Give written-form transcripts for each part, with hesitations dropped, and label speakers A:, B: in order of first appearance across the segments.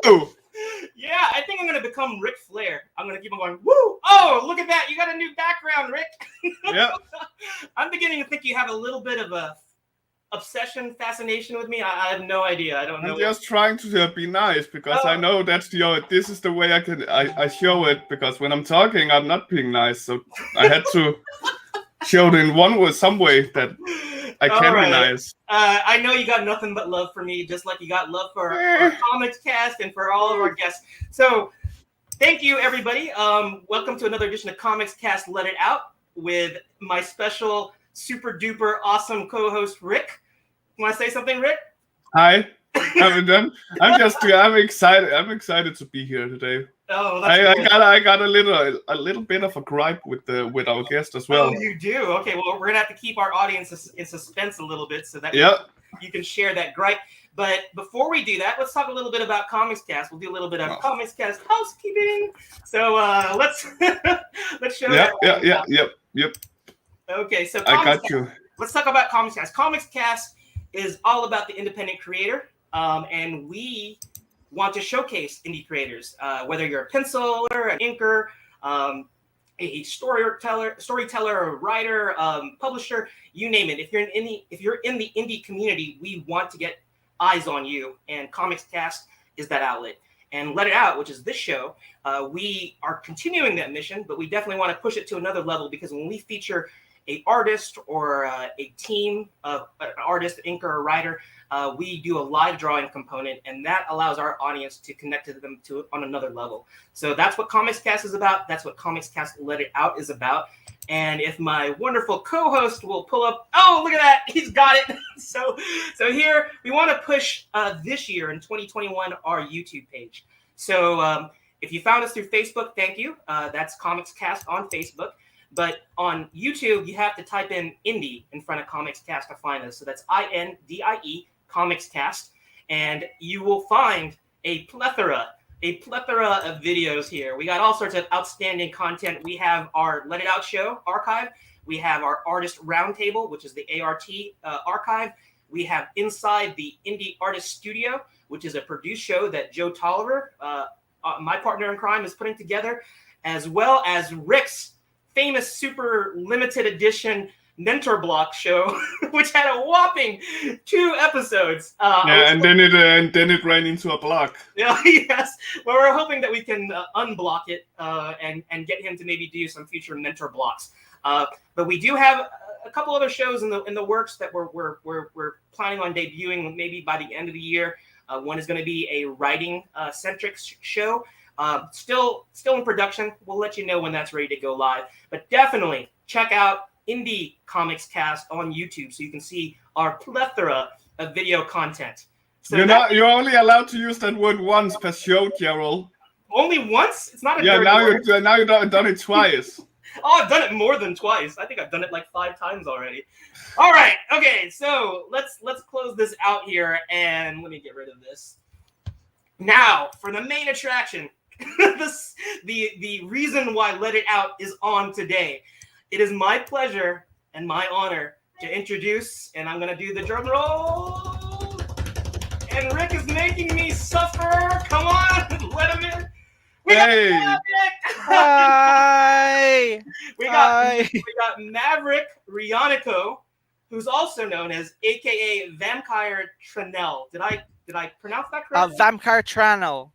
A: Woo!
B: Yeah, I think I'm going to become Ric Flair. I'm going to keep on going, woo! Oh, look at that. You got a new background, Rick.
A: Yeah.
B: I'm beginning to think you have a little bit of a fascination with me. I have no idea. I don't know.
A: I'm just trying to be nice because I know that's this is the way I show it, because when I'm talking, I'm not being nice. So I had to show it in some way that I can be nice.
B: I know you got nothing but love for me, just like you got love for our Comics Cast and for all of our guests. So thank you, everybody. Welcome to another edition of Comics Cast Let It Out with my special super duper awesome co-host, Rick. Want to say something, Rick?
A: Hi. I'm excited. I'm excited to be here today.
B: Oh, that's good.
A: I got a little bit of a gripe with our guest as well.
B: Oh, you do? Okay, well, we're gonna have to keep our audience in suspense a little bit so that you can share that gripe. But before we do that, let's talk a little bit about Comics Cast. We'll do a little bit of Comics Cast housekeeping. So let's show.
A: Yep.
B: Okay, so
A: I got you.
B: Let's talk about Comics Cast. Comics Cast is all about the independent creator, and we want to showcase indie creators, whether you're a penciler, an inker, a storyteller, a writer, publisher, you name it. If you're in the indie community, we want to get eyes on you, and Comics Cast is that outlet. And Let It Out, which is this show, we are continuing that mission, but we definitely want to push it to another level, because when we feature an artist or a team of an artist, inker, or writer, we do a live drawing component, and that allows our audience to connect to them on another level. So that's what Comics Cast is about. That's what Comics Cast Let It Out is about. And if my wonderful co-host will pull up, oh, look at that, he's got it. So here we want to push this year in 2021 our YouTube page. So if you found us through Facebook, thank you. That's Comics Cast on Facebook. But on YouTube, you have to type in indie in front of Comics Cast to find us. So that's INDIE, Comics Cast. And you will find a plethora of videos here. We got all sorts of outstanding content. We have our Let It Out show archive. We have our artist roundtable, which is the ART archive. We have Inside the Indie Artist Studio, which is a produced show that Joe Tolliver, my partner in crime, is putting together, as well as Rick's famous super limited edition Mentor Block show, which had a whopping 2 episodes.
A: And then it ran into a block.
B: Yeah, yes. Well, we're hoping that we can unblock it and get him to maybe do some future Mentor Blocks. But we do have a couple other shows in the works that we're planning on debuting maybe by the end of the year. One is going to be a writing centric show. Still in production. We'll let you know when that's ready to go live. But definitely check out Indie Comics Cast on YouTube so you can see our plethora of video content. So
A: you're only allowed to use that word once per show, Gerald.
B: Only once? It's not a
A: dirty word. Now you've done it twice.
B: Oh, I've done it more than twice. I think I've done it like 5 times already. All right. Okay. So let's close this out here, and let me get rid of this. Now for the main attraction. The reason why Let It Out is on today. It is my pleasure and my honor to introduce, and I'm going to do the drum roll. And Rick is making me suffer. Come on, let him in. We got Maverick Reonico, who's also known as AKA Vamkire Trannel. Did I pronounce that correctly?
C: Vamkire Trannel.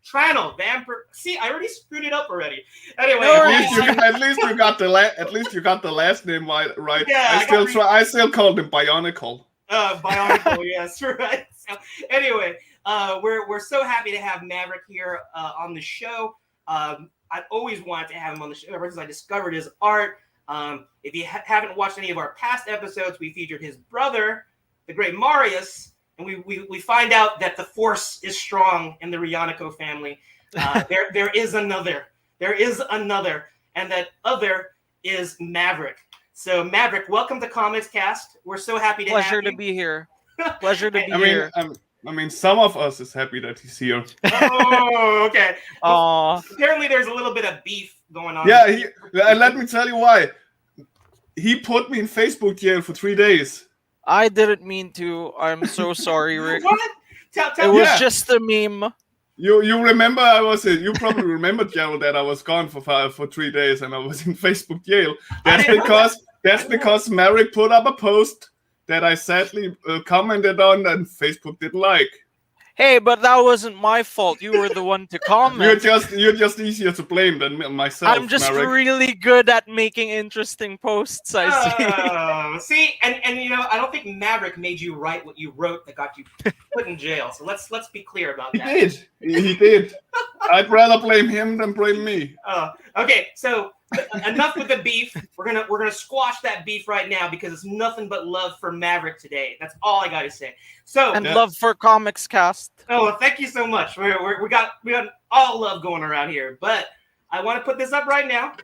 B: See, I already screwed it up already. Anyway,
A: at least you got the last name right. Yeah, I still called him Bionicle.
B: Bionicle, yes, right. So, anyway, we're so happy to have Maverick here on the show. I've always wanted to have him on the show ever since I discovered his art. If you haven't watched any of our past episodes, we featured his brother, the great Marius. And we find out that the force is strong in the Reonico family. There is another, and that other is Maverick. So Maverick, welcome to Comics Cast. We're so happy to have you.
C: Pleasure to be here. Pleasure to be here.
A: I mean, some of us is happy that he's here.
B: Oh, okay.
C: Well,
B: apparently, there's a little bit of beef going on.
A: Yeah, and let me tell you why. He put me in Facebook jail for 3 days.
C: I didn't mean to. I'm so sorry, Rick.
B: What?
C: It was just a meme.
A: You remember you probably remember, Gerald, that I was gone for 3 days and I was in Facebook jail. That's because Maverick put up a post that I sadly commented on and Facebook didn't like.
C: Hey, but that wasn't my fault. You were the one to comment.
A: You're just easier to blame than myself.
C: I'm just
A: Maverick.
C: really good at making interesting posts, I
B: see, and I don't think Maverick made you write what you wrote that got you put in jail. So let's be clear about that.
A: He did. I'd rather blame him than blame me.
B: Okay, so enough with the beef. We're gonna squash that beef right now because it's nothing but love for Maverick today. That's all I gotta say. So
C: And love for Comics Cast.
B: Oh, thank you so much. We got all love going around here. But I want to put this up right now.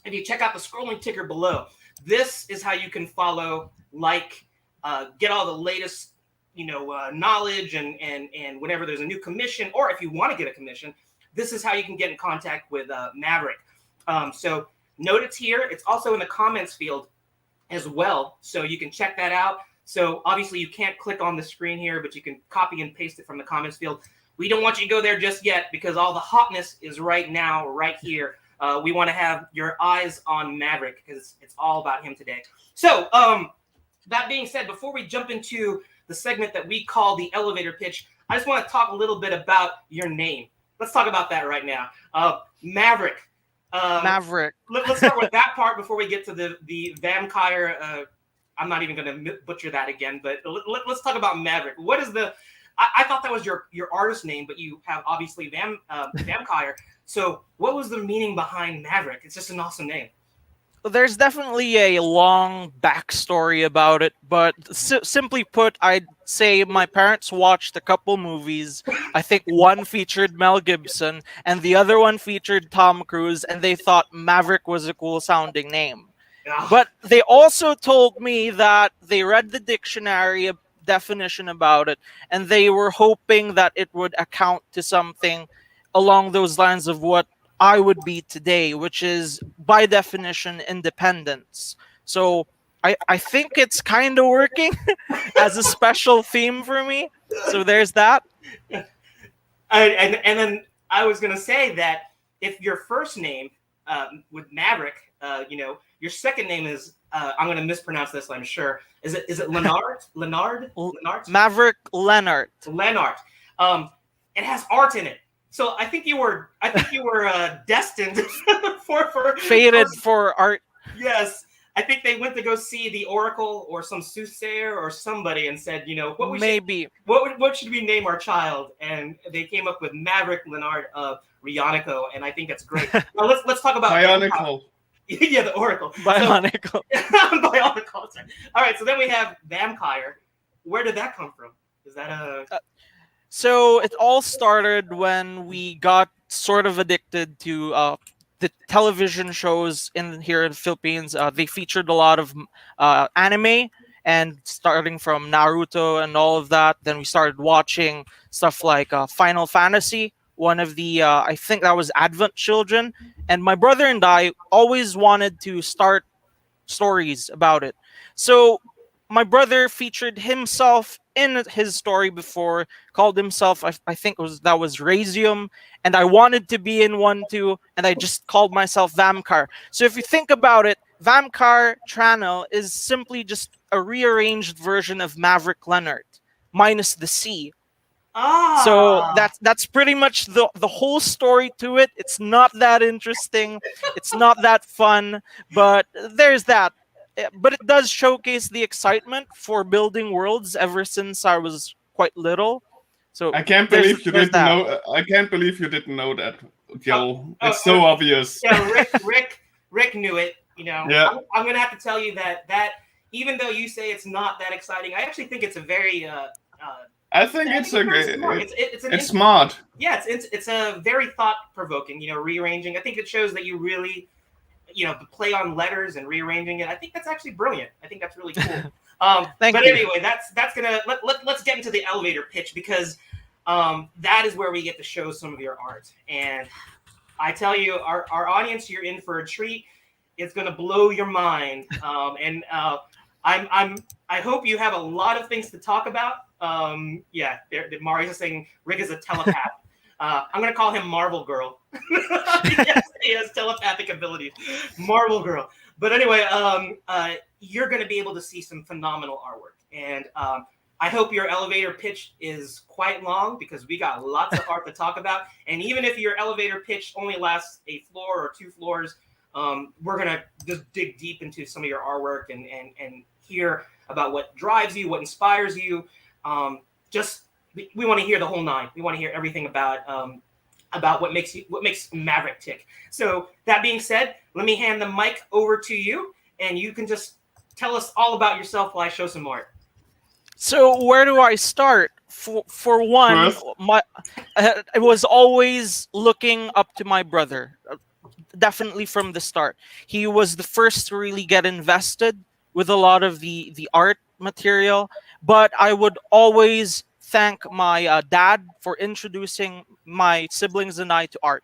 B: If you check out the scrolling ticker below, this is how you can follow, get all the latest, knowledge and whenever there's a new commission, or if you want to get a commission, this is how you can get in contact with Maverick. So note it's here. It's also in the comments field as well. So you can check that out. So obviously you can't click on the screen here, but you can copy and paste it from the comments field. We don't want you to go there just yet because all the hotness is right now, right here. We want to have your eyes on Maverick because it's all about him today. So that being said, before we jump into the segment that we call the elevator pitch, I just want to talk a little bit about your name. Let's talk about that right now. Maverick.
C: Maverick.
B: Let's start with that part before we get to the Vamkire. I'm not even going to butcher that again, but let's talk about Maverick. What is I thought that was your artist name, but you have obviously Vamkire. So what was the meaning behind Maverick? It's just an awesome name.
C: There's definitely a long backstory about it, but simply put, I'd say my parents watched a couple movies. I think one featured Mel Gibson and the other one featured Tom Cruise, and they thought Maverick was a cool sounding name. But they also told me that they read the dictionary definition about it, and they were hoping that it would account to something along those lines of what I would be today, which is, by definition, independence. So I think it's kind of working as a special theme for me. So there's that.
B: And then I was going to say that if your first name with Maverick, your second name is I'm going to mispronounce this, I'm sure. Is it Lennart? Lennart?
C: Maverick Lennart.
B: Lennart. It has art in it. So I think you were destined for
C: fated for art.
B: Yes. I think they went to go see the Oracle or some soothsayer or somebody and said, what should we name our child? And they came up with Maverick Lennart Reonico, and I think that's great. Now let's talk about
A: Bionicle.
B: Yeah, the Oracle.
C: Bionicle.
B: Bionicle. All right, so then we have Vamkire. Where did that come from? Is that a...
C: So it all started when we got sort of addicted to the television shows here in the Philippines. They featured a lot of anime, and starting from Naruto and all of that. Then we started watching stuff like Final Fantasy, one of the, I think that was Advent Children. And my brother and I always wanted to start stories about it. So my brother featured himself in his story before, called himself, I think that was Razium, and I wanted to be in one too, and I just called myself Vamkire. So if you think about it, Vamkire Trannel is simply just a rearranged version of Maverick Lennart, minus the C. So that's pretty much the whole story to it. It's not that interesting, it's not that fun, but there's that. But it does showcase the excitement for building worlds ever since I was quite little. So
A: I can't believe you didn't know. I can't believe you didn't know that, Joe. It's so obvious.
B: Yeah, Rick knew it.
A: Yeah.
B: I'm gonna have to tell you that even though you say it's not that exciting, I actually think it's a very.
A: I think it's smart.
B: Yeah, it's a very thought provoking. Rearranging. I think it shows that you really. The play on letters and rearranging it. I think that's actually brilliant. I think that's really cool.
C: Thank you.
B: Anyway, that's gonna let's get into the elevator pitch because that is where we get to show some of your art. And I tell you, our audience, you're in for a treat. It's gonna blow your mind. I hope you have a lot of things to talk about. Marius is saying Rick is a telepath. I'm gonna call him Marvel Girl. Yes, he has telepathic abilities, Marvel Girl. But anyway, you're gonna be able to see some phenomenal artwork, and I hope your elevator pitch is quite long because we got lots of art to talk about. And even if your elevator pitch only lasts a floor or 2 floors, we're gonna just dig deep into some of your artwork and hear about what drives you, what inspires you. We want to hear the whole nine. We want to hear everything about what makes Maverick tick. So that being said, let me hand the mic over to you, and you can just tell us all about yourself while I show some art.
C: So where do I start? For one,
A: First,
C: I was always looking up to my brother. Definitely from the start, he was the first to really get invested with a lot of the art material. But I would always thank my dad for introducing my siblings and I to art.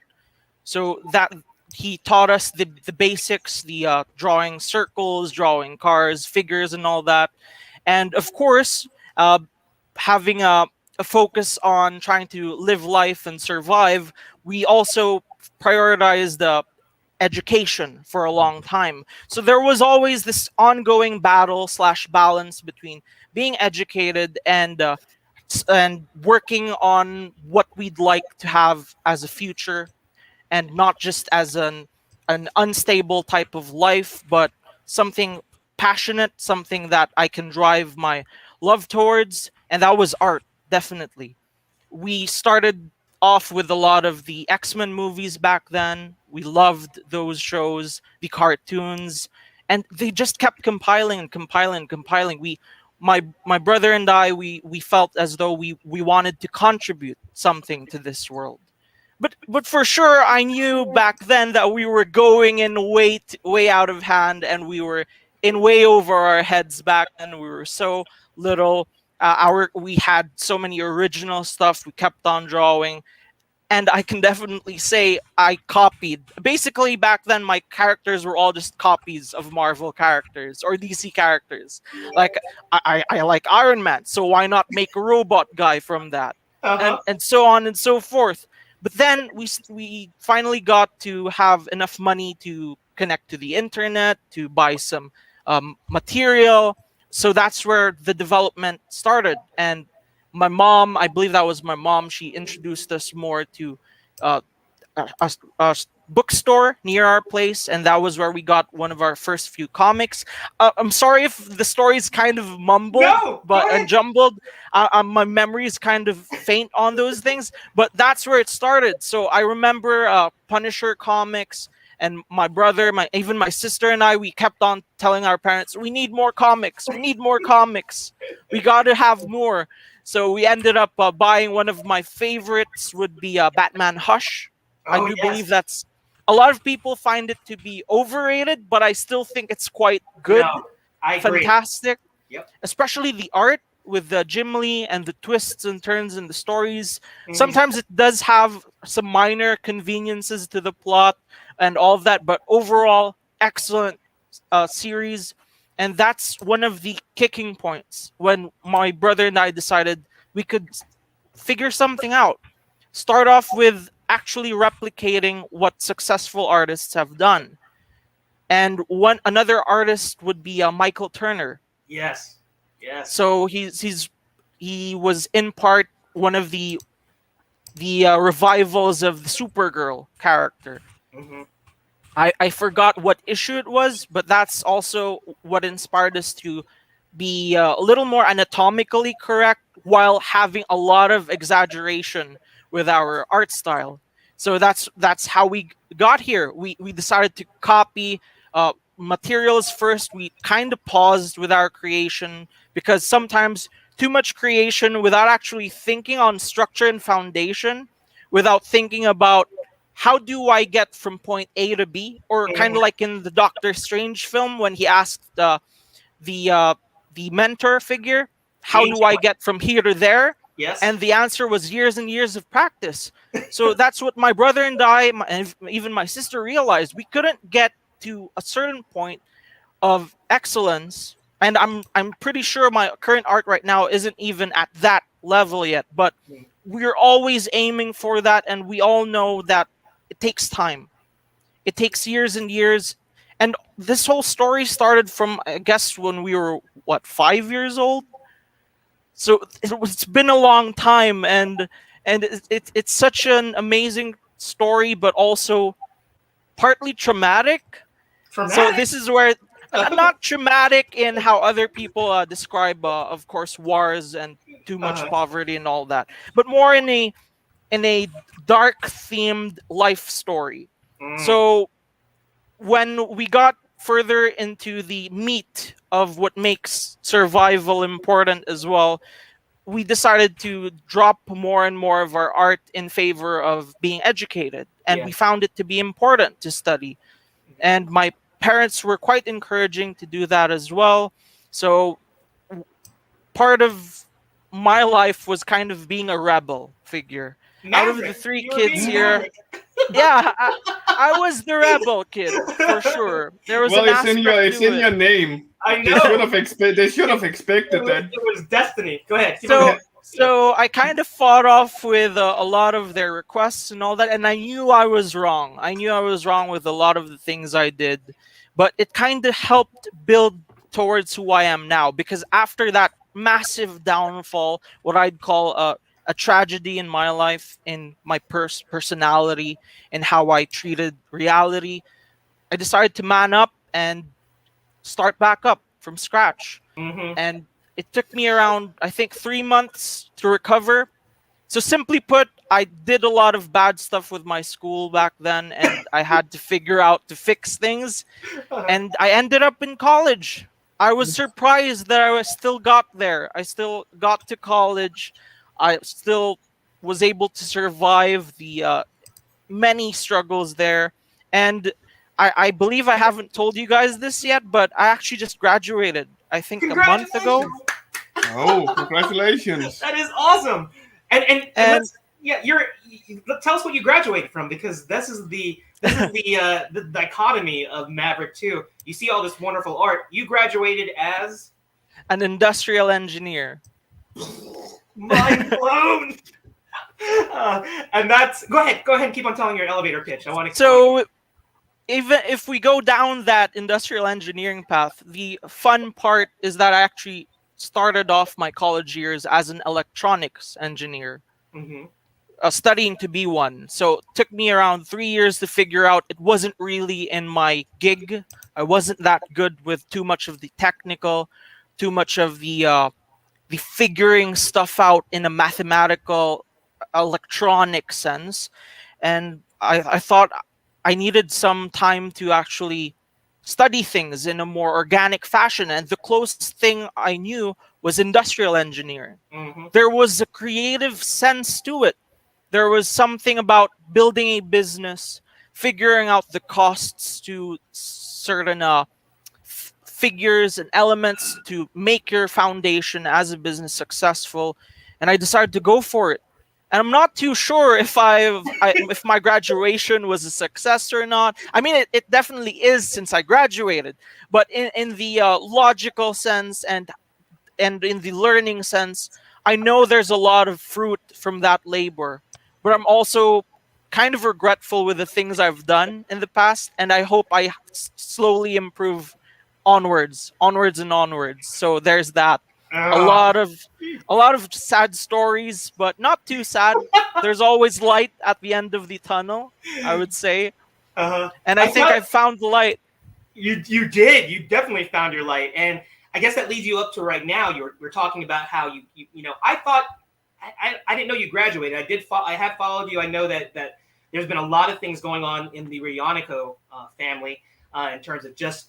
C: So that he taught us the basics, the drawing circles, drawing cars, figures, and all that. And of course, uh, having a focus on trying to live life and survive, we also prioritized education for a long time. So there was always this ongoing battle slash balance between being educated and working on what we'd like to have as a future, and not just as an unstable type of life, but something passionate, something that I can drive my love towards, and that was art, definitely. We started off with a lot of the X-Men movies back then. We loved those shows, the cartoons, and they just kept compiling and compiling and compiling. My brother and I, we felt as though we wanted to contribute something to this world. But for sure, I knew back then that we were going in way out of hand, and we were in way over our heads back then. We were so little. We had so many original stuff. We kept on drawing, and I can definitely say I copied. Basically, back then my characters were all just copies of Marvel characters or DC characters. Like I like Iron Man, so why not make a robot guy from that?
B: Uh-huh.
C: And so on and so forth. But then we finally got to have enough money to connect to the internet, to buy some material. So that's where the development started. And my mom, I believe that was my mom, she introduced us more to uh, a bookstore near our place, and that was where we got one of our first few comics. I'm sorry if the story is kind of mumbled,
B: No,
C: but
B: go ahead.
C: and jumbled. My memory is kind of faint on those things, but that's where it started. So I remember Punisher comics, and my brother, even my sister and I, we kept on telling our parents, we need more comics, we need more comics, we got to have more. So we ended up buying one of my favorites would be Batman Hush. I
B: Oh,
C: do
B: yes.
C: believe that's a lot of people find it to be overrated, but I still think it's quite good,
B: No, I agree.
C: fantastic,
B: Yep.
C: especially the art with the Jim Lee and the twists and turns in the stories.
B: Mhm.
C: Sometimes it does have some minor conveniences to the plot and all of that, but overall, excellent series. And that's one of the kicking points when my brother and I decided we could figure something out. Start off with actually replicating what successful artists have done. And one another artist would be Michael Turner.
B: Yes. Yes.
C: So he was in part one of the revivals of the Supergirl character.
B: Mhm.
C: I forgot what issue it was, but that's also what inspired us to be a little more anatomically correct while having a lot of exaggeration with our art style. So that's how we got here. We decided to copy materials first. We kind of paused with our creation because sometimes too much creation without actually thinking on structure and foundation, without thinking about how do I get from point A to B, or kind
B: Mhm.
C: of like in the Doctor Strange film when he asked the uh, the mentor figure, how
B: The
C: do I
B: Ancient
C: get from here to there?
B: Yes.
C: And the answer was years and years of practice. So that's what my brother and I, and even my sister, realized. We couldn't get to a certain point of excellence, and I'm pretty sure my current art right now isn't even at that level yet. But we're always aiming for that, and we all know that it takes time. It takes years and years. And this whole story started from, I guess, when we were, what, 5 years old? So it's been a long time, and it's such an amazing story, but also partly traumatic. So
B: Traumatic.
C: this is where not traumatic in how other people describe, of course, wars and too much
B: Uh-huh.
C: poverty and all that, but more in a dark themed life story.
B: Mm.
C: So when we got further into the meat of what makes survival important as well, we decided to drop more and more of our art in favor of being educated, and
B: Yeah.
C: we found it to be important to study. And my parents were quite encouraging to do that as well. So part of my life was kind of being a rebel figure. Out of the
B: Maverick.
C: three
B: You were
C: kids
B: being
C: here,
B: Maverick.
C: yeah, I was the rebel kid for sure. There was
A: Well,
C: an
A: it's in your
C: aspect
A: it's
C: to
A: in
C: it.
A: your name.
B: I
A: They
B: know.
A: should have expected that.
B: It was destiny. Go ahead. Keep
C: So
B: going.
C: so I kind of fought off with a lot of their requests and all that, and I knew I was wrong. I knew I was wrong with a lot of the things I did, but it kind of helped build towards who I am now. Because after that massive downfall, what I'd call a tragedy in my life, in my personality, and how I treated reality, I decided to man up and start back up from scratch.
B: Mm-hmm.
C: And it took me around, I think, 3 months to recover. So simply put, I did a lot of bad stuff with my school back then, and I had to figure out to fix things. And I ended up in college. I was surprised that still got there. I still got to college. I still was able to survive the many struggles there. And I believe I haven't told you guys this yet, but I actually just graduated, I think, a month ago.
B: Congratulations.
A: Oh, congratulations!
B: That is awesome. And
C: And
B: let's, yeah, tell us what you graduated from, because this is the dichotomy of Maverick too. You see all this wonderful art. You graduated as
C: an industrial engineer.
B: mind blown. And that's go ahead and keep on telling your elevator pitch. I want to.
C: So even if we go down that industrial engineering path, the fun part is that I actually started off my college years as an electronics engineer,
B: Mm-hmm.
C: studying to be one. So it took me around 3 years to figure out it wasn't really in my gig. I wasn't that good with too much of the technical, too much of the figuring stuff out in a mathematical, electronic sense. And I thought I needed some time to actually study things in a more organic fashion. And the closest thing I knew was industrial engineering.
B: Mm-hmm.
C: There was a creative sense to it. There was something about building a business, figuring out the costs to certain figures and elements to make your foundation as a business successful. And I decided to go for it. And I'm not too sure if if my graduation was a success or not. I mean, it definitely is since I graduated. But in the logical sense and in the learning sense, I know there's a lot of fruit from that labor. But I'm also kind of regretful with the things I've done in the past, and I hope I slowly improve onwards and onwards. So there's that. A lot of sad stories, but not too sad. There's always light at the end of the tunnel, I would say.
B: Uh-huh.
C: And I think I've found the light.
B: You did. You definitely found your light, and I guess that leads you up to right now. We're talking about how you know. I thought I didn't know you graduated. I have followed you. I know that there's been a lot of things going on in the Reonico family in terms of just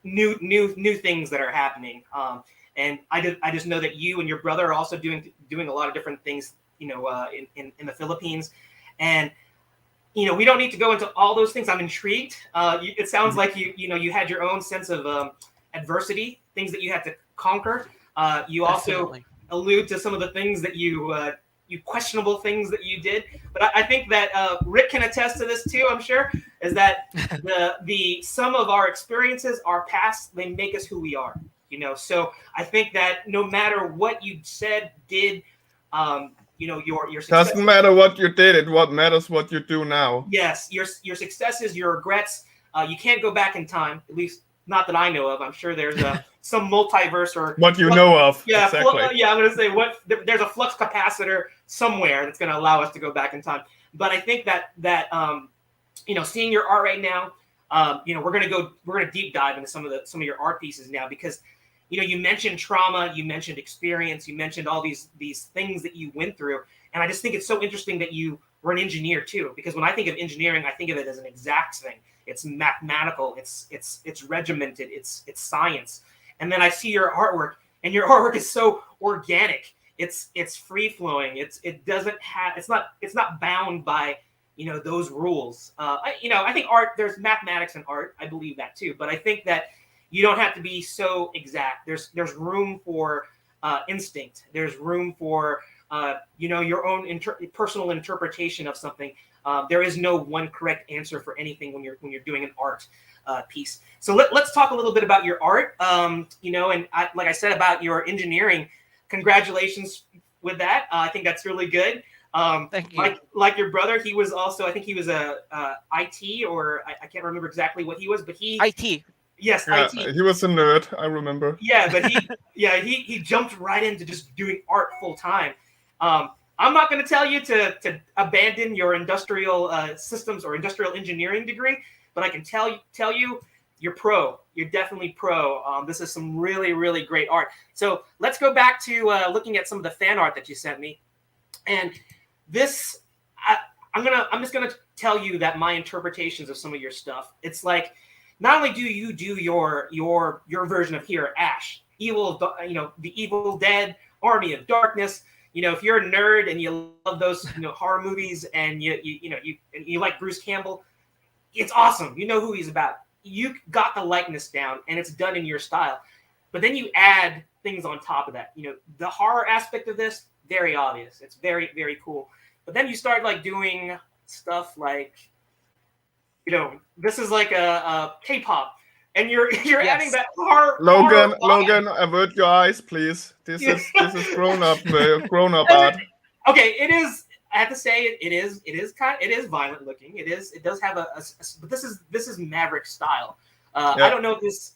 B: new things that are happening. And I just know that you and your brother are also doing a lot of different things. You know, in the Philippines, and you know, we don't need to go into all those things. I'm intrigued. It sounds like you had your own sense of adversity, things that you had to conquer. You also
C: Definitely.
B: allude to some of the things that you questionable things that you did. But I think that Rick can attest to this too. I'm sure is that the sum of our experiences, our past, they make us who we are. You know, so I think that no matter what you said, did, your success.
A: Doesn't matter what you did, it what matters what you do now.
B: Yes, your successes, your regrets. You can't go back in time, at least not that I know of. I'm sure there's some multiverse or
A: what you know of.
B: Yeah,
A: exactly.
B: I'm going to say there's a flux capacitor somewhere that's going to allow us to go back in time. But I think that seeing your art right now, we're going to deep dive into some of your art pieces now, because you mentioned trauma, you mentioned experience, you mentioned all these things that you went through, and I just think it's so interesting that you were an engineer too, because when I think of engineering, I think of it as an exact thing. It's mathematical, it's regimented, it's science. And then I see your artwork, and your artwork is so organic. It's free flowing. It's not bound by those rules. I think art, there's mathematics in art. I believe that too. But I think that you don't have to be so exact. There's room for instinct. There's room for your own personal interpretation of something. There is no one correct answer for anything when you're doing an art piece. So let's talk a little bit about your art. And like I said about your engineering, congratulations with that. I think that's really good.
C: Thank you.
B: Like your brother, he was also, I think he was a IT, or I can't remember exactly what he was, but he
C: IT.
B: Yes,
A: Yeah,
B: IT.
A: he was a nerd, I remember.
B: Yeah, but he jumped right into just doing art full time. I'm not going to tell you to abandon your industrial systems or industrial engineering degree, but I can tell you you're pro. You're definitely pro. This is some really, really great art. So let's go back to looking at some of the fan art that you sent me. And this, I'm just gonna tell you that my interpretations of some of your stuff. It's like, not only do you do your version of Here Ash, the Evil Dead, Army of Darkness. If you're a nerd and you love those horror movies, and you like Bruce Campbell, it's awesome. You know who he's about. You got the likeness down, and it's done in your style. But then you add things on top of that. The horror aspect of this, very obvious. It's very, very cool. But then you start doing stuff like, this is like a K-pop, and you're adding that horror.
A: Logan, avert your eyes, please. This is grown up art.
B: Okay, it is. I have to say it is violent looking. It does have but this is Maverick style. I don't know if this.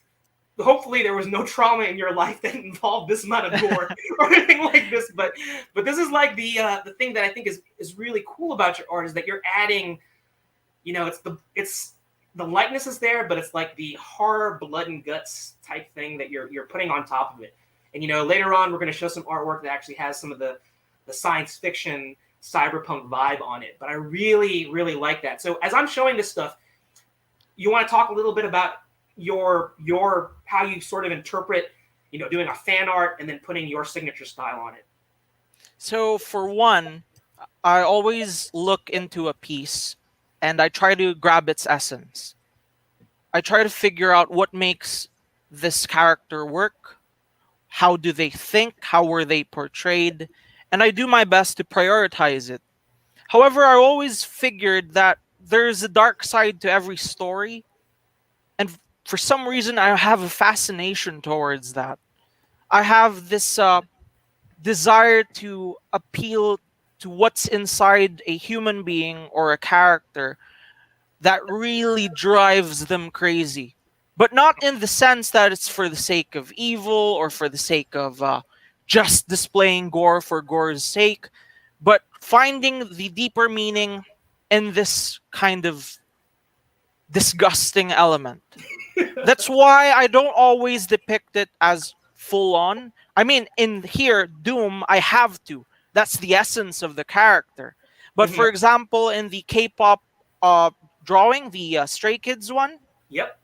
B: Hopefully there was no trauma in your life that involved this amount of gore or anything like this. But this is like the thing that I think is really cool about your art, is that you're adding, it's the likeness is there, but it's like the horror, blood and guts type thing that you're putting on top of it. And later on we're going to show some artwork that actually has some of the science fiction cyberpunk vibe on it. But I really, really like that. So as I'm showing this stuff, you want to talk a little bit about your how you sort of interpret doing a fan art and then putting your signature style on it.
C: So for one, I always look into a piece and I try to grab its essence. I try to figure out what makes this character work, how do they think, how were they portrayed, and I do my best to prioritize it. However, I always figured that there's a dark side to every story, and for some reason, I have a fascination towards that. I have this desire to appeal to what's inside a human being or a character that really drives them crazy. But not in the sense that it's for the sake of evil or for the sake of just displaying gore for gore's sake, but finding the deeper meaning in this kind of disgusting element. That's why I don't always depict it as full on. I mean, in here, Doom, I have to. That's the essence of the character. But for example, in the K-pop drawing, the Stray Kids one,
B: Yep.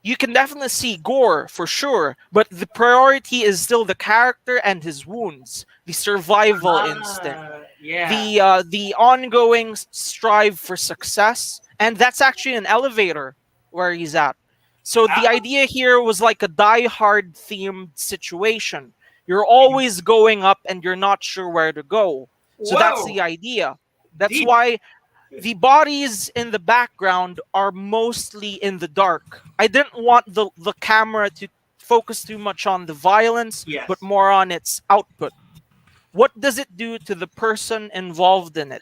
C: you can definitely see gore for sure. But the priority is still the character and his wounds, the survival instinct, the ongoing strive for success, and that's actually an elevator where he's at. So the idea here was like a die-hard themed situation. You're always going up and you're not sure where to go. So that's the idea. That's why the bodies in the background are mostly in the dark. I didn't want the camera to focus too much on the violence, but more on its output. what does it do to the person involved in it?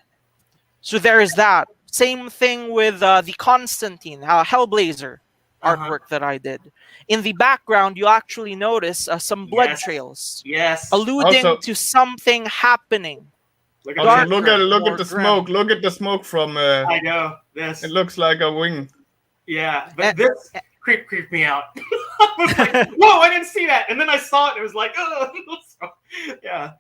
C: So there is that. Same thing with the Constantine, Hellblazer artwork that I did. In the background, you actually notice some blood trails,
B: Yes.
C: alluding
A: Also,
C: to something happening.
B: Look at
A: also
B: that.
A: look
C: Darker,
A: at the
C: more
A: smoke.
C: grim.
A: Look at the smoke from.
B: I know this.
A: It looks like a wing.
B: Yeah, but this creeped me out. I was like, whoa, I didn't see that. And then I saw it and it was like, oh. Yeah.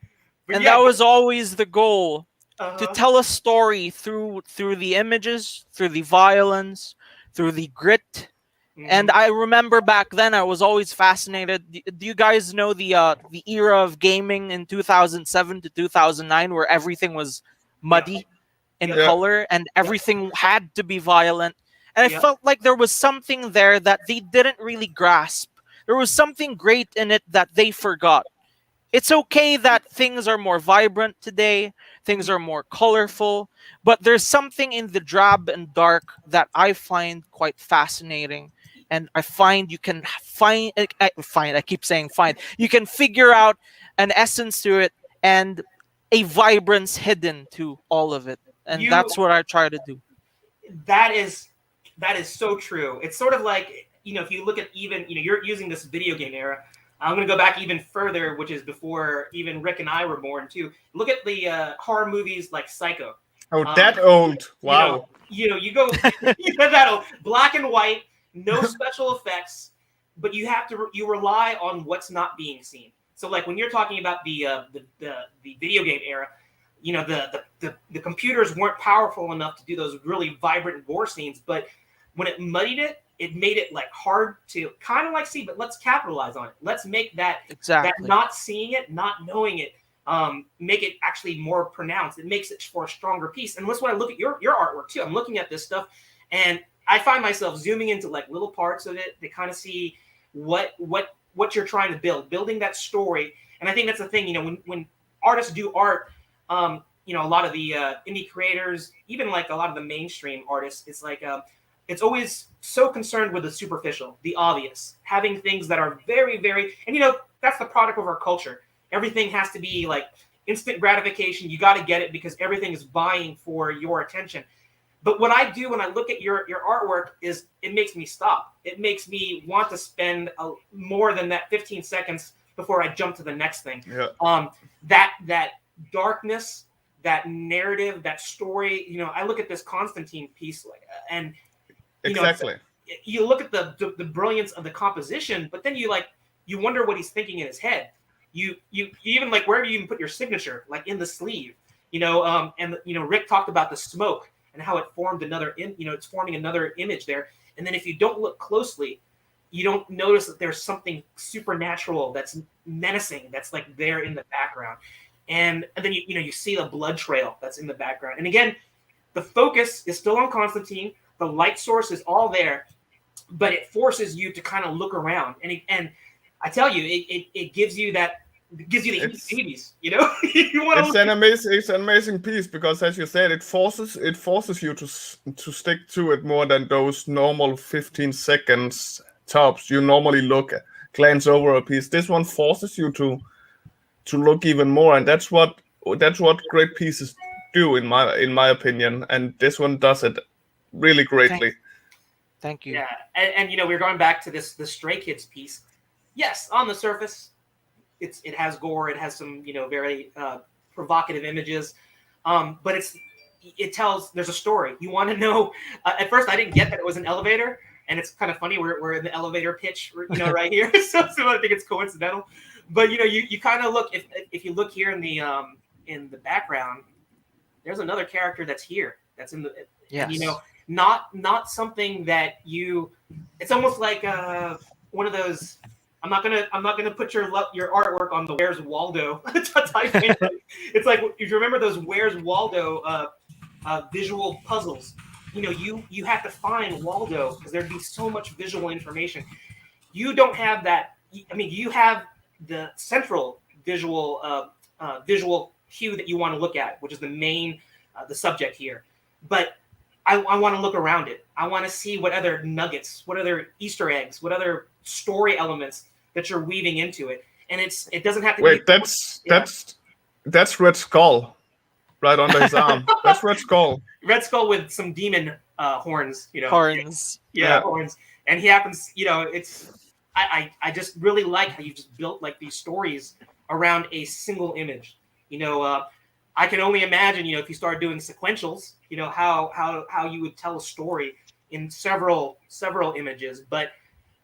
B: But
C: And
B: yeah,
C: that was always the goal, to
B: uh-huh.
C: tell a story through the images, through the violence, through the grit. And I remember back then I was always fascinated. Do you guys know the era of gaming in 2007 to 2009 where everything was muddy in
B: Yeah.
C: color and everything had to be violent? And I
B: Yeah.
C: felt like there was something there that they didn't really grasp. There was something great in it that they forgot. It's okay that things are more vibrant today, things are more colorful, but there's something in the drab and dark that I find quite fascinating. And I find you can I keep saying find. You can figure out an essence to it and a vibrance hidden to all of it. And that's what I try to do.
B: That is so true. It's sort of like, if you look at even, you're using this video game era. I'm going to go back even further, which is before even Rick and I were born too. Look at the horror movies like Psycho.
A: Oh, that old! Wow.
B: You go that old, black and white, no special effects, but you rely on what's not being seen. So like when you're talking about the video game era, the computers weren't powerful enough to do those really vibrant gore scenes, but when it muddied it, it made it like hard to kind of like see, but let's capitalize on it. Let's make that not seeing it, not knowing it, make it actually more pronounced. It makes it for a stronger piece. And that's when I look at your artwork too. I'm looking at this stuff and I find myself zooming into like little parts of it to kind of see what you're trying to building that story. And I think that's the thing, when artists do art, a lot of the indie creators, even like a lot of the mainstream artists, it's like, it's always so concerned with the superficial, the obvious, having things that are very, very, and that's the product of our culture. Everything has to be like instant gratification. You got to get it because everything is vying for your attention. But what I do when I look at your artwork is it makes me stop. It makes me want to spend more than that 15 seconds before I jump to the next thing.
A: Yeah.
B: That darkness, that narrative, that story. I look at this Constantine piece and.
A: Exactly.
B: You look at the brilliance of the composition, but then you wonder what he's thinking in his head. You even like where do you even put your signature, like in the sleeve, and Rick talked about the smoke and how it formed it's forming another image there. And then if you don't look closely, you don't notice that there's something supernatural that's menacing that's like there in the background. And then you see the blood trail that's in the background. And again, the focus is still on Constantine. The light source is all there, but it forces you to kind of look around. And I tell you, it gives you the heebie-jeebies, you want to.
A: It's an amazing piece because, as you said, it forces you to stick to it more than those normal 15 seconds tops. You normally glance over a piece. This one forces you to look even more, and that's what great pieces do in my opinion. And this one does it really greatly.
C: Thank you.
B: Yeah, and we're going back to the Stray Kids piece. Yes, on the surface, it has gore, it has some very provocative images, but it tells there's a story. You want to know. At first, I didn't get that it was an elevator, and it's kind of funny. We're in the elevator pitch, right here, so I think it's coincidental. But you kind of look if you look here in the background, there's another character that's here. That's in the not something that it's almost like one of those. I'm not gonna put your artwork on the Where's Waldo type thing. It's like if you remember those Where's Waldo visual puzzles. You have to find Waldo because there'd be so much visual information. You don't have that. I mean, you have the central visual cue that you want to look at, which is the main the subject here, but I want to look around it. I want to see what other nuggets, what other Easter eggs, what other story elements that you're weaving into it. And it doesn't have to
A: Wait,
B: be.
A: That's Red Skull, right under his arm. That's Red Skull.
B: Red Skull with some demon horns,
C: Horns.
B: Yeah, horns. And he happens, it's I just really like how you just built like these stories around a single image. I can only imagine, if you start doing sequentials, how you would tell a story in several images, but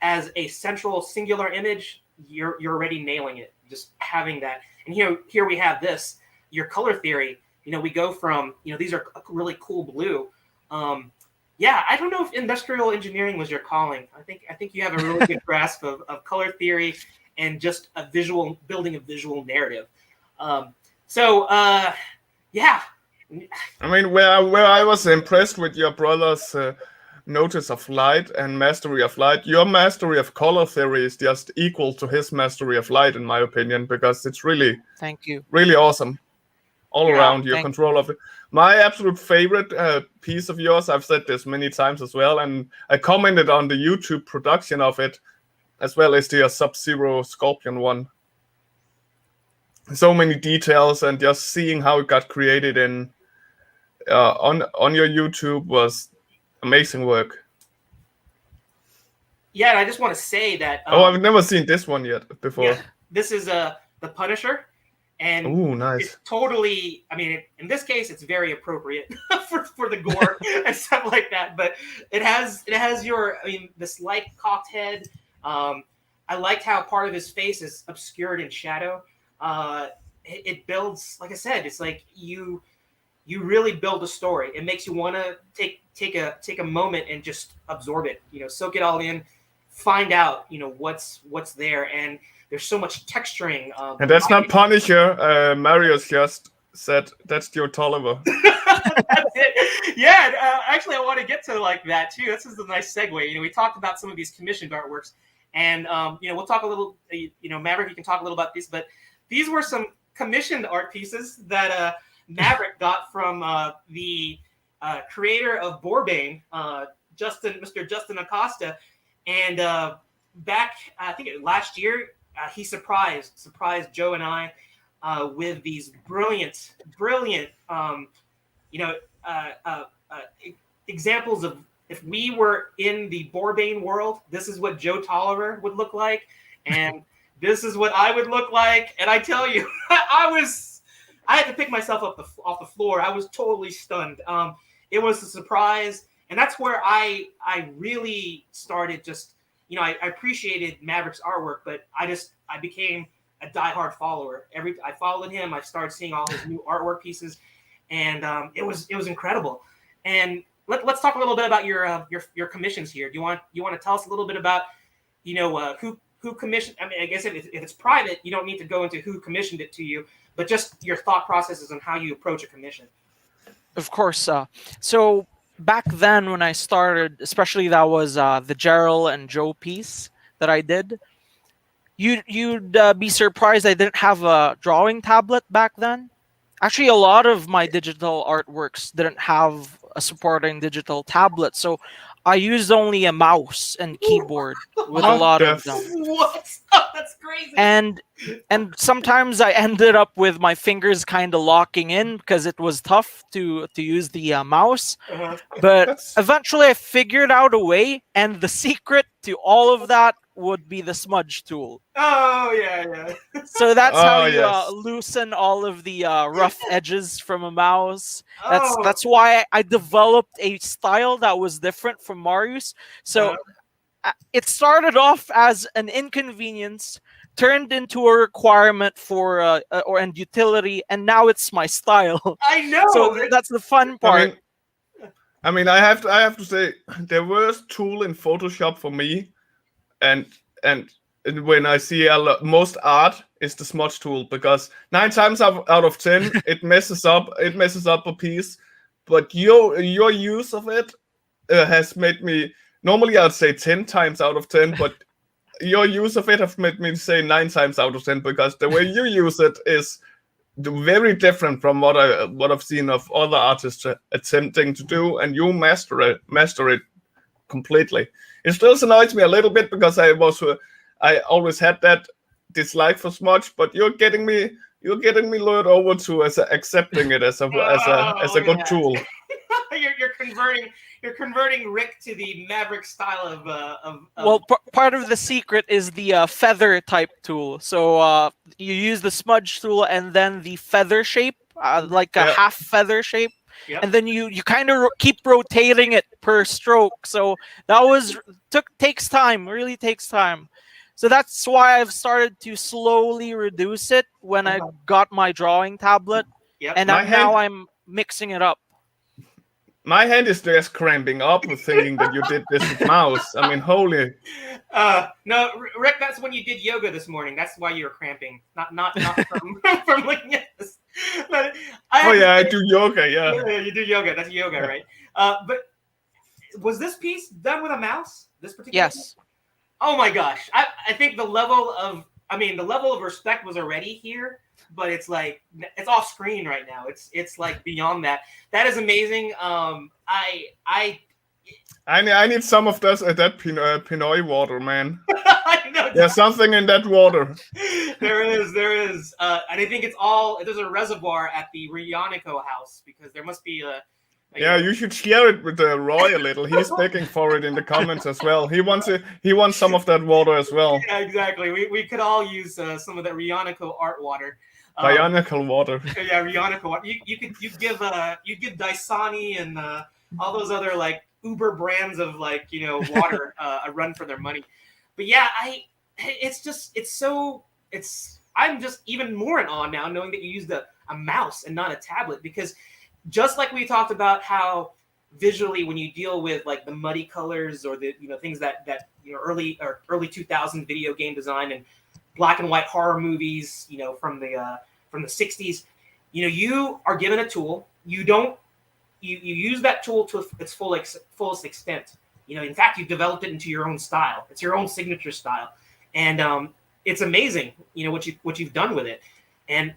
B: as a central singular image, you're already nailing it. Just having that, and here we have this, your color theory. We go from, these are really cool blue. I don't know if industrial engineering was your calling. I think you have a really good grasp of color theory and just building a visual narrative. Yeah.
A: I mean, where I was impressed with your brother's notice of light and mastery of light, your mastery of color theory is just equal to his mastery of light, in my opinion, because it's really,
C: thank you,
A: really awesome all around your control of it. My absolute favorite piece of yours, I've said this many times as well, and I commented on the YouTube production of it, as well as the Sub-Zero Scorpion one. So many details, and just seeing how it got created in on your YouTube was amazing work.
B: Yeah, and I just want to say that.
A: I've never seen this one yet before.
B: Yeah, this is the Punisher, and
A: nice.
B: It's totally. I mean, in this case, it's very appropriate for the gore and stuff like that. But it has the slight cocked head. I liked how part of his face is obscured in shadow. It builds, like I said, it's like you really build a story. It makes you want to take a moment and just absorb it, soak it all in, find out, what's there. And there's so much texturing.
A: And that's not Punisher. Marius just said that's Joe Tolliver.
B: That's it. Yeah. Actually, I want to get to like that too. This is a nice segue. We talked about some of these commissioned artworks, and we'll talk a little. Maverick, you can talk a little about these, but these were some commissioned art pieces that Maverick got from the creator of Boar-Bane, Mr. Justin Acosta, and back I think last year he surprised Joe and I with these brilliant examples of, if we were in the Boar-Bane world, this is what Joe Tolliver would look like, and this is what I would look like. And I tell you, I had to pick myself up off the floor. I was totally stunned. It was a surprise, and that's where I really started just, I appreciated Maverick's artwork, but I became a diehard follower. I followed him. I started seeing all his new artwork pieces, and it was incredible. And let's talk a little bit about your commissions here. Do you want to tell us a little bit about who commissioned? I mean, I guess if it's private, you don't need to go into who commissioned it to you, but just your thought processes on how you approach a commission.
C: Of course. So back then when I started, especially that was the Gerald and Joe piece that I did. You'd be surprised I didn't have a drawing tablet back then. Actually, a lot of my digital artworks didn't have a supporting digital tablet, so I used only a mouse and keyboard with a lot of them.
B: What? That's crazy.
C: And sometimes I ended up with my fingers kind of locking in because it was tough to use the mouse.
B: Uh-huh.
C: But eventually I figured out a way, and the secret to all of that would be the smudge tool.
B: Oh, yeah.
C: So that's how you loosen all of the rough edges from a mouse. That's why I developed a style that was different from Marius. So it started off as an inconvenience, turned into a requirement for and utility, and now it's my style.
B: I know.
C: So that's the fun part.
A: I mean, I have to say, the worst tool in Photoshop for me, and when I see most art, is the smudge tool, because 9 times out of 10 it messes up a piece. But your use of it has made me, normally I'd say 10 times out of 10, but your use of it has made me say 9 times out of 10, because the way you use it is very different from what I've seen of other artists attempting to do, and you master it completely. It still annoys me a little bit because I always had that dislike for smudge, but you're getting me you're getting me lured over to accepting it as a
B: Look at
A: good
B: that.
A: tool.
B: you're converting Rick to the Maverick style of
C: Well, part of the secret is the feather type tool. So you use the smudge tool and then the feather shape, like a
A: Yeah.
C: half feather shape,
B: Yep.
C: and then you kind of keep rotating it per stroke. So that takes time, really takes time. So that's why I've started to slowly reduce it when I got my drawing tablet,
B: Yep.
C: and now I'm mixing it up.
A: My hand is just cramping up with thinking that you did this with mouse. I mean, holy.
B: No, Rick, that's when you did yoga this morning. That's why you were cramping. Not from looking at this. But
A: I do yoga, yeah.
B: You do yoga. That's yoga, right? But was this piece done with a mouse? This particular
C: Yes.
B: piece? Oh my gosh. I think the level of respect was already here, but it's like it's off screen right now. It's like beyond that. That is amazing.
A: I need some of that Pinoy water, man.
B: I know.
A: There's something in that water.
B: There is. And I think there's a reservoir at the Reonico house because there must be a
A: Yeah, you should share it with Roy a little. He's begging for it in the comments as well. He wants some of that water as well.
B: Yeah, exactly. We could all use some of that Reonico art water.
A: Bionicle water.
B: Yeah, Reonico water. You give Dasani and all those other like Uber brands of water a run for their money. But yeah, I'm just even more in awe now knowing that you used a mouse and not a tablet, because just like we talked about how visually when you deal with like the muddy colors or the things that early 2000 video game design and black and white horror movies from the 60s, you are given a tool. You use that tool to its fullest extent. In fact, you've developed it into your own style. It's your own signature style, and it's amazing. What you've done with it. And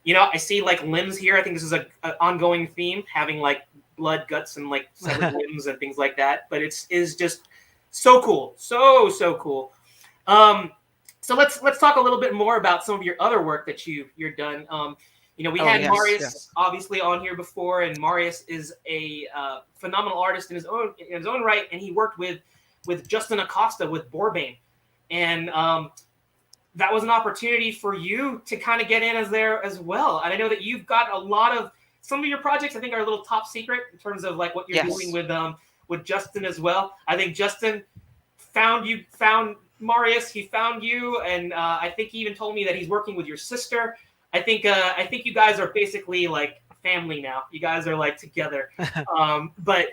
B: I see like limbs here. I think this is an ongoing theme, having like blood, guts, and like severed limbs and things like that. But it's just so cool, so cool. So let's talk a little bit more about some of your other work that you're done. We had Marius obviously on here before, and Marius is a phenomenal artist in his own right, and he worked with Justin Acosta with Boar-Bane, and that was an opportunity for you to kind of get in as well. And I know that you've got some of your projects I think are a little top secret in terms of like what you're doing with Justin as well. I think Justin found Marius, he found you, and I think he even told me that he's working with your sister. I think you guys are basically like family now. You guys are like together. But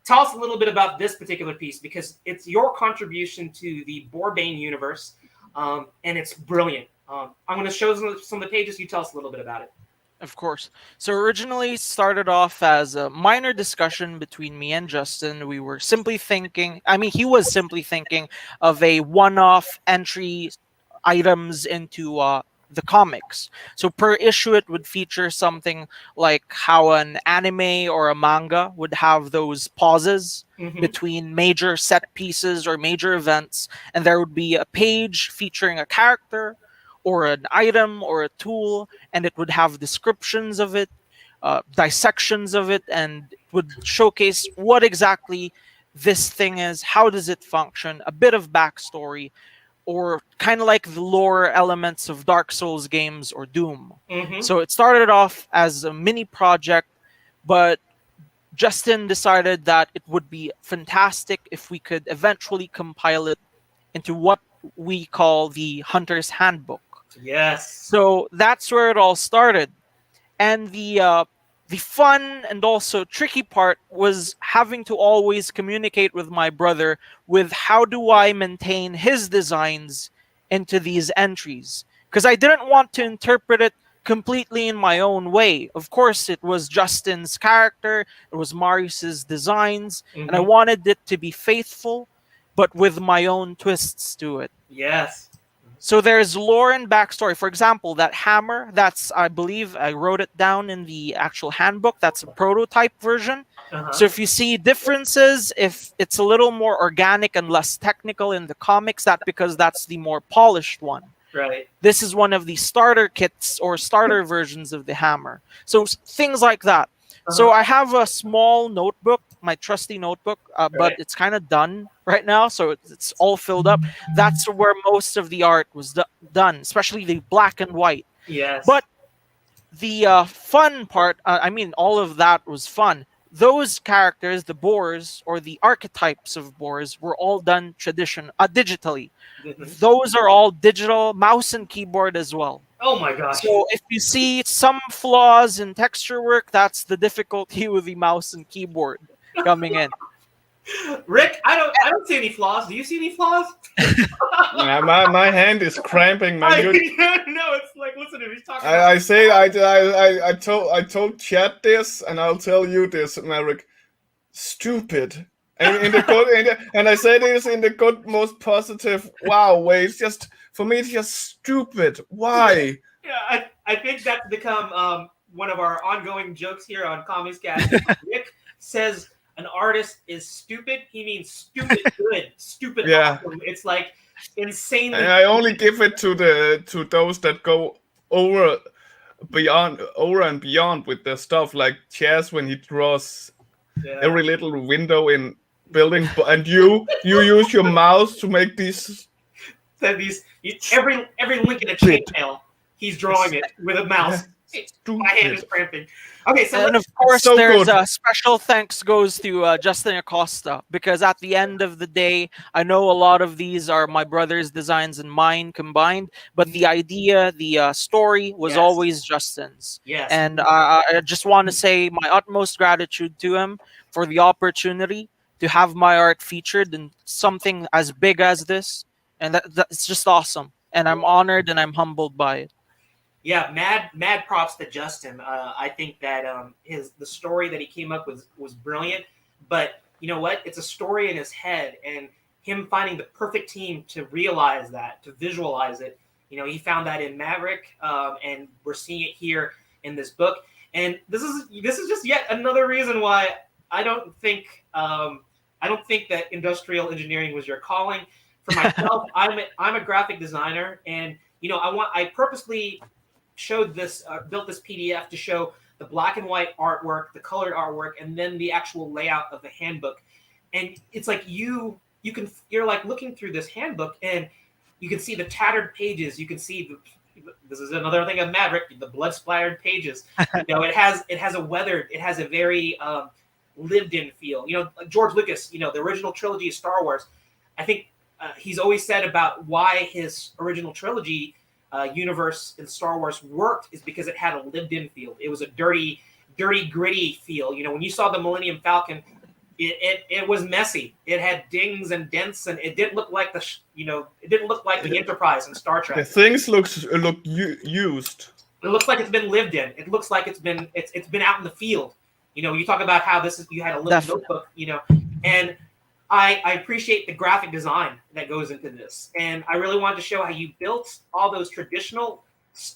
B: tell us a little bit about this particular piece, because it's your contribution to the Boar-Bane universe. And it's brilliant. I'm going to show some of the pages. You tell us a little bit about it.
C: Of course. So originally started off as a minor discussion between me and Justin. We were simply thinking, he was simply thinking of a one-off entry items into the comics. So per issue, it would feature something like how an anime or a manga would have those pauses between major set pieces or major events, and there would be a page featuring a character or an item or a tool, and it would have descriptions of it, dissections of it, and would showcase what exactly this thing is, how does it function, a bit of backstory, or kind of like the lore elements of Dark Souls games or Doom. So it started off as a mini project, but Justin decided that it would be fantastic if we could eventually compile it into what we call the Hunter's Handbook.
B: Yes.
C: So that's where it all started. And the fun and also tricky part was having to always communicate with my brother with how do I maintain his designs into these entries. Because I didn't want to interpret it completely in my own way. Of course, it was Justin's character, it was Marius's designs, and I wanted it to be faithful, but with my own twists to it.
B: Yes.
C: So there's lore and backstory. For example, that hammer, I believe I wrote it down in the actual handbook. That's a prototype version. So if you see differences, if it's a little more organic and less technical in the comics, that's because that's the more polished one.
B: Right.
C: This is one of the starter kits or starter versions of the hammer. So things like that. So I have a small notebook, my trusty notebook, but
B: Right.
C: it's kind of done right now, so it's all filled up. That's where most of the art was done, especially the black and white.
B: Yes.
C: But the fun part, I mean, all of that was fun. Those characters, the boars or the archetypes of boars, were all done digitally.
B: Mhm.
C: Those are all digital, mouse and keyboard as well.
B: Oh my gosh.
C: So if you see some flaws in texture work, that's the difficulty with the mouse and keyboard coming in.
B: Rick, I don't see any flaws. Do you see any flaws?
A: Yeah, my hand is cramping, man.
B: No, it's like, listen to me. He's talking.
A: I say I told Chad this, and I'll tell you this, Maverick. Stupid. And in the good, and I say this in the good, most positive way. It's just, for me, it's just stupid. Why?
B: Yeah, I think that's become one of our ongoing jokes here on Comics Cast. Rick says an artist is stupid. He means stupid good, stupid awesome. It's like insanely.
A: And I only give it to those that go over and beyond with the stuff, like Chaz when he draws every little window in building, and you use your mouse to make these.
B: Every link in a chainmail, he's drawing it with a mouse. My hand is cramping. Okay, so
C: and of course, there's a special thanks goes to Justin Acosta, because at the end of the day, I know a lot of these are my brother's designs and mine combined, but the idea, the story was always Justin's.
B: Yes.
C: And I just want to say my utmost gratitude to him for the opportunity to have my art featured in something as big as this, and that's just awesome. And I'm honored and I'm humbled by it.
B: Yeah, mad props to Justin. I think that the story that he came up with was brilliant. But you know what? It's a story in his head, and him finding the perfect team to realize that, to visualize it. You know, he found that in Maverick, and we're seeing it here in this book. And this is just yet another reason why I don't think that industrial engineering was your calling. For myself, I'm a graphic designer, and you know, I purposely showed this, built this PDF to show the black and white artwork, the colored artwork, and then the actual layout of the handbook. And it's like you're like looking through this handbook, and you can see the tattered pages. You can see this is another thing of Maverick, the blood splattered pages. You know, it has a very lived-in feel. You know, like George Lucas, you know, the original trilogy of Star Wars. I think he's always said about why his original trilogy universe in Star Wars worked is because it had a lived-in feel. It was a dirty, gritty feel. You know, when you saw the Millennium Falcon, it was messy. It had dings and dents, and it didn't look like the Enterprise in Star Trek.
A: The things look used.
B: It looks like it's been lived in. It looks like it's been out in the field. You know, you talk about how you had a little notebook. You know, and I appreciate the graphic design that goes into this, and I really wanted to show how you built all those traditional.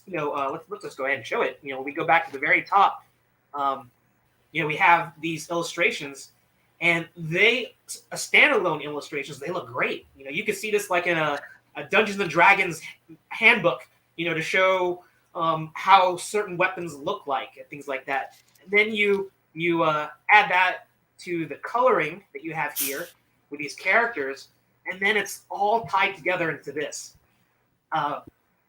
B: You know, let's go ahead and show it. You know, we go back to the very top. You know, we have these illustrations, and standalone illustrations. They look great. You know, you can see this like in a Dungeons and Dragons handbook. You know, to show how certain weapons look like and things like that. And then you add that to the coloring that you have here with these characters, and then it's all tied together into this.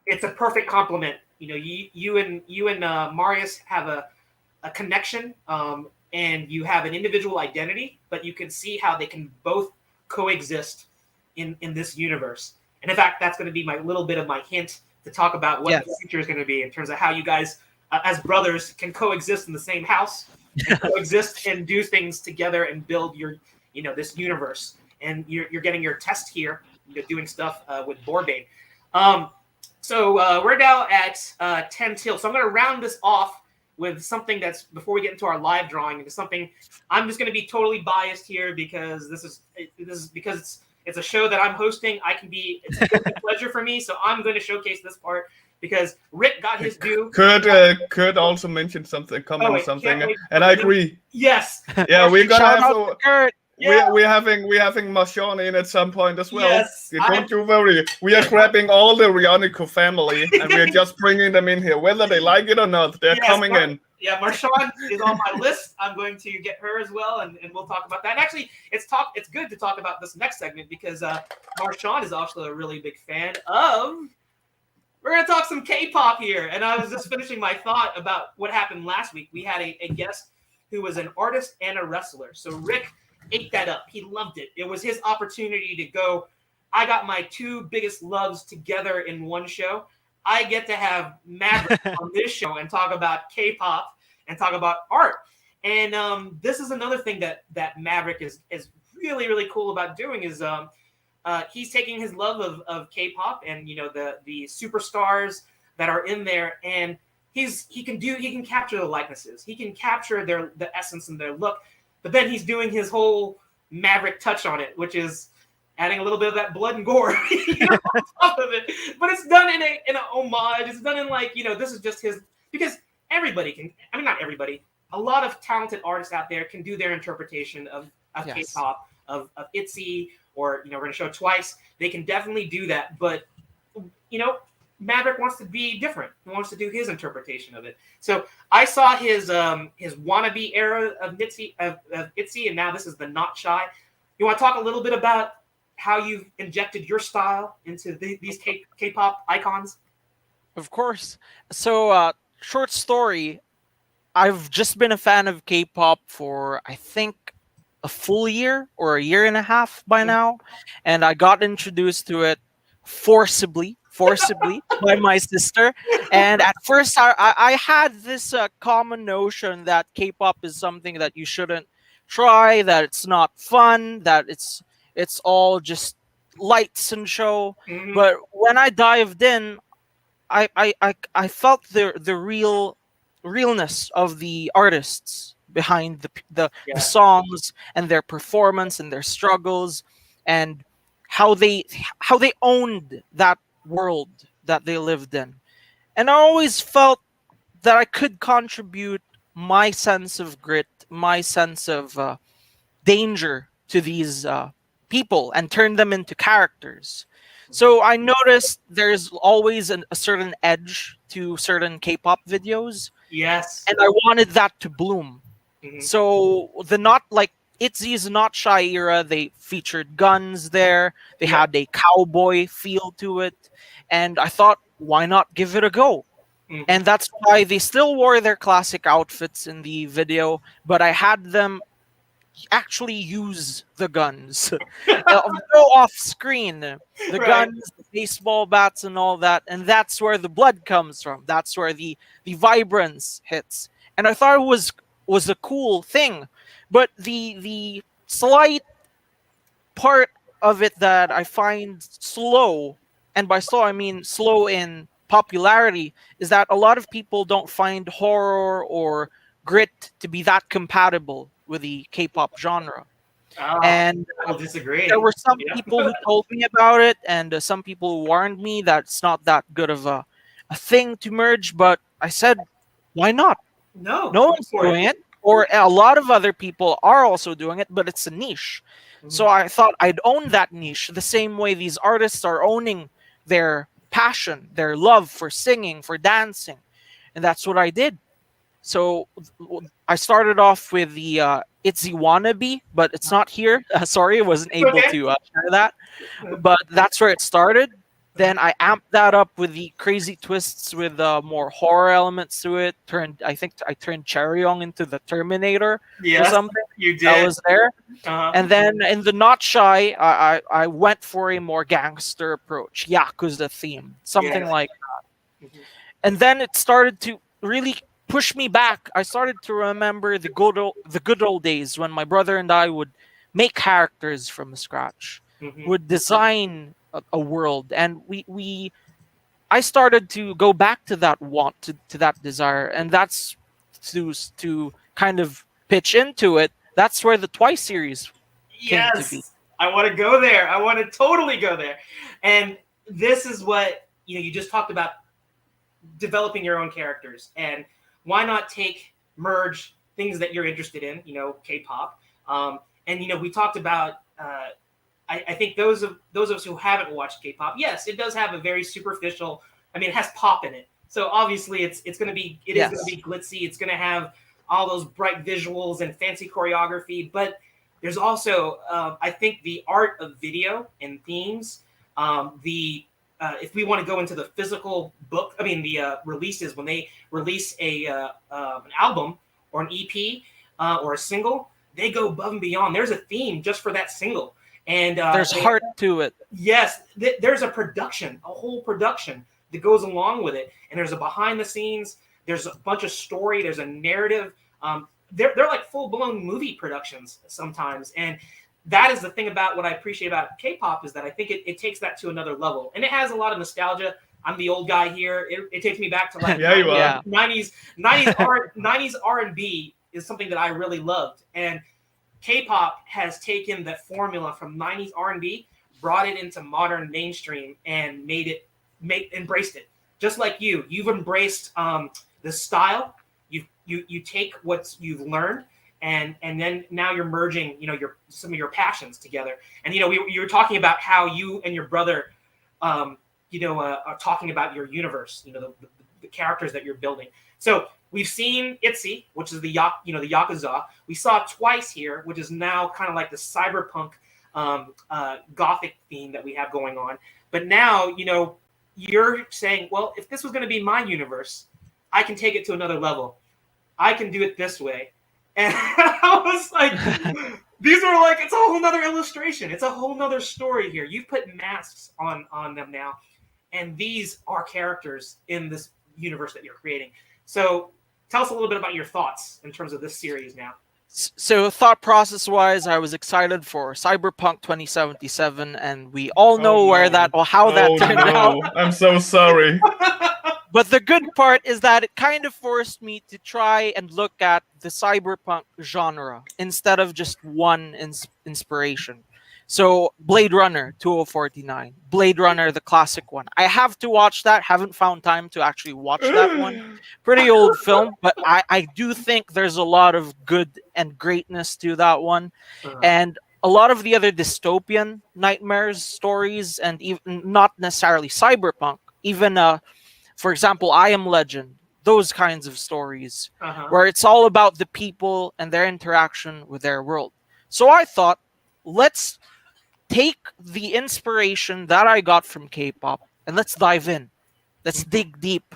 B: It's a perfect complement. You know, you and Marius have a connection, and you have an individual identity, but you can see how they can both coexist in this universe. And in fact, that's going to be my little bit of my hint to talk about what the future is going to be in terms of how you guys, as brothers, can coexist in the same house, and coexist and do things together and build this universe. And you're getting your test here, you're doing stuff with Boar-Bane. So we're now at 10 till. So I'm going to round this off with something that's, before we get into our live drawing, into something. I'm just going to be totally biased here because this is because it's a show that I'm hosting. It's a pleasure for me, so I'm going to showcase this part because Rick got his due.
A: Kurt also mentioned something, and I agree.
B: Yes.
A: Yeah, we're gonna have
C: Kurt.
A: we're having Marshawn in at some point as well.
B: Yes,
A: Don't you worry. We are grabbing all the Reonico family and we're just bringing them in here, whether they like it or not. They're coming in.
B: Yeah, Marshawn is on my list. I'm going to get her as well, and we'll talk about that. And actually, it's good to talk about this next segment because Marshawn is also a really big fan of. We're going to talk some K-pop here, and I was just finishing my thought about what happened last week. We had a guest who was an artist and a wrestler. So Rick ate that up. He loved it. It was his opportunity to go, I got my two biggest loves together in one show. I get to have Maverick on this show and talk about K-pop and talk about art. And this is another thing that Maverick is really, really cool about doing is he's taking his love of K-pop and, you know, the superstars that are in there, and he can capture the likenesses. He can capture the essence and their look, but then he's doing his whole Maverick touch on it, which is adding a little bit of that blood and gore on top of it. But it's done in a homage. It's done in like, you know, this is just his, because everybody can, I mean, not everybody, a lot of talented artists out there can do their interpretation of
C: Yes.
B: K-pop, of ITZY, or, you know, we're going to show Twice. They can definitely do that. But, you know, Maverick wants to be different. He wants to do his interpretation of it. So I saw his wannabe era of ITZY, and now this is the Not Shy. You want to talk a little bit about how you've injected your style into these K-pop icons?
C: Of course. So, short story, I've just been a fan of K-pop for, I think, a full year or a year and a half by now. And I got introduced to it forcibly by my sister. And at first, I had this common notion that K-pop is something that you shouldn't try, that it's not fun, that it's all just lights and show.
B: Mhm.
C: But when I dived in, I felt the realness of the artists behind the songs and their performance and their struggles and how they owned that world that they lived in. And I always felt that I could contribute my sense of grit, my sense of danger to these people and turn them into characters. So I noticed there's always a certain edge to certain K-pop videos,
B: Yes.
C: and I wanted that to bloom.
B: Mhm.
C: So ITZY's Not Shy era, they featured guns there. They
B: Yeah.
C: had a cowboy feel to it, and I thought, why not give it a go?
B: Mhm.
C: And that's why they still wore their classic outfits in the video, but I had them actually use the guns. Go off screen. The
B: Right.
C: guns, the baseball bats, and all that. And that's where the blood comes from. That's where the vibrance hits. And I thought it was a cool thing. But the slight part of it that I find slow, and by slow I mean slow in popularity, is that a lot of people don't find horror or grit to be that compatible with the K-pop genre.
B: Oh,
C: And
B: I will disagree.
C: there were some
B: Yeah.
C: people who told me about it, and some people who warned me that it's not that good of a thing to merge. But I said, why not?
B: No.
C: No one's doing it, or a lot of other people are also doing it, but it's a niche. So I thought I'd own that niche the same way these artists are owning their passion, their love for singing, for dancing. And that's what I did. So I started off with the ITZY Wannabe, but it's not here. Sorry, I wasn't able
B: Okay.
C: to share that. But that's where it started. Then I amped that up with the crazy twists with more horror elements to it. I think I turned Chaeryeong into the Terminator or
B: Yes,
C: something.
B: you did.
C: That was there.
B: Uh-huh.
C: And then in the Not Shy, I went for a more gangster approach, Yakuza theme, something
B: Yes.
C: like.
B: Mhm.
C: And then it started to really push me back. I started to remember the good old days when my brother and I would make characters from scratch,
B: Mhm.
C: would design a world, and I started to go back to that want, to that desire, and that's to kind of pitch into it. That's where the Twice series came to be.
B: Yes, I want to go there. I want to totally go there. And this is what, you know, you just talked about developing your own characters, and why not merge things that you're interested in, you know, K-pop, And we talked about. I think those of us who haven't watched K-pop, yes, it does have a very superficial. I mean, it has pop in it, so obviously it's going to be is going to be glitzy. It's going to have all those bright visuals and fancy choreography, but there's also I think the art of video and themes. If we want to go into the physical book, I mean the releases, when they release an album or an EP or a single, they go above and beyond. There's a theme just for that single. And
C: there's heart to it.
B: Yes, there's a whole production that goes along with it, and there's a behind the scenes. There's a bunch of story. There's a narrative. They're like full blown movie productions sometimes, and that is the thing about what I appreciate about K-pop is that I think it takes that to another level, and it has a lot of nostalgia. I'm the old guy here. It takes me back to like 90s R&B is something that I really loved, and K-pop has taken that formula from 90s R&B, brought it into modern mainstream, and embraced it. Just like you've embraced the style. You take what you've learned, and then now you're merging, some of your passions together. And you were talking about how you and your brother, are talking about your universe. The characters that you're building. So we've seen ITZY, which is the Yakuza. We saw Twice here, which is now kind of like the cyberpunk gothic theme that we have going on. But now, you're saying, well, if this was going to be my universe, I can take it to another level. I can do it this way. And I was like, these are like, it's a whole nother illustration. It's a whole nother story here. You've put masks on them now. And these are characters in this universe that you're creating. So tell us a little bit about your thoughts in terms of this series now.
C: So thought process wise, I was excited for Cyberpunk 2077, and we all know how that turned out.
A: I'm so sorry.
C: But the good part is that it kind of forced me to try and look at the cyberpunk genre instead of just one inspiration. So Blade Runner 2049, Blade Runner, the classic one. I have to watch that. Haven't found time to actually watch that one. Pretty old film, but I do think there's a lot of good and greatness to that one. And a lot of the other dystopian nightmares stories, and even not necessarily cyberpunk, even for example, I Am Legend, those kinds of stories where it's all about the people and their interaction with their world. So I thought, let's take the inspiration that I got from K-pop and let's dive in. Let's dig deep.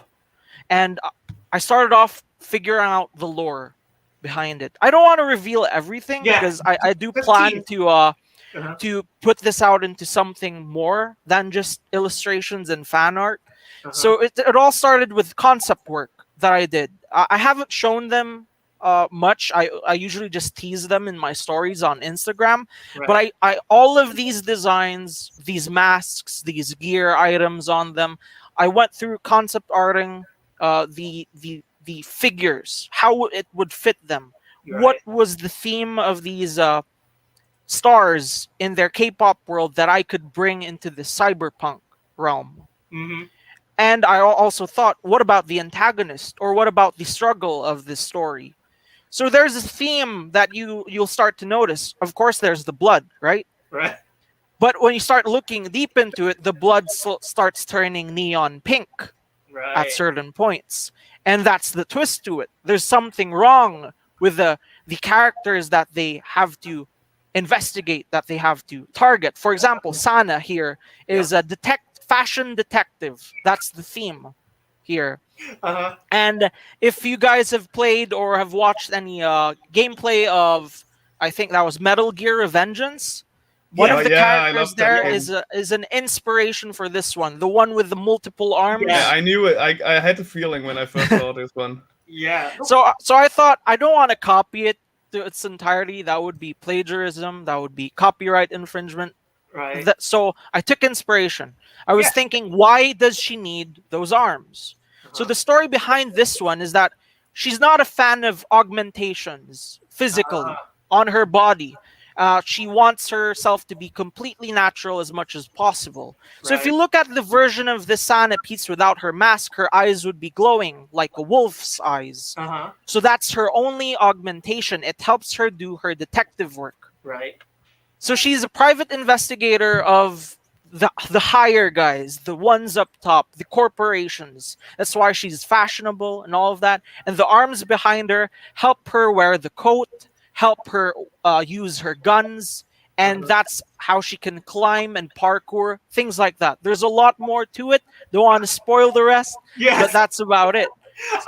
C: And I started off figuring out the lore behind it. I don't want to reveal everything because I do plan to put this out into something more than just illustrations and fan art. So it all started with concept work that I did. I haven't shown them much. I usually just tease them in my stories on Instagram. Right. But I all of these designs, these masks, these gear items on them, I went through concept arting the figures, how it would fit them. Right. What was the theme of these stars in their K-pop world that I could bring into the cyberpunk realm? And I also thought, what about the antagonist, or what about the struggle of this story? So there's a theme that you'll start to notice. Of course, there's the blood, right?
B: Right.
C: But when you start looking deep into it, the blood starts turning neon pink at certain points. And that's the twist to it. There's something wrong with the characters that they have to investigate, that they have to target. For example, Sana here is a fashion detective. That's the theme here. And if you guys have played or have watched any gameplay of, I think that was Metal Gear Revengeance, one of the characters there is an inspiration for this one, the one with the multiple arms.
A: Yeah, I knew it. I had the feeling when I first saw this one.
B: Yeah.
C: So I thought, I don't want to copy it to its entirety. That would be plagiarism. That would be copyright infringement.
B: Right.
C: So I took inspiration. I was thinking, why does she need those arms? So the story behind this one is that she's not a fan of augmentations physically on her body. She wants herself to be completely natural as much as possible. So if you look at the version of the Sana piece without her mask, her eyes would be glowing like a wolf's eyes. So that's her only augmentation. It helps her do her detective work
B: Right.
C: So she's a private investigator of the higher guys, the ones up top, the corporations. That's why she's fashionable and all of that. And the arms behind her help her wear the coat, help her use her guns, and that's how she can climb and parkour, things like that. There's a lot more to it. Don't want to spoil the rest,
B: Yes.
C: but that's about it.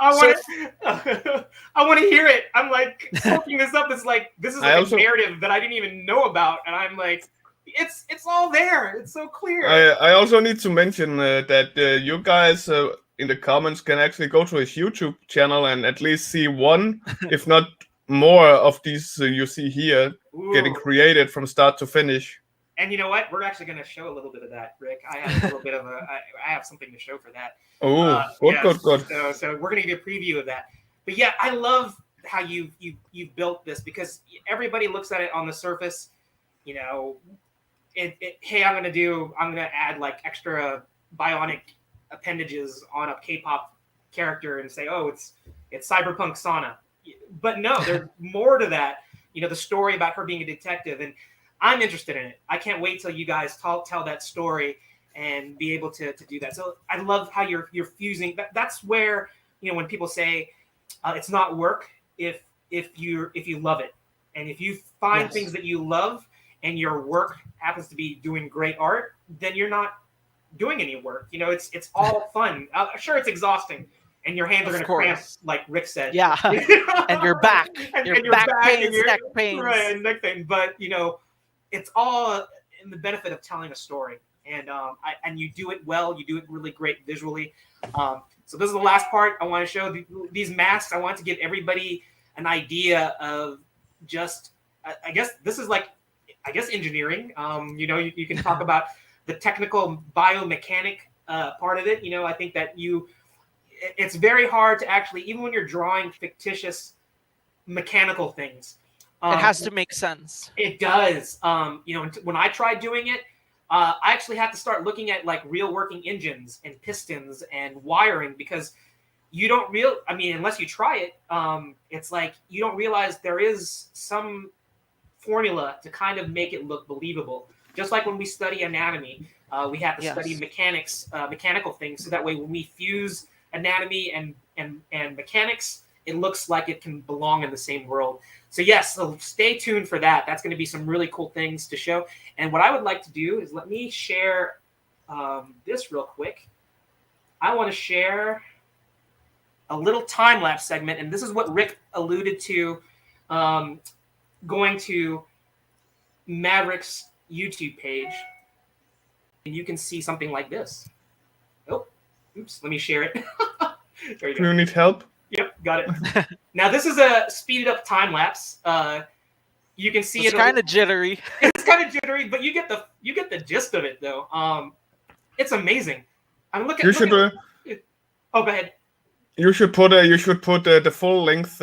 B: I
C: So-
B: want to hear it. I'm like soaking this up. It's like this is like
A: also-
B: a narrative that I didn't even know about, and I'm like, it's all there. It's so clear.
A: I also need to mention that you guys in the comments can actually go to his YouTube channel and at least see one, if not more, of these you see here getting
B: Ooh.
A: created from start to finish.
B: And you know what? We're actually going to show a little bit of that, Rick. I have a little bit of I have something to show for that.
A: Oh, good.
B: So we're going to give you a preview of that. But yeah, I love how you built this, because everybody looks at it on the surface. You know, hey, I'm gonna add like extra bionic appendages on a K-pop character and say, oh, it's cyberpunk Sana. But no, there's more to that. You know, the story about her being a detective, and I'm interested in it. I can't wait till you guys tell that story and be able to do that. So I love how you're fusing. That's where, you know, when people say it's not work if you love it, and if you find things that you love and your work happens to be doing great art, then you're not doing any work. You know, it's all fun. Sure, it's exhausting, and your hands are going to cramp, like Rick said.
C: Yeah, and your back,
B: and
C: your
B: your
C: back
B: back
C: pains,
B: and your
C: neck pains.
B: right, and neck pain. But you know, it's all in the benefit of telling a story, and and you do it well. You do it really great visually. So this is the last part I want to show. These masks, I want to give everybody an idea of just. I guess this is like, engineering. You know, you can talk about the technical biomechanic part of it. You know, I think that it's very hard to actually, even when you're drawing fictitious mechanical things,
C: It has to make sense.
B: It does. You know, when I tried doing it, I actually had to start looking at like real working engines and pistons and wiring, because you don't unless you try it, it's like you don't realize there is some formula to kind of make it look believable. Just like when we study anatomy, we have to study mechanical things, so that way when we fuse anatomy and mechanics, it looks like it can belong in the same world. So yes, so stay tuned for that. That's going to be some really cool things to show. And what I would like to do is let me share this real quick. I want to share a little time-lapse segment, and this is what Rick alluded to, going to Maverick's YouTube page, and you can see something like this. Oh, oops, let me share it. There you
A: Do
B: go.
A: you need help?
B: Yep, got it. Now this is a speeded up time lapse. You can see
C: It's kind of jittery.
B: It's kind of jittery, but you get the gist of it though. It's amazing. I'm looking. Oh, go ahead.
A: You should put the full length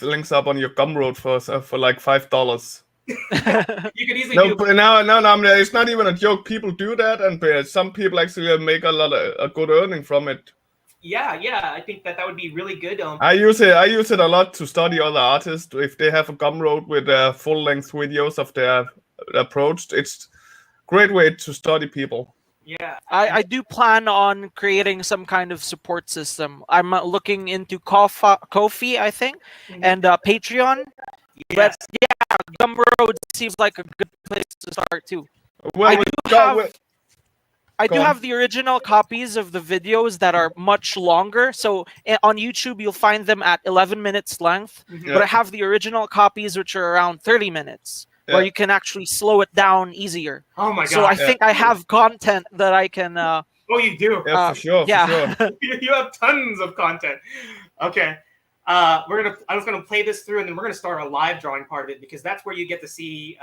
A: links up on your Gumroad for like $5.
B: You could easily
A: No,
B: do.
A: no, it's not even a joke. People do that, and some people actually make a good earning from it.
B: Yeah, I think that would be really good.
A: I use it a lot to study other artists. If they have a Gumroad with full length videos of their approach, it's a great way to study people.
B: Yeah,
C: I do plan on creating some kind of support system. I'm looking into Ko-fi, I think, and Patreon.
B: yes.
C: But yeah, Gumroad seems like a good place to start too.
A: Well,
C: I do have the original copies of the videos that are much longer. So on YouTube, you'll find them at 11 minutes length.
B: Mhm.
C: But I have the original copies, which are around 30 minutes, where you can actually slow it down easier.
B: Oh my god!
C: So I think I have content that I can.
B: Oh, you do.
A: Yeah, for sure.
C: Yeah.
A: For sure.
B: You have tons of content. Okay. I'm just gonna play this through, and then we're gonna start a live drawing part of it, because that's where you get to see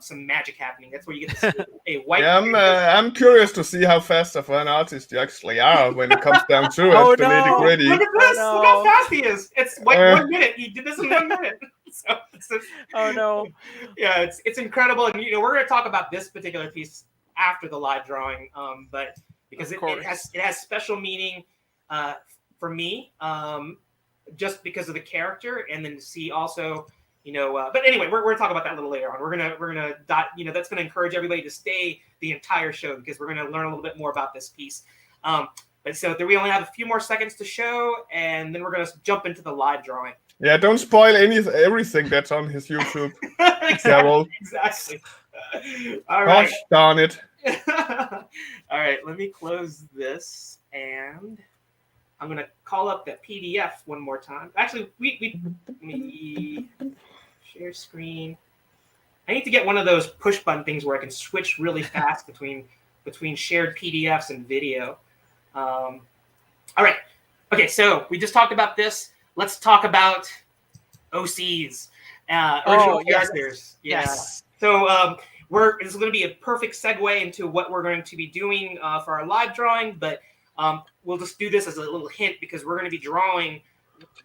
B: some magic happening. That's where you get to see a white.
A: Yeah, I'm curious to see how fast of an artist you actually are when it comes down to
C: Oh,
A: it, the
C: no.
A: nitty-gritty.
B: Look at this!
C: Oh,
B: Look how
C: no.
B: fast he is! It's like 1 minute. He did this in 1 minute. So
C: Oh no!
B: yeah, it's incredible, and we're gonna talk about this particular piece after the live drawing, but because it has special meaning for me, just because of the character, and then to see also But anyway, we're gonna talk about that a little later on. We're gonna that's gonna encourage everybody to stay the entire show because we're gonna learn a little bit more about this piece. But so we only have a few more seconds to show, and then we're gonna jump into the live drawing.
A: Yeah, don't spoil everything that's on his YouTube.
B: Exactly. Exactly. All right.
A: Gosh darn it.
B: All right, let me close this, and I'm gonna call up the PDF one more time. Actually, let me share screen. I need to get one of those push button things where I can switch really fast between shared PDFs and video. All right. Okay, so we just talked about this. Let's talk about OCs, original characters.
C: Yes.
B: So this is going to be a perfect segue into what we're going to be doing for our live drawing, but we'll just do this as a little hint because we're going to be drawing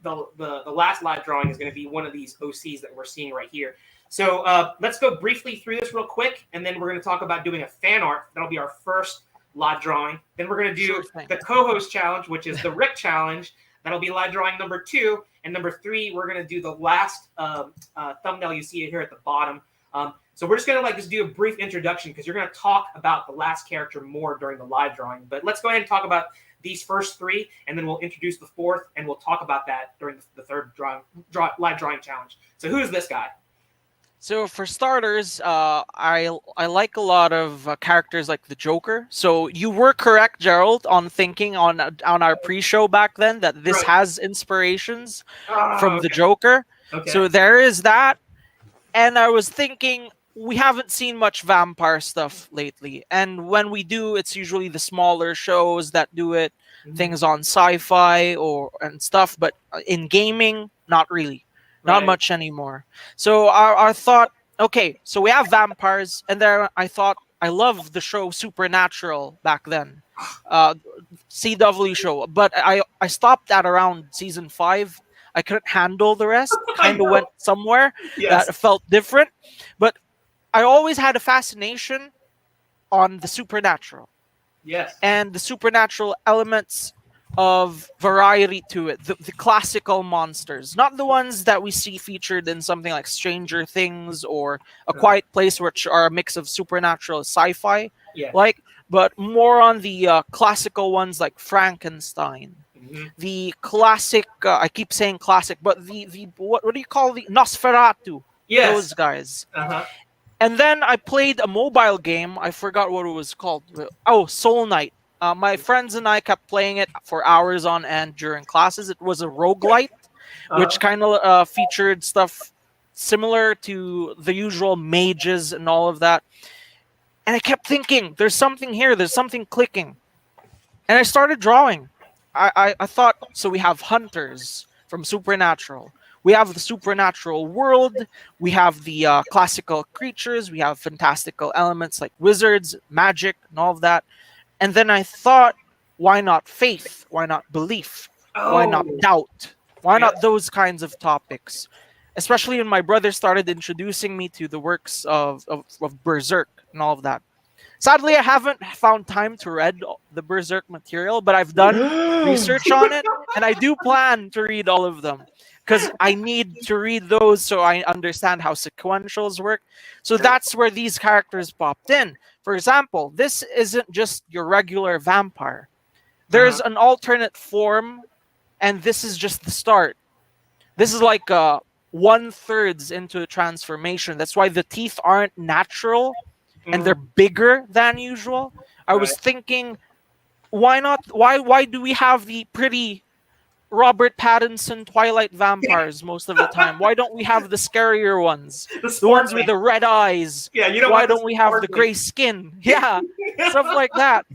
B: the last live drawing is going to be one of these OCs that we're seeing right here. So let's go briefly through this real quick, and then we're going to talk about doing a fan art. That'll be our first live drawing. Then we're going to do the co-host challenge, which is the Rick challenge. That'll be live drawing number 2. And number 3, we're going to do the last thumbnail you see here at the bottom. So we're just going to just do a brief introduction because you're going to talk about the last character more during the live drawing. But let's go ahead and talk about these first 3, and then we'll introduce the 4th, and we'll talk about that during the third live drawing challenge. So who's this guy?
C: So for starters, I like a lot of characters like the Joker. So you were correct, Gerald, on thinking on our pre-show back then that this has inspirations from the Joker.
B: Okay.
C: So there is that. And I was thinking we haven't seen much vampire stuff lately. And when we do, it's usually the smaller shows that do it, things on sci-fi and stuff. But in gaming, not really. Not much anymore. So our thought, okay, so we have vampires, and then I thought I loved the show Supernatural back then, CW show, but I stopped at around season 5. I couldn't handle the rest. Kind of went somewhere that felt different, but I always had a fascination on the supernatural.
B: Yes,
C: and the supernatural elements of variety to it, the classical monsters, not the ones that we see featured in something like Stranger Things or A Quiet Place, which are a mix of supernatural sci-fi, but more on the classical ones like Frankenstein, the classic. I keep saying classic, but the what do you call the Nosferatu?
B: Yes,
C: those guys. And then I played a mobile game. I forgot what it was called. Oh, Soul Knight. My friends and I kept playing it for hours on end during classes. It was a roguelite, which kind of featured stuff similar to the usual mages and all of that. And I kept thinking, there's something here. There's something clicking. And I started drawing. I thought, so we have hunters from Supernatural. We have the supernatural world. We have the classical creatures. We have fantastical elements like wizards, magic, and all of that. And then I thought, why not faith? Why not belief? Why not doubt? Why not those kinds of topics? Especially when my brother started introducing me to the works of Berserk and all of that. Sadly, I haven't found time to read the Berserk material, but I've done research on it, and I do plan to read all of them because I need to read those so I understand how sequentials work. So that's where these characters popped in. For example, this isn't just your regular vampire. There's an alternate form, and this is just the start. This is like 1/3 into a transformation. That's why the teeth aren't natural, and they're bigger than usual. I was thinking, why not? Why do we have the pretty Robert Pattinson Twilight vampires most of the time? Why don't we have the scarier ones? The ones with the red eyes.
B: Yeah, you don't
C: Why don't we have the gray skin? Yeah, stuff like that.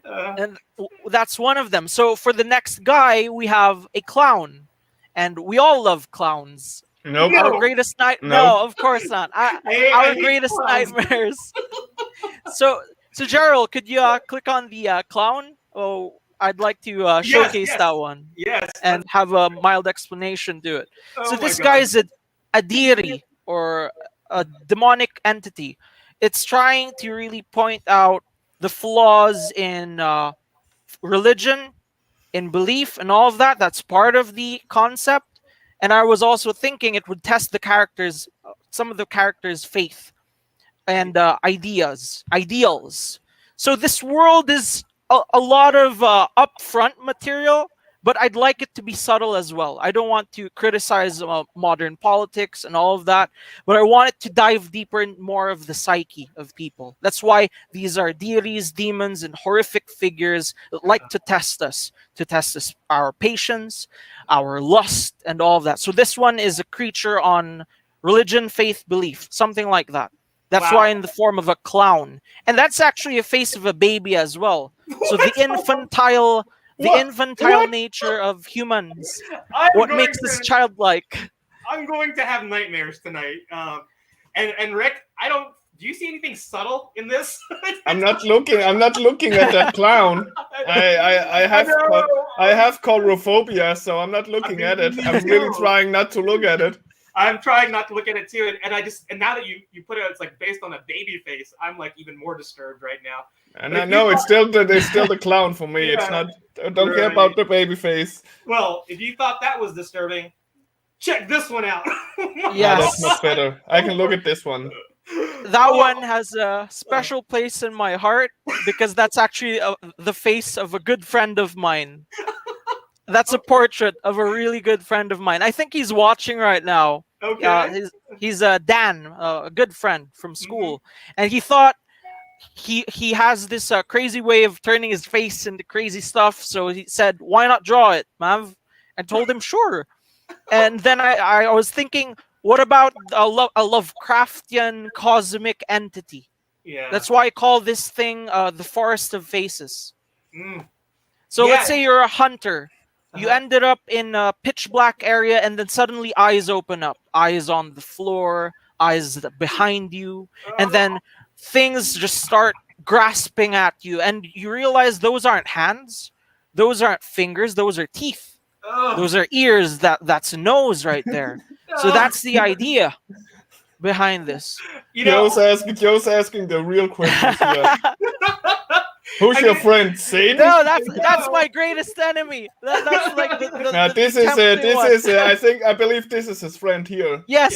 C: And that's one of them. So for the next guy, we have a clown. And we all love clowns.
A: Nope.
C: Our greatest night? No, of course not. Our greatest nightmares. So Gerald, could you click on the clown? Oh, I'd like to showcase that one.
B: Yes.
C: And have a mild explanation to it. So this guy is a deity or a demonic entity. It's trying to really point out the flaws in religion, in belief, and all of that. That's part of the concept. And I was also thinking it would test the characters, some of the characters' faith and ideals. So this world is a lot of upfront material, but I'd like it to be subtle as well. I don't want to criticize modern politics and all of that, but I want it to dive deeper in more of the psyche of people. That's why these are deities, demons, and horrific figures that like to test us, our patience, our lust, and all of that. So this one is a creature on religion, faith, belief, something like that. That's
B: Wow.
C: why in the form of a clown. And that's actually a face of a baby as well. So the infantile
A: What?
C: nature of humans,
B: I'm
C: what
B: going
C: makes this
B: to-
C: childlike.
B: I'm going to have nightmares tonight. And Rick, do you see anything subtle in this?
A: I'm not looking at that clown. I have chorophobia, so I'm not looking at it. I'm really trying not to look at it.
B: I'm trying not to look at it too, and now that you put it, it's like based on a baby face. I'm like even more disturbed right now.
A: And
B: But
A: I
B: if
A: know
B: you
A: it's still the clown for me. It's
B: Yeah.
A: not. I don't care about the baby face.
B: Well, if you thought that was disturbing, check this one out.
C: Yes.
A: That's much better. I can look at this one.
C: That
B: Oh,
C: one has a special place in my heart because that's actually the face of a good friend of mine. That's a portrait of a really good friend of mine. I think he's watching right now.
B: Okay.
C: He's Dan, a good friend from school, and he thought he has this crazy way of turning his face into crazy stuff. So he said, "Why not draw it, Mav?" I told him, "Sure." And then I was thinking, what about a Lovecraftian cosmic entity?
B: Yeah.
C: That's why I call this thing the Forest of Faces.
B: Mm.
C: So
B: Yeah.
C: let's say you're a hunter. You
B: Uh-huh.
C: ended up in a pitch black area, and then suddenly eyes open up. Eyes on the floor, eyes behind you, and then things just start grasping at you, and you realize those aren't hands, those aren't fingers, those are teeth.
B: Oh.
C: Those are ears. That's a nose right there. So that's the idea behind this.
B: You know,
A: Joe's asking the real questions here. Who's your friend, Satan?
C: No, that's my greatest enemy. That's like the
A: Now, this is
C: tempting one.
A: I believe this is his friend here.
C: Yes.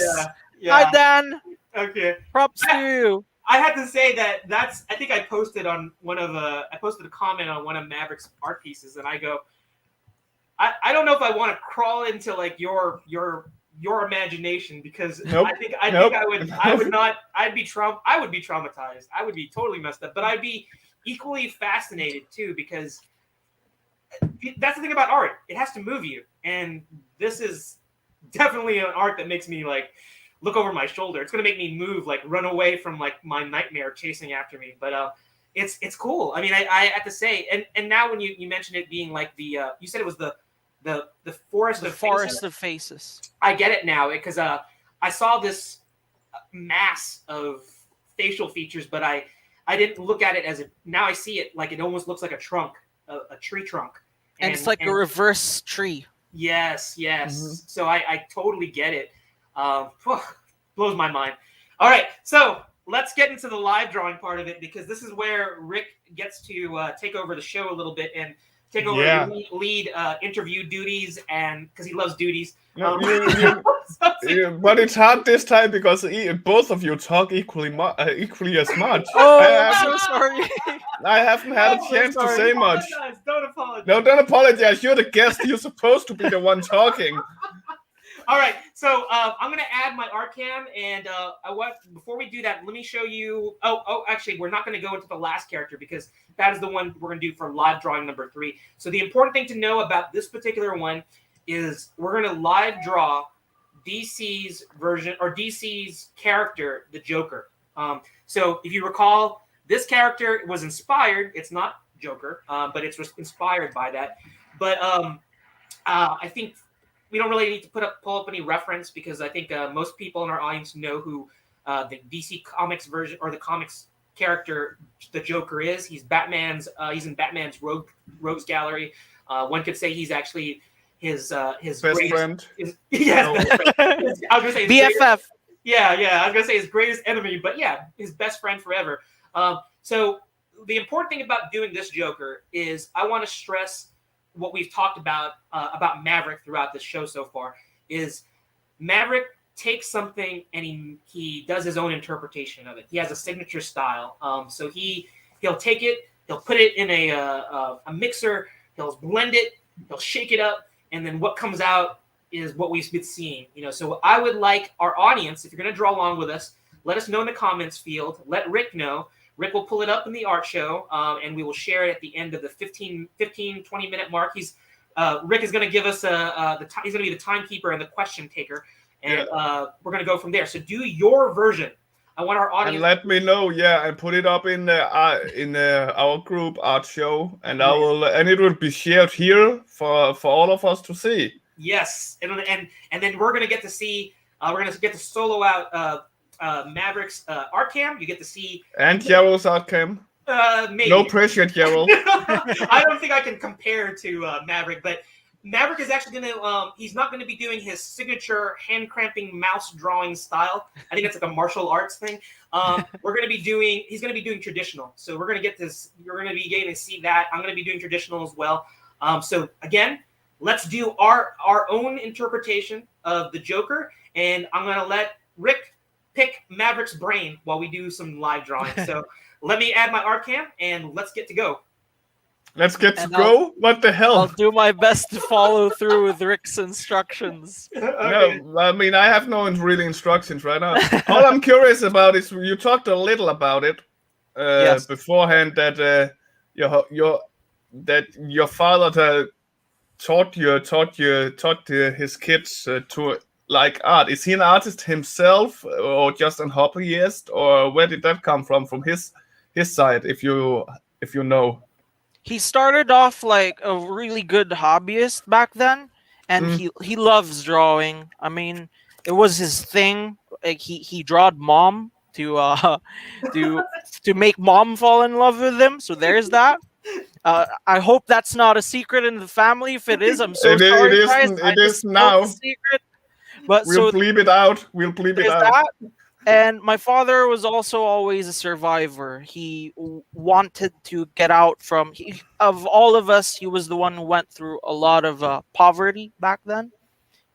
B: Yeah.
C: Hi, Dan.
B: Okay.
C: Props to you.
B: I had to say that's. I think I posted on I posted a comment on one of Maverick's art pieces, and I go, I don't know if I want to crawl into like your imagination because
A: Nope.
B: I think
A: Nope.
B: I would not. I would be traumatized. I would be totally messed up, but I'd be equally fascinated too because that's the thing about art. It has to move you, and this is definitely an art that makes me like look over my shoulder. It's gonna make me move, like run away from like my nightmare chasing after me. But it's cool. I mean, I have to say, and now when you mentioned it being like the you said it was the forest of
C: faces.
B: I get it now because I saw this mass of facial features, but I didn't look at it as now I see it like it almost looks like a trunk, a tree trunk,
C: and it's like a reverse tree.
B: Yes.
A: Mm-hmm.
B: So I totally get it. Blows my mind. All right, so let's get into the live drawing part of it because this is where Rick gets to take over the show a little bit and take over the lead interview duties, and because he loves duties.
A: But it's hard this time because both of you talk equally as much.
C: Oh, I'm so sorry.
A: I haven't had a chance to say much.
B: Don't apologize.
A: No, don't apologize. You're the guest. You're supposed to be the one talking.
B: All right, so I'm gonna add my Arcam, and before we do that, let me show you. Actually, we're not gonna go into the last character because that is the one we're gonna do for live drawing number 3. So the important thing to know about this particular one is we're gonna live draw DC's version or DC's character, the Joker. So if you recall, this character was inspired. It's not Joker, but it's inspired by that. But I think we don't really need to pull up any reference because I think most people in our audience know who the DC Comics version or the comics character, the Joker is. He's Batman's. He's in Batman's Rogues Gallery. One could say he's actually his
A: best friend.
B: Yes, I was gonna say
C: BFF.
B: Yeah. I was gonna say his greatest enemy, but yeah, his best friend forever. So the important thing about doing this Joker is I want to stress what we've talked about Maverick throughout this show so far is Maverick takes something and he does his own interpretation of it. He has a signature style. So he'll take it, he'll put it in a mixer, he'll blend it, he'll shake it up, and then what comes out is what we've been seeing. So I would like our audience, if you're going to draw along with us, let us know in the comments field. Let Rick know. Rick will pull it up in the art show, and we will share it at the end of the 20-minute mark. Rick is going to give us he's going to be the timekeeper and the question taker, and we're going to go from there. So do your version. I want our audience.
A: And let me know, and put it up in our group art show, and it will be shared here for all of us to see.
B: Yes, and then we're going to get to see. We're going to get to solo out Maverick's art cam. You get to see
A: and Gerald's art cam.
B: Maybe.
A: No pressure, Gerald.
B: I don't think I can compare to Maverick, but Maverick is actually going to. He's not going to be doing his signature hand cramping mouse drawing style. I think it's like a martial arts thing. He's going to be doing traditional. So we're going to get this. You're going to be getting to see that. I'm going to be doing traditional as well. So again, let's do our own interpretation of the Joker, and I'm going to let Rick pick Maverick's brain while we do some live drawing. So let me add my art cam, and let's get to go.
A: Let's get to go? What the hell?
C: I'll do my best to follow through with Rick's instructions.
B: Okay.
A: No, I mean, I have no really instructions right now. All I'm curious about is you talked a little about it beforehand that your father taught his kids to like art. Is he an artist himself, or just an hobbyist, or where did that come from his side? If you know.
C: He started off like a really good hobbyist back then, and he loves drawing. I mean, it was his thing. Like he drawed mom to make mom fall in love with him. So there's that. I hope that's not a secret in the family. If it is, I'm so sorry, guys.
A: It is now.
C: Secret. But
A: we'll bleep it out. We'll bleep it out.
C: That. And my father was also always a survivor. He wanted to get out from. Of all of us, he was the one who went through a lot of poverty back then.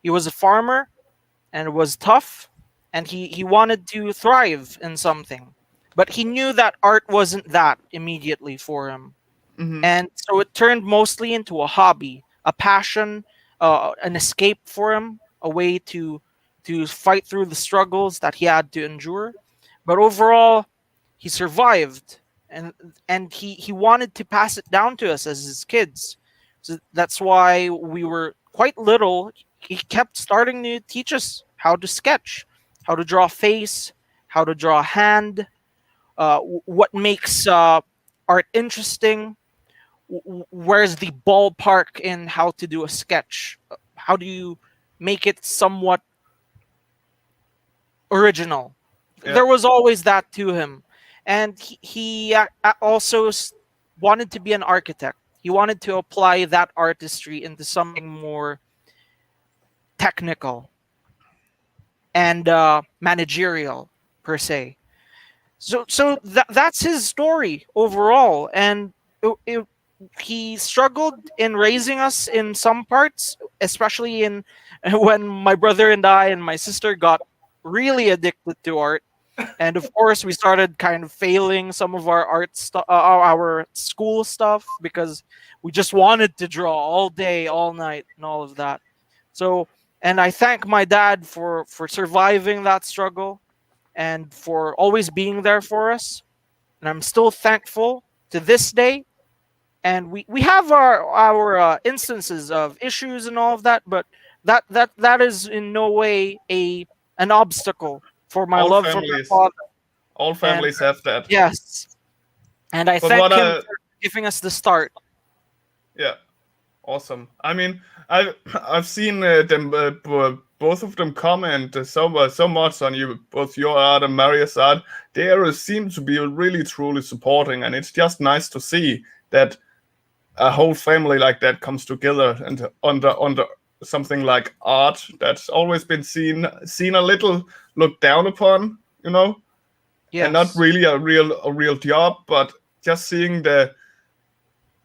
C: He was a farmer, and it was tough. And he wanted to thrive in something, but he knew that art wasn't that immediately for him. And so it turned mostly into a hobby, a passion, an escape for him, a way to fight through the struggles that he had to endure. But overall, he survived, and he wanted to pass it down to us as his kids. So that's why we were quite little. He kept starting to teach us how to sketch, how to draw a face, how to draw a hand, what makes art interesting, where's the ballpark in how to do a sketch, how do you make it somewhat original. There was always that to him. And he also wanted to be an architect. He wanted to apply that artistry into something more technical and managerial per se. So that's his story overall. And he struggled in raising us in some parts, especially when my brother and I and my sister got really addicted to art. And of course, we started kind of failing some of our art stuff, our school stuff, because we just wanted to draw all day, all night, and all of that. So, and I thank my dad for surviving that struggle and for always being there for us. And I'm still thankful to this day. And we have our instances of issues and all of that, but that is in no way an obstacle for my love for my father.
A: All families have that.
C: Yes. And I thank him for giving us the start.
A: Yeah. Awesome. I mean, I've seen them both of them comment so much on you, both your art and Maria's art. They seem to be really truly supporting, and it's just nice to see that a whole family like that comes together and under something like art that's always been seen a little looked down upon, yes. And not really a real job, but just seeing the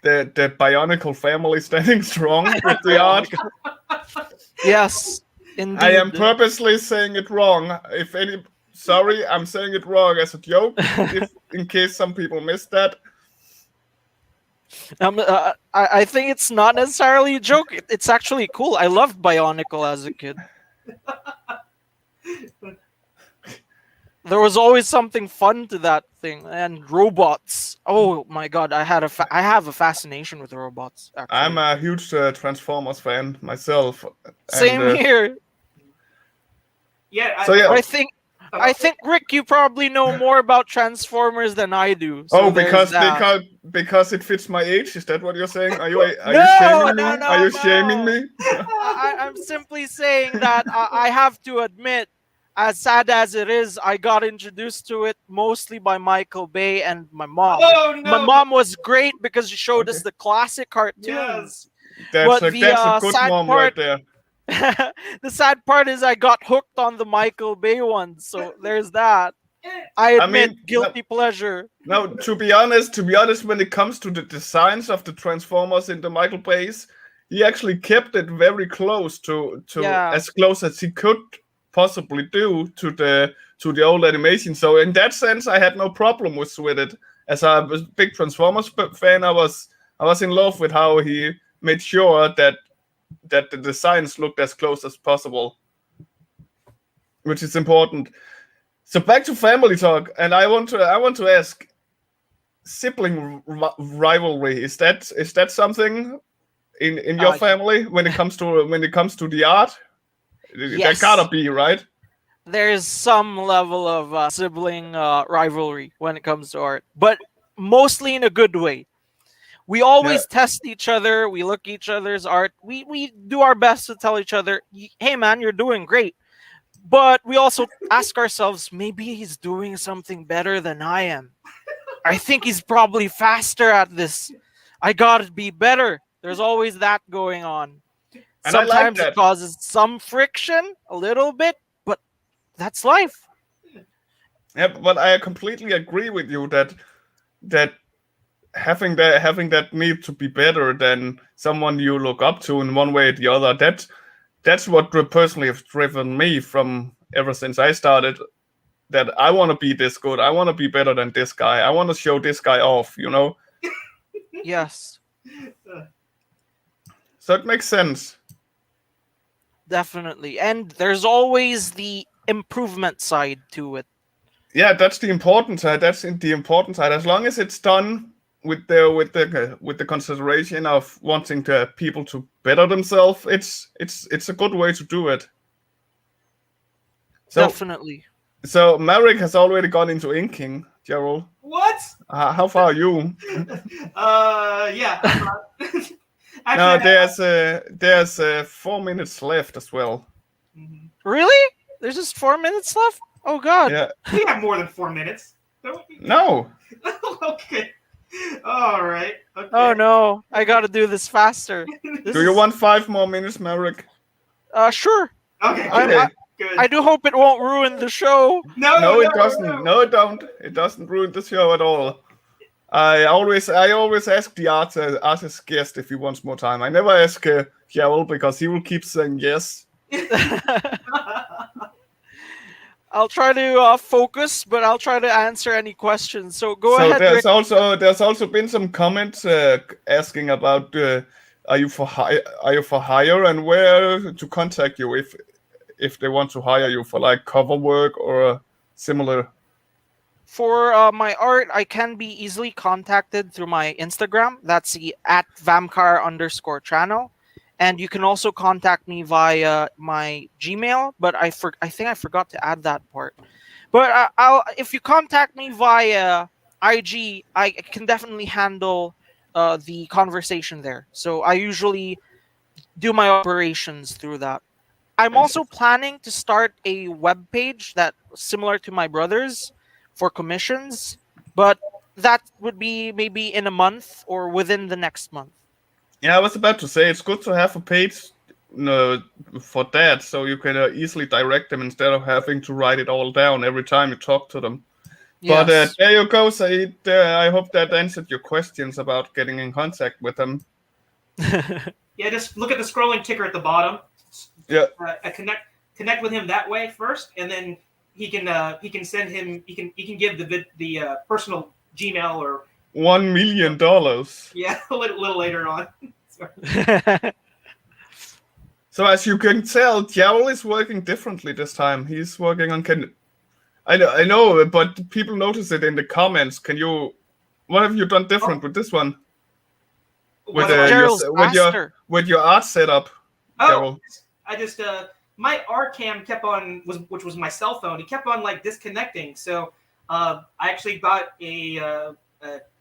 A: Bionicle family standing strong with the art.
C: Yes, Indeed.
A: I am purposely saying it wrong. Sorry, I'm saying it wrong as a joke. In case some people missed that.
C: I think it's not necessarily a joke. It's actually cool. I loved Bionicle as a kid. There was always something fun to that thing, and robots. Oh my god, I have a fascination with robots. Actually.
A: I'm a huge Transformers fan myself.
C: Same here.
B: Yeah.
C: I think Rick, you probably know more about Transformers than I do. So
A: because it fits my age. Is that what you're saying? Are you
C: No,
A: shaming me? Are you shaming me?
C: I'm simply saying that I have to admit, as sad as it is, I got introduced to it mostly by Michael Bay and my mom.
B: Oh, no.
C: My mom was great because she showed us the classic cartoons.
A: That's a good mom right there.
C: The sad part is I got hooked on the Michael Bay ones, so there's that. I admit, guilty pleasure.
A: No, to be honest, when it comes to the designs of the Transformers in the Michael Bay's, he actually kept it very close to as close as he could possibly do to the old animation. So in that sense, I had no problem with it. As I was a big Transformers fan, I was in love with how he made sure that the designs looked as close as possible, which is important. So back to family talk, and I want to ask, sibling rivalry, is that something in your family when it comes to the art?
C: Yes.
A: That gotta be, right?
C: There's some level of sibling rivalry when it comes to art, but mostly in a good way. We always test each other. We look each other's art. We do our best to tell each other, hey man, you're doing great. But we also ask ourselves, maybe he's doing something better than I am. I think he's probably faster at this. I gotta be better. There's always that going on.
A: And
C: sometimes it causes some friction, a little bit, but that's life.
A: Yeah, but I completely agree with you that having that need to be better than someone you look up to in one way or the other, that's what personally has driven me from ever since I started, that I want to be this good. I want to be better than this guy. I want to show this guy off,
C: Yes.
A: So it makes sense.
C: Definitely. And there's always the improvement side to it.
A: Yeah, that's the important side. That's the important side. As long as it's done with the consideration of wanting people to better themselves, it's a good way to do it. So,
C: definitely.
A: So Maverick has already gone into inking, Gerald.
B: What?
A: How far are you?
B: Yeah.
A: No, there's 4 minutes left as well.
C: Really? There's just 4 minutes left? Oh god.
A: Yeah.
B: We have more than 4 minutes.
A: No.
B: Okay. All right. Okay.
C: Oh no, I gotta do this faster.
A: Do you want 5 more minutes, Maverick?
C: Sure.
B: Okay. Good.
C: I do hope it won't ruin the show.
A: No, it doesn't. No, it don't. It doesn't ruin the show at all. I always ask the artist guest if he wants more time. I never ask Gerald because he will keep saying yes.
C: I'll try to focus, but I'll try to answer any questions. So go ahead.
A: There's
C: Rick.
A: there's also been some comments asking about are you for hire and where to contact you if they want to hire you for like cover work or similar.
C: For my art, I can be easily contacted through my Instagram. That's at Vamkire_Trannel. And you can also contact me via my Gmail, but I think I forgot to add that part. But if you contact me via IG, I can definitely handle the conversation there. So I usually do my operations through that. I'm also planning to start a web page that similar to my brother's for commissions, but that would be maybe in a month or within the next month.
A: Yeah, I was about to say it's good to have a page for that, so you can easily direct them instead of having to write it all down every time you talk to them. Yes. But there you go, Said. I hope that answered your questions about getting in contact with them.
B: Yeah, just look at the scrolling ticker at the bottom.
A: Yeah.
B: connect with him that way first, and then he can send him he can give the personal Gmail or
A: $1 million.
B: yeah a little later on.
A: So as you can tell, Jarl is working differently this time. He's working on I know, but people notice it in the comments. What have you done different with this one? With
C: Gerald's faster.
A: with your art setup, Jarl?
B: I just my art cam which was my cell phone. It kept on like disconnecting. So I actually got a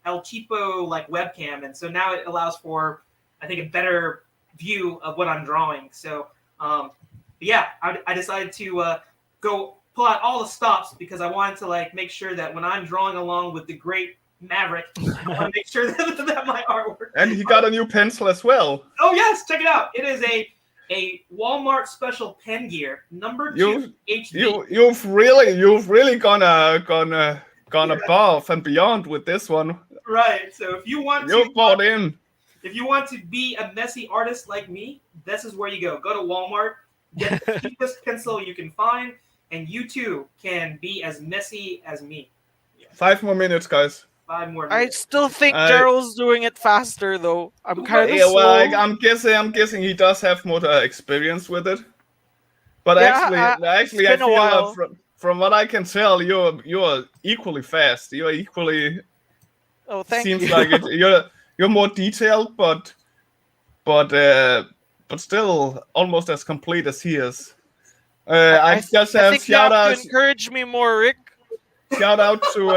B: El Cheapo like webcam, and so now it allows for I think a better view of what I'm drawing. So yeah, I decided to go pull out all the stops because I wanted to like make sure that when I'm drawing along with the great Maverick, I want to make sure that my artwork.
A: And he got a new pencil as well.
B: Oh yes, check it out. It is a Walmart special pen gear number 2 HB.
A: You've really gone above and beyond with this one.
B: Right. So if you want if you want to be a messy artist like me, this is where you go. Go to Walmart, get the cheapest pencil you can find, and you too can be as messy as me. Yeah.
A: 5 more minutes, guys.
B: 5 more minutes.
C: I still think Gerald's doing it faster, though. I'm kind of slow.
A: Well, I'm guessing he does have more experience with it. But actually, I feel from what I can tell, you're equally fast. You're equally.
C: Oh, thank you.
A: Seems like it. You're more detailed, but still almost as complete as he is. I think
C: you have to encourage me more, Rick.
A: Shout out to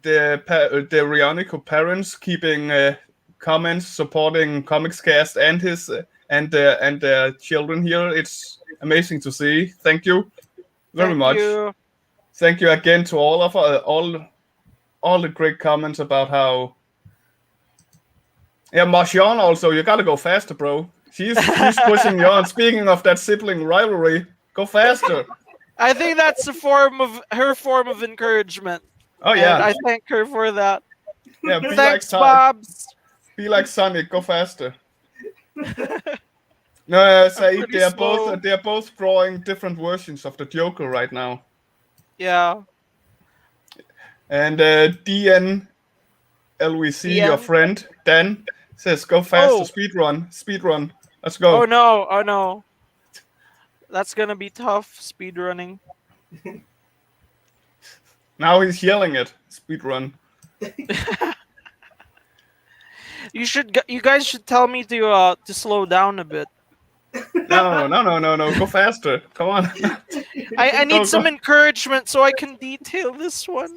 A: the Reonico parents keeping comments supporting Comicscast and his and their children here. It's amazing to see. Thank you very much. Thank you again to all of all the great comments about how. Yeah, Marcion also, you gotta go faster, bro. She's pushing you on. Speaking of that sibling rivalry, go faster.
C: I think that's her form of encouragement.
A: Oh yeah,
C: and I thank her for that.
A: Yeah,
C: thanks, Bobs.
A: Be like Sonic, go faster. No, say they're both drawing different versions of the Joker right now.
C: Yeah.
A: And DN LVC, your friend Dan, says go faster, speedrun. Let's go.
C: Oh no. That's gonna be tough, speedrunning.
A: Now he's yelling it. Speedrun.
C: You guys should tell me to slow down a bit.
A: No. Go faster. Come on.
C: I need some encouragement so I can detail this one.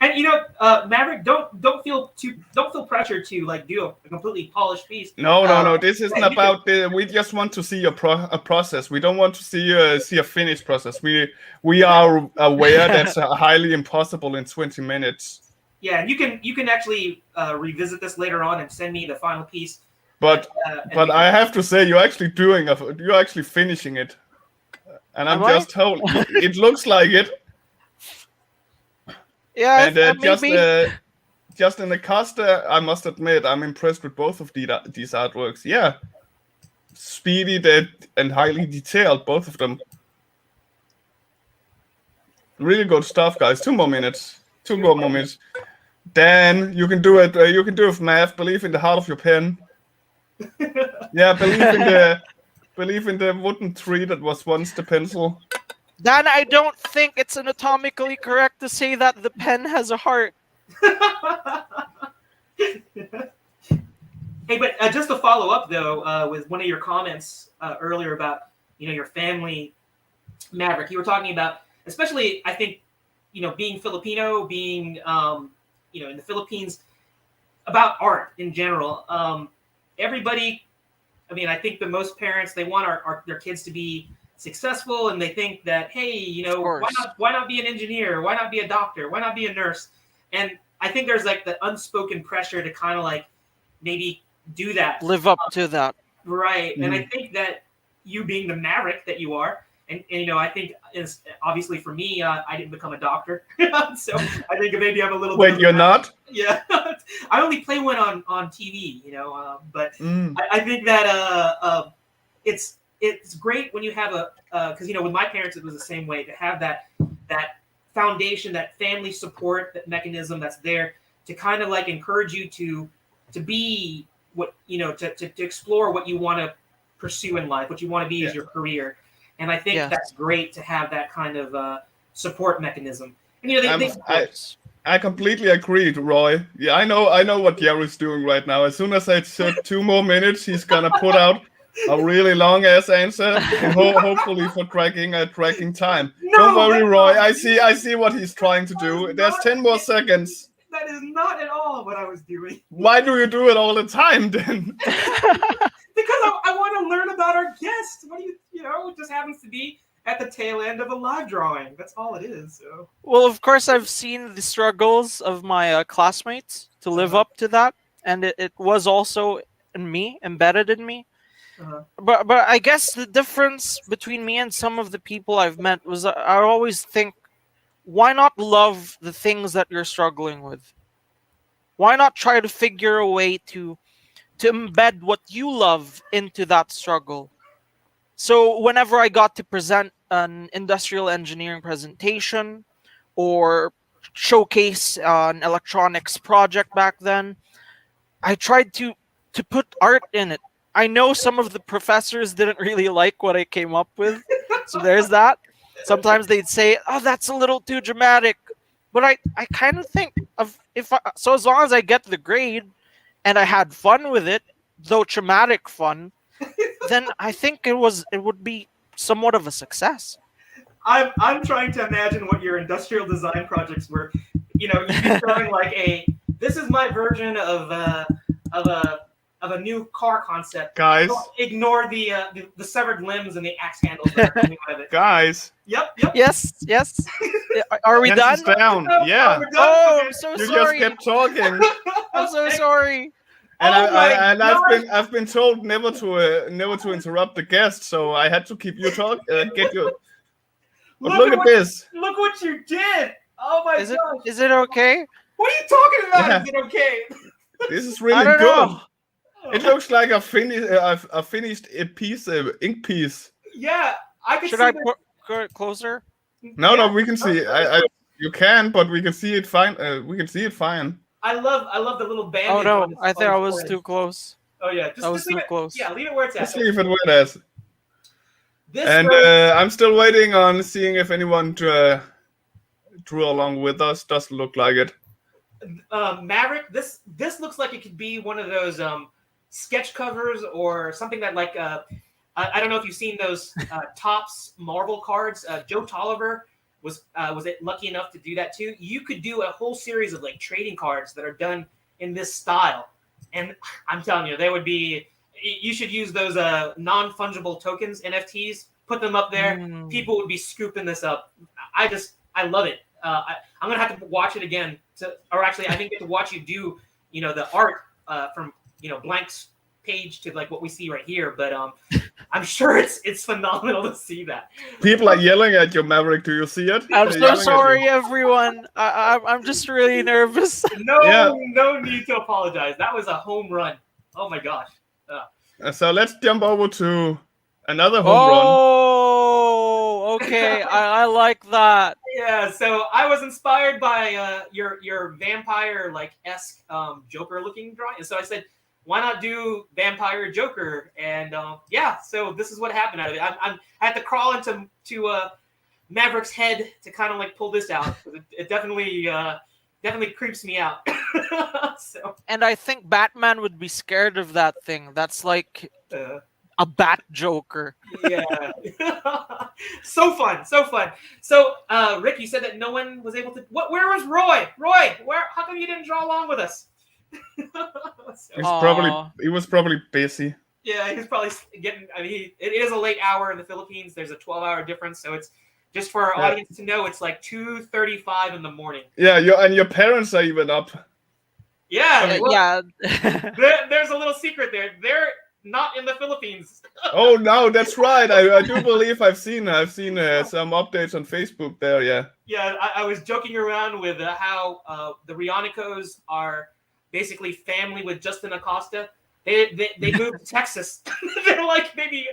B: And Maverick, don't feel pressure to like do a completely polished piece.
A: No. This isn't about. We just want to see a process. We don't want to see a finished process. We are aware that's highly impossible in 20 minutes.
B: Yeah, and you can actually revisit this later on and send me the final piece.
A: But I have to say, you're actually finishing it, and I'm just told it looks like it.
C: Yeah,
A: and just in the cast, I must admit, I'm impressed with both of these artworks. Yeah, speedy and highly detailed, both of them. Really good stuff, guys. 2 more minutes. 2 more moments. Dan, you can do it. You can do it, Mav. Believe in the heart of your pen. Yeah, believe in the wooden tree that was once the pencil.
C: Dan, I don't think it's anatomically correct to say that the pen has a heart.
B: Hey, but just to follow up though, with one of your comments earlier about your family, Maverick, you were talking about, especially I think being Filipino, being in the Philippines, about art in general. Everybody, I mean, I think the most parents, they want their kids to be successful, and they think that, hey, why not be an engineer? Why not be a doctor? Why not be a nurse? And I think there's like the unspoken pressure to kind of like maybe do that,
C: live up to that,
B: right? And I think that you being the Maverick that you are, and I think is obviously for me, I didn't become a doctor, so I think maybe I'm a little.
A: Wait, you're not?
B: Yeah, I only play one on TV, but I think that it's great when you have because with my parents it was the same way, to have that foundation, that family support, that mechanism that's there to kind of like encourage you to be what to explore what you want to pursue in life, what you want to be as your career. And I think that's great to have that kind of support mechanism. And
A: I completely agree, Roy. Yeah, I know what Jerry's doing right now. As soon as I said 2 more minutes, he's gonna put out a really long ass answer, and hopefully for tracking time. Don't worry, Roy. I see what he's trying to do. There's 10 more seconds.
B: That is not at all what I was doing.
A: Why do you do it all the time then?
B: Because I want to learn about our guests. What do it just happens to be at the tail end of a live drawing. That's all it is. So.
C: Well, of course, I've seen the struggles of my classmates to live up to that, and it was also embedded in me. But I guess the difference between me and some of the people I've met was I always think, why not love the things that you're struggling with? Why not try to figure a way to embed what you love into that struggle? So whenever I got to present an industrial engineering presentation or showcase an electronics project back then, I tried to put art in it. I know some of the professors didn't really like what I came up with, so there's that. Sometimes they'd say, "Oh, that's a little too dramatic," but I kind of think of so as long as I get the grade and I had fun with it, though traumatic fun, then I think it would be somewhat of a success.
B: I'm trying to imagine what your industrial design projects were. You'd be showing like this is my version of a new car concept.
A: Guys,
B: ignore the severed limbs and the axe handles that are coming out of it.
A: Guys.
B: Yep.
C: Yes. Are we done?
A: Down. Yeah.
C: Oh, I'm so
A: you
C: sorry.
A: You just kept talking.
C: I'm so sorry.
A: And I've been told never to interrupt the guest, so I had to keep you talking. Get you. But look at this.
B: Look what you did. Oh my gosh.
C: Is it okay?
B: What are you talking about? Yeah. Is it okay?
A: This is really good. Know. It looks like a finished piece, ink piece.
B: Yeah, I can.
C: Should I put it closer?
A: No, we can see. You can, but we can see it fine. We can see it fine.
B: I love the little bandage.
C: Oh no, I think I was too close.
B: Oh yeah,
C: I was too close.
B: Yeah, leave it where it's at.
A: Just leave it where it is. I'm still waiting on seeing if anyone drew along with us. Doesn't look like it.
B: Maverick, this looks like it could be one of those sketch covers or something that like I don't know if you've seen those Topps Marvel cards. Joe Tolliver was lucky enough to do that too. You could do a whole series of like trading cards that are done in this style, and I'm telling you, they would be. You should use those non-fungible tokens, NFTs. Put them up there. People would be scooping this up. I love it. I'm gonna have to watch it again. Or actually, I didn't get to watch you do the art from blank page to like what we see right here. But I'm sure it's phenomenal to see that.
A: People are yelling at you, Maverick. Do you see it?
C: I'm so sorry, everyone. I'm just really nervous.
B: No need to apologize. That was a home run. Oh my gosh.
A: So let's jump over to another home run.
C: Oh, okay. I like that.
B: Yeah. So I was inspired by your vampire like esque Joker looking drawing, and so I said, why not do vampire Joker? And so this is what happened out of it. I had to crawl into Maverick's head to kind of like pull this out. It definitely creeps me out. So.
C: And I think Batman would be scared of that thing. That's like a bat Joker.
B: Yeah. So fun. So, Rick, you said that no one was able to. Where was Roy? Roy, how come you didn't draw along with us?
A: He was probably busy.
B: Yeah, he's probably getting. I mean, it is a late hour in the Philippines. There's a 12-hour difference, so it's. Just for our audience to know, it's like 2:35 in the morning. Yeah,
A: your parents are even up.
B: Yeah,
C: yeah.
B: There's a little secret there. They're not in the Philippines.
A: Oh no, that's right. I do believe I've seen some updates on Facebook there. Yeah.
B: Yeah, I was joking around with how the Reonicos are basically family with Justin Acosta. They moved to Texas. they're like maybe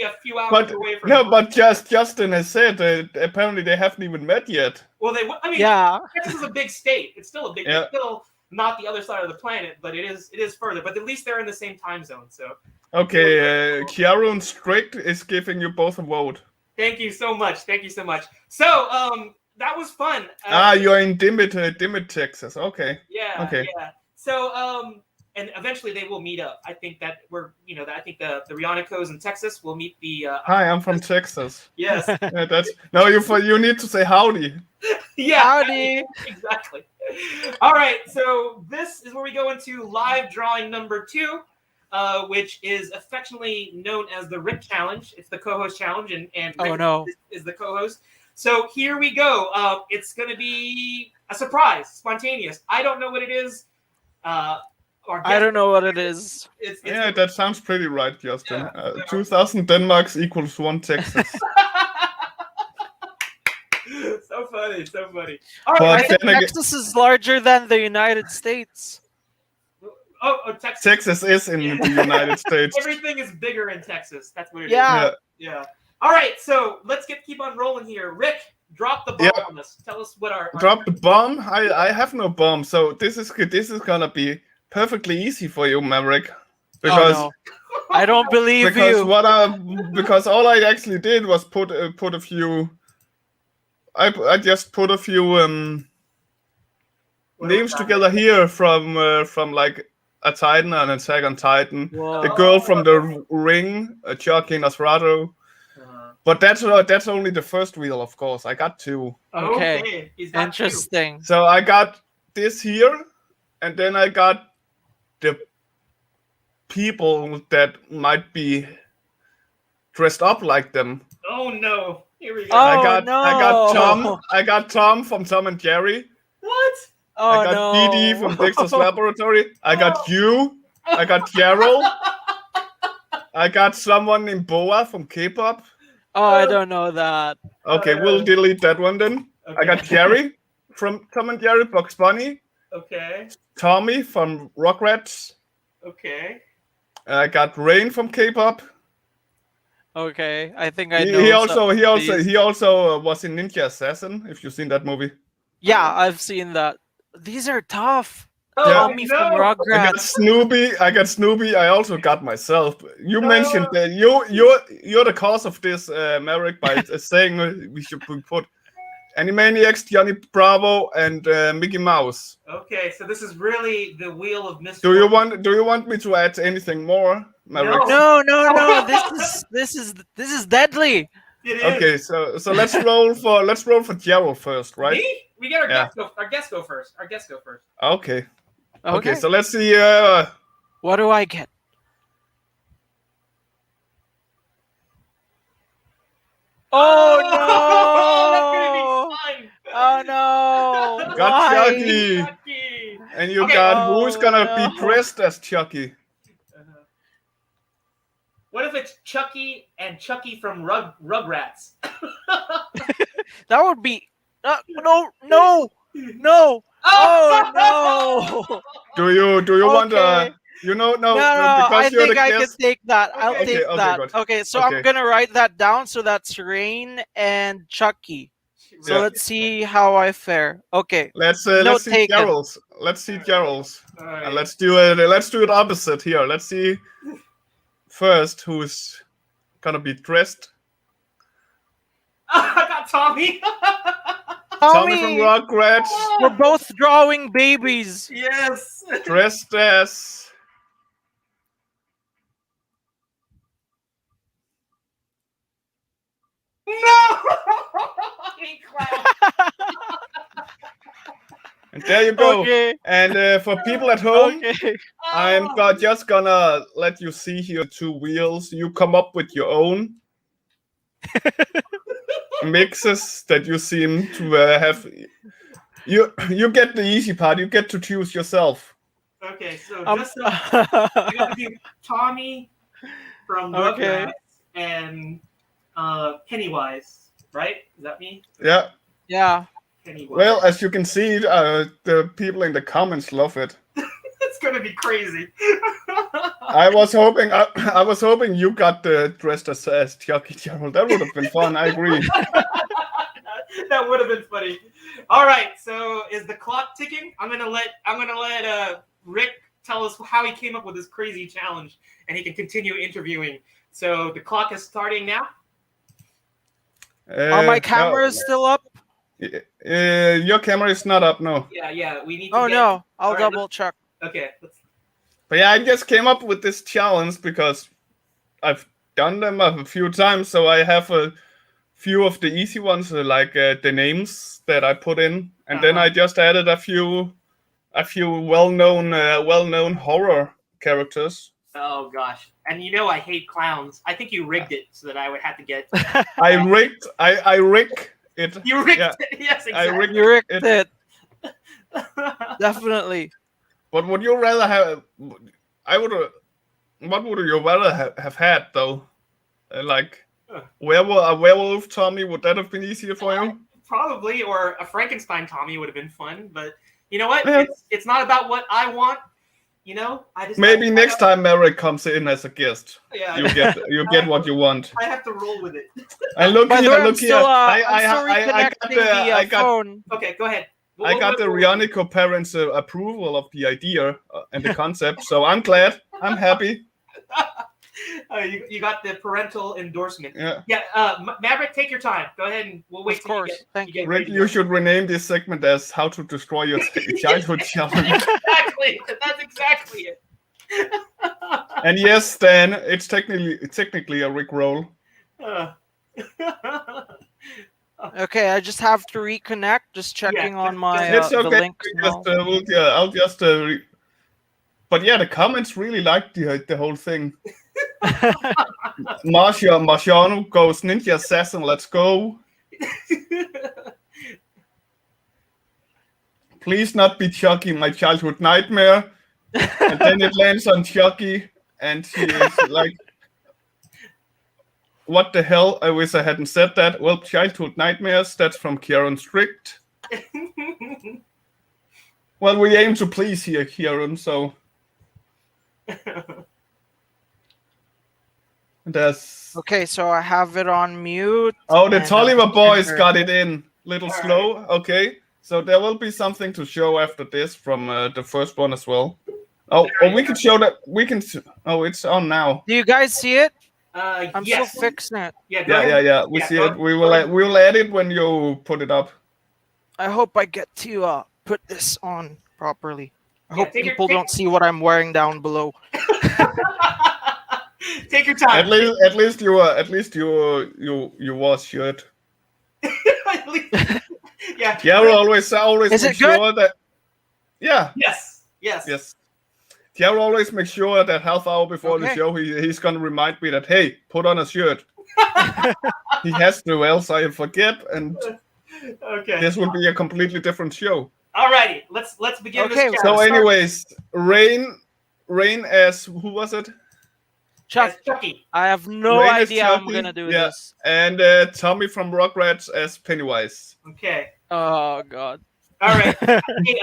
B: a few hours
A: But
B: away from.
A: no, but Justin has said apparently they haven't even met yet.
B: Well, I mean,
C: Yeah.
B: Texas is a big state. It's still a big.
A: Yeah.
B: It's still not the other side of the planet, but it is further. But at least they're in the same time zone. So.
A: Okay, Kiarun Strict is giving you both a vote.
B: Thank you so much. Thank you so much. So, that was fun.
A: You're in Dimmitt, Texas. Okay.
B: Yeah.
A: Okay.
B: Yeah. So, and eventually they will meet up. I think that I think the Reonicos in Texas will meet the.
A: Hi, I'm from Texas.
B: Yes.
A: Yeah, that's no. You need to say howdy.
B: Yeah.
C: Howdy.
B: Exactly. All right. So this is where we go into live drawing number 2. Which is affectionately known as the Rick Challenge. It's the co-host challenge, and Rick is the co-host. So here we go. It's going to be a surprise, spontaneous. I don't know what it is.
C: I don't know what it is.
B: It's
A: Yeah, that sounds pretty right, Justin.
B: Yeah.
A: 2,000 Denmarks equals 1 Texas.
B: So funny.
A: But
B: All right.
C: I think
A: then again-
C: Texas is larger than the United States.
B: Oh, Texas.
A: Texas is in the United States.
B: Everything is bigger in Texas. That's what it is.
C: Yeah.
B: Yeah. All right. So let's keep on rolling here. Rick, drop the bomb on us. Tell us what our
A: Drop the bomb. I have no bomb, so this is gonna be perfectly easy for you, Maverick. Because
C: Oh, no. I don't believe
A: because
C: you.
A: because all I actually did was put a few. I just put a few names together here from like a Titan and Attack on Titan.
C: Whoa.
A: The girl from the Ring, Chucky Nosferatu. But that's only the first wheel, of course. I got 2.
C: Okay.
B: He's got
C: Interesting.
A: So I got this here, and then I got the people that might be dressed up like them.
B: 2. Oh no! Here we go.
C: Oh,
A: I got Tom from Tom and Jerry.
B: What?
C: Oh,
A: I got
C: no.
A: Dee Dee from Dexter's Laboratory. I got you. I got Gerald. I got someone named Boa from K-pop.
C: Oh, I don't know that.
A: Okay, we'll delete that one then.
B: Okay.
A: I got Jerry from Tom and Jerry, Bugs Bunny.
B: Okay.
A: Tommy from Rugrats.
B: Okay.
A: I got Rain from K-pop.
C: Okay, I think I know.
A: He
C: these.
A: also was in Ninja Assassin. If you've seen that movie.
C: Yeah, I've seen that. These are tough.
B: Oh,
C: Tommy from
A: I got
C: Rugrats.
A: Snoopy. I also got myself. You mentioned that you're the cause of this, Maverick, by saying we should put Animaniacs, Johnny Bravo, and Mickey Mouse.
B: Okay, so this is really the wheel of mystery.
A: Do you want me to add anything more, Maverick?
C: No. This is deadly.
B: It is.
A: Okay, so let's roll for Gerald first, right?
B: Me? We get our guests go first.
A: Okay.
C: Okay.
A: So let's see.
C: What do I get? Oh no!
B: That's gonna be fun.
C: Oh no!
A: Got
C: Why?
A: Chucky.
B: Chucky.
A: And you
B: Okay.
A: got who's gonna
C: no.
A: be dressed as Chucky?
B: What if it's Chucky and Chucky from Rugrats?
C: That would be no. Oh no!
A: Do you want
C: Okay.
A: no,
C: No,
A: because
C: I
A: you're
C: think
A: the
C: I
A: guest.
C: can take that. I'll
B: Okay.
C: take
A: Okay,
C: that.
A: good.
C: Okay, so
A: Okay.
C: I'm gonna write that down. So that's Rain and Chucky. So
A: Yeah.
C: let's see how I fare. Okay.
A: Let's
C: Note
A: see
C: taken.
A: Gerald's. Let's see Gerald's.
B: All right.
A: And let's do it opposite here. Let's see first who's gonna be dressed.
B: I got Tommy.
A: Tommy from Rugrats,
C: We're both drawing babies.
B: Yes.
A: dressed as
B: No. He clapped.
A: and there you go.
C: Okay.
A: And for people at home,
C: Okay.
A: I'm just gonna let you see here 2 wheels. You come up with your own mixes that you seem to have. You get the easy part. You get to choose yourself.
B: Okay, so
C: Um,
B: just I got to do Tommy from
C: Okay.
B: Rugrats and Pennywise, right? Is that me?
A: Yeah.
C: yeah.
B: Pennywise.
A: Well, as you can see, the people in the comments love it.
B: It's gonna be crazy.
A: I was hoping you got dressed as Chucky Gerald. That would have been fun. I agree.
B: That would have been funny. All right, so is the clock ticking? I'm gonna let Rick tell us how he came up with this crazy challenge, and he can continue interviewing. So the clock is starting now.
C: Are my cameras still up?
A: Your camera is not up, no.
B: Yeah. We need to.
C: Oh no, I'll
B: right,
C: double check.
B: Okay.
A: But yeah, I just came up with this challenge because I've done them a few times, so I have a few of the easy ones, like the names that I put in, and then I just added a few well-known horror characters.
B: Oh gosh, and you know I hate clowns. I think you rigged it so that I would have to get.
A: I rigged it.
B: You rigged it. Yes, exactly.
C: You rigged it. Definitely.
A: But would you rather have? What would you rather have had though? Like a werewolf Tommy, would that have been easier for you?
B: Probably, or a Frankenstein Tommy would have been fun. But you know what?
A: Yeah.
B: It's not about what I want. You know,
A: maybe next time Maverick comes in as a guest,
B: yeah,
A: you get what you want.
B: I have to roll with it.
A: And look here.
C: I'm still
A: I got
C: phone.
B: Okay, go ahead.
A: I got the Reonico parents' approval of the idea and the concept, so I'm glad. I'm happy.
B: You got the parental endorsement.
A: Yeah.
B: Maverick, take your time. Go ahead and we'll wait.
C: Of course. Thank you.
A: Rick, you should rename this segment as "How to Destroy Your Childhood Challenge."
B: Exactly. That's exactly it.
A: And yes, Stan, it's technically a Rick roll.
C: Okay, I just have to reconnect. Just checking on my
A: it's okay.
C: the link.
A: I'll just. But yeah, the comments really liked the whole thing. Marciano goes Ninja Assassin. Let's go. Please not be Chucky, my childhood nightmare. And then it lands on Chucky, and he is like, "What the hell? I wish I hadn't said that." Well, childhood nightmares. That's from Kieran Strict. Well, we aim to please here, Kieran. So. There's...
C: Okay, so I have it on mute.
A: Oh, the Tolliver boys got it in. Little slow. Right. Okay, so there will be something to show after this from the first one as well. Oh, we can show that. We can. Oh, it's on now.
C: Do you guys see it?
B: I'm
C: still fixing it.
A: Yeah. We see it. We will add it when you put it up.
C: I hope I get to put this on properly. I hope people don't see what I'm wearing down below.
B: Take your time.
A: At least you wore shirt.
B: Yeah.
A: Tiara always
C: Is
A: make sure that. Yeah.
B: Yes.
A: Tiara always makes sure that half hour before the show he's gonna remind me that, hey, put on a shirt. He has to, else I forget, and this will be a completely different show.
B: Alrighty, let's begin this challenge.
A: So anyways, Rain as who was it?
B: Chucky.
C: I have no idea how I'm gonna do this.
A: And Tommy from Rugrats as Pennywise.
B: Okay.
C: Oh god.
B: All right. Hey,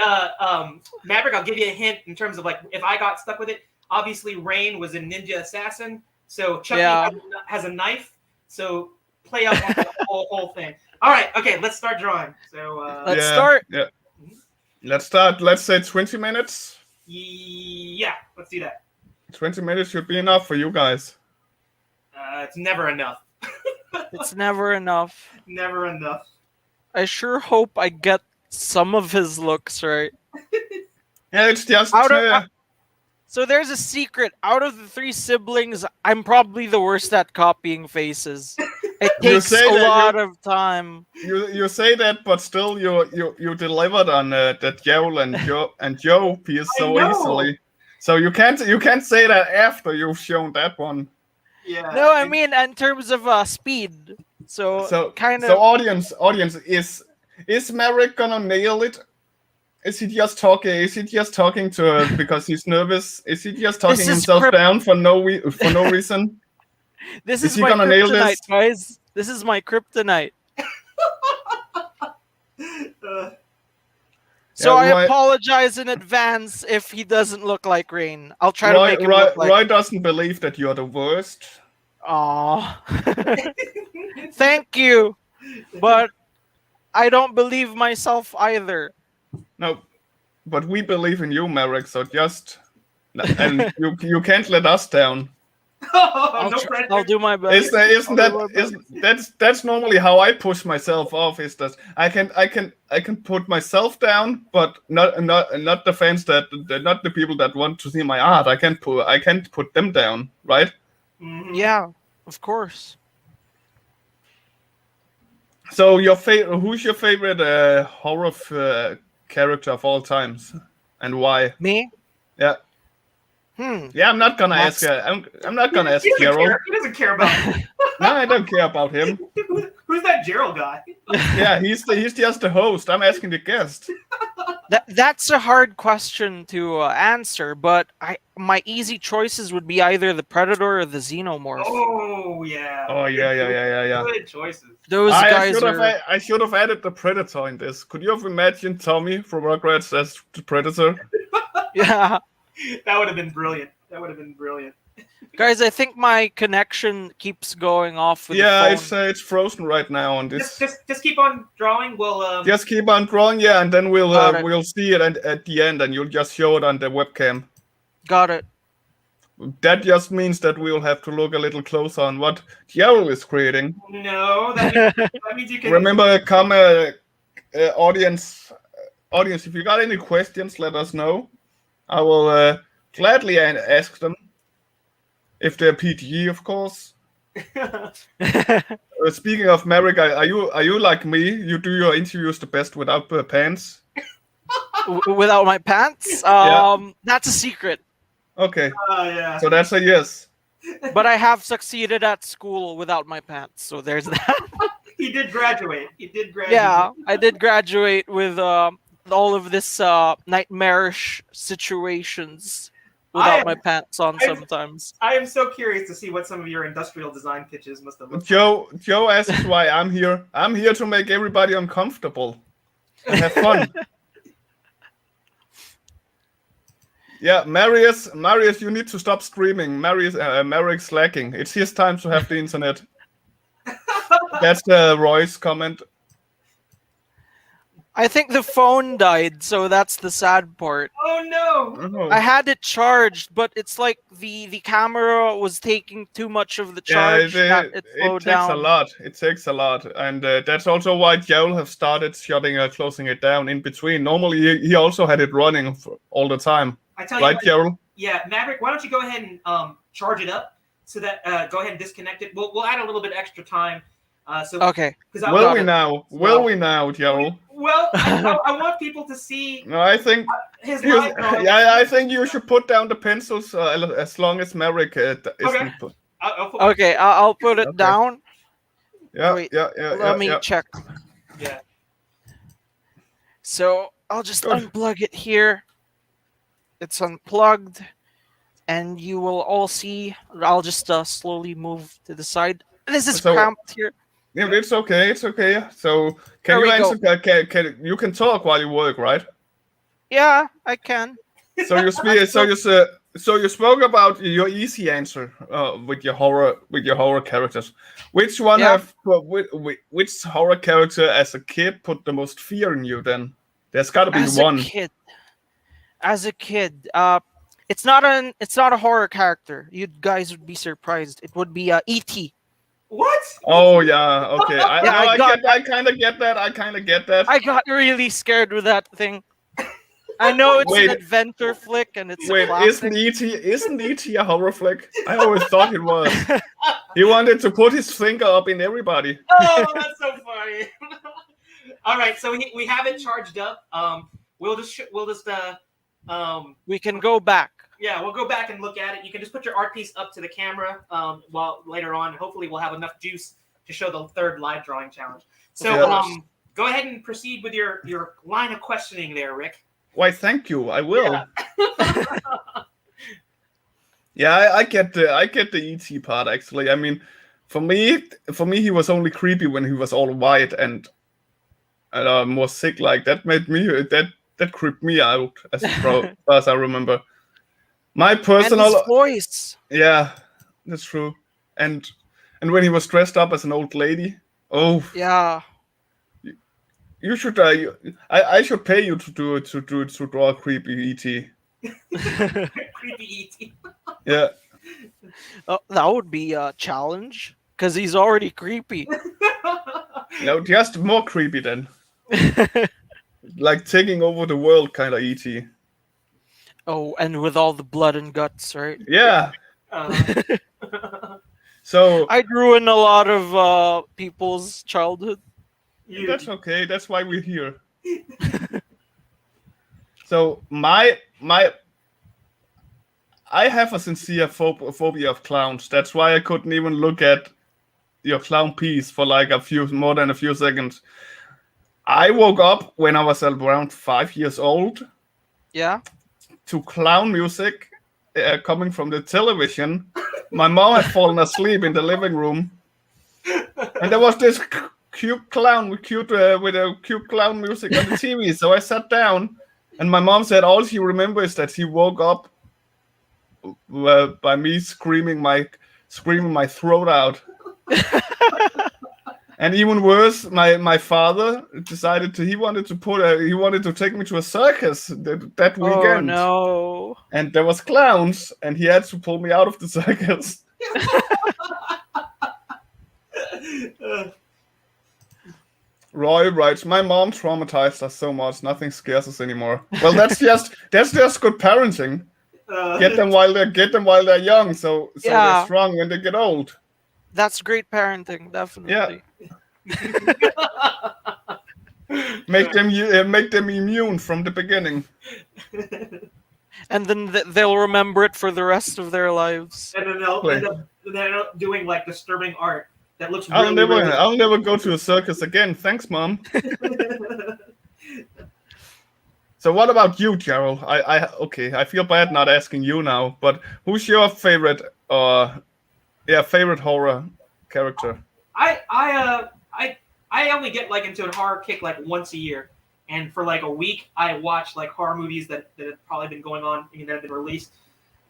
B: Maverick, I'll give you a hint in terms of like if I got stuck with it. Obviously, Rain was a ninja assassin, so Chucky has a knife. So play out the whole thing. All right. Okay. Let's start drawing. So
C: let's start.
A: Yeah. Let's start. Let's say 20 minutes.
B: Yeah. Let's do that.
A: 20 minutes should be enough for you guys.
B: It's never enough.
C: It's never enough.
B: Never enough.
C: I sure hope I get some of his looks right.
A: Yeah, it's just...
C: So there's a secret. Out of the 3 siblings, I'm probably the worst at copying faces. It takes a lot of time.
A: You say that, but still you delivered on that Joel and Joe piece so easily. So you can't say that after you've shown that one.
B: Yeah.
C: No, I mean in terms of speed. So kind of.
A: So audience, is Maverick gonna nail it? Is he just talking? Is he just talking to because he's nervous? Is he just talking himself down for no reason?
C: This is my kryptonite, guys. This is my kryptonite. So
A: Yeah,
C: I
A: Roy,
C: apologize in advance if he doesn't look like Rain. I'll try to
A: Roy,
C: make him
A: Roy,
C: look like.
A: Roy doesn't believe that you're the worst.
C: Aw. Thank you, but I don't believe myself either.
A: No, but we believe in you, Maverick. So and you can't let us down.
B: No pressure.
C: I'll do my best.
A: Isn't that's normally how I push myself off? Is that I can put myself down, but not the fans not the people that want to see my art. I can't put them down, right?
B: Mhm.
C: Yeah, of course.
A: So who's your favorite horror character of all times, and why?
C: Me?
A: Yeah, yeah. I'm not gonna ask. I'm not gonna ask
B: He doesn't
A: Gerald.
B: care. He doesn't care about.
A: No, I don't care about him.
B: Who's that Gerald guy?
A: Yeah, he's just the host. I'm asking the guest.
C: That's a hard question to answer, but my easy choices would be either the Predator or the Xenomorph.
B: Oh yeah.
A: Oh yeah.
B: Good choices.
C: Those guys
A: I should have added the Predator in this. Could you have imagined Tommy from Rugrats as the Predator?
C: Yeah.
B: That would have been brilliant.
C: Guys, I think my connection keeps going off with the phone.
A: It's frozen right now on this.
B: Just keep on drawing. We'll
A: Just keep on drawing, yeah, and then
C: Got it.
A: we'll see it at the end, and you'll just show it on the webcam.
C: Got it.
A: That just means that we'll have to look a little closer on what Gerald is creating.
B: No, that means you can.
A: Remember, audience, if you got any questions, let us know. I will gladly ask them. If they're PG, of course. Speaking of Maverick, are you like me? You do your interviews the best without pants?
C: Without my pants? That's a secret.
A: Okay.
B: Yeah.
A: So that's a yes.
C: But I have succeeded at school without my pants, so there's that.
B: He did graduate.
C: Yeah, I did graduate with all of this nightmarish situations without my pants on sometimes.
B: I am so curious to see what some of your industrial design pitches must have looked
A: Joe asks why I'm here. I'm here to make everybody uncomfortable and have fun. Yeah, Marius, you need to stop streaming. Maverick's slacking. It's his time to have the internet. That's Roy's comment.
C: I think the phone died, so that's the sad part.
B: Oh no!
C: I had it charged, but it's like the camera was taking too much of the charge. It slowed down.
A: It takes a lot, and that's also why Joel have started closing it down in between. Normally, he also had it running all the time.
B: I tell
A: right,
B: you,
A: Joel?
B: Yeah, Maverick. Why don't you go ahead and charge it up so that go ahead and disconnect it. We'll add a little bit extra time.
C: Okay.
A: Will we now, Joel?
B: Well, I want people to see.
A: No, I think
B: his live.
A: I think you should put down the pencils as long as Maverick isn't.
C: Okay, I'll put it down.
A: Yeah,
C: Wait,
A: yeah.
C: Let me check.
B: Yeah.
C: So I'll just unplug it here. It's unplugged, and you will all see. I'll just slowly move to the side. This is cramped here.
A: Yeah, it's okay. So can you answer? You can talk while you work, right?
C: Yeah, I can.
A: So you speak. So you spoke about your easy answer with your horror characters. Which one which horror character as a kid put the most fear in you? Then there's got to be one.
C: As a kid, it's not a horror character. You guys would be surprised. It would be E.T.
B: What?
A: Oh yeah, okay. I kind of get that.
C: I got really scared with that thing. I know it's an adventure flick and it's a classic.
A: Isn't E.T. a horror flick? I always thought it was. He wanted to put his finger up in everybody.
B: Oh, that's so funny. All right, so we have it charged up.
C: We can go back.
B: Yeah, we'll go back and look at it. You can just put your art piece up to the camera while later on. Hopefully, we'll have enough juice to show the third live drawing challenge. So go ahead and proceed with your line of questioning there, Rick.
A: Why, thank you. I will. Yeah, I get the ET part actually. I mean, for me, he was only creepy when he was all white and more sick. Like that that creeped me out as far as I remember. My
C: And
A: personal,
C: his voice.
A: yeah, that's true. And when he was dressed up as an old lady, oh,
C: Yeah.
A: you should. I should pay you to draw a creepy ET.
B: Creepy ET.
A: Yeah,
C: That would be a challenge because he's already creepy.
A: no, just more creepy then, like taking over the world kind of ET.
C: Oh, and with all the blood and guts, right?
A: Yeah.
B: Uh,
A: So
C: I'd ruin a lot of people's childhood.
A: that's okay. That's why we're here. So my I have a sincere phobia of clowns. That's why I couldn't even look at your clown piece for like more than a few seconds. I woke up when I was around 5 years old
C: Yeah.
A: to clown music coming from the television. My mom had fallen asleep in the living room, and there was this cute clown with cute clown music on the TV. So I sat down, and my mom said all she remembers is that he woke up by me screaming my throat out. And even worse, my father decided he wanted to take me to a circus that weekend.
C: Oh no.
A: And there was clowns, and he had to pull me out of the circus. Roy writes, my mom traumatized us so much, nothing scares us anymore. Well, that's just good parenting. Get them while they're young, so
C: Yeah.
A: they're strong when they get old.
C: That's great parenting, definitely.
A: Make them immune from the beginning.
C: And then they'll remember it for the rest of their lives.
B: And then they'll end up doing like disturbing art that looks
A: I'll
B: really
A: never go to a circus again. Thanks, Mom. So what about you, Gerald? I feel bad not asking you now, but who's your favorite favorite horror character?
B: I only get like into a horror kick like once a year, and for like a week I watch like horror movies that have probably been going on, that have been released.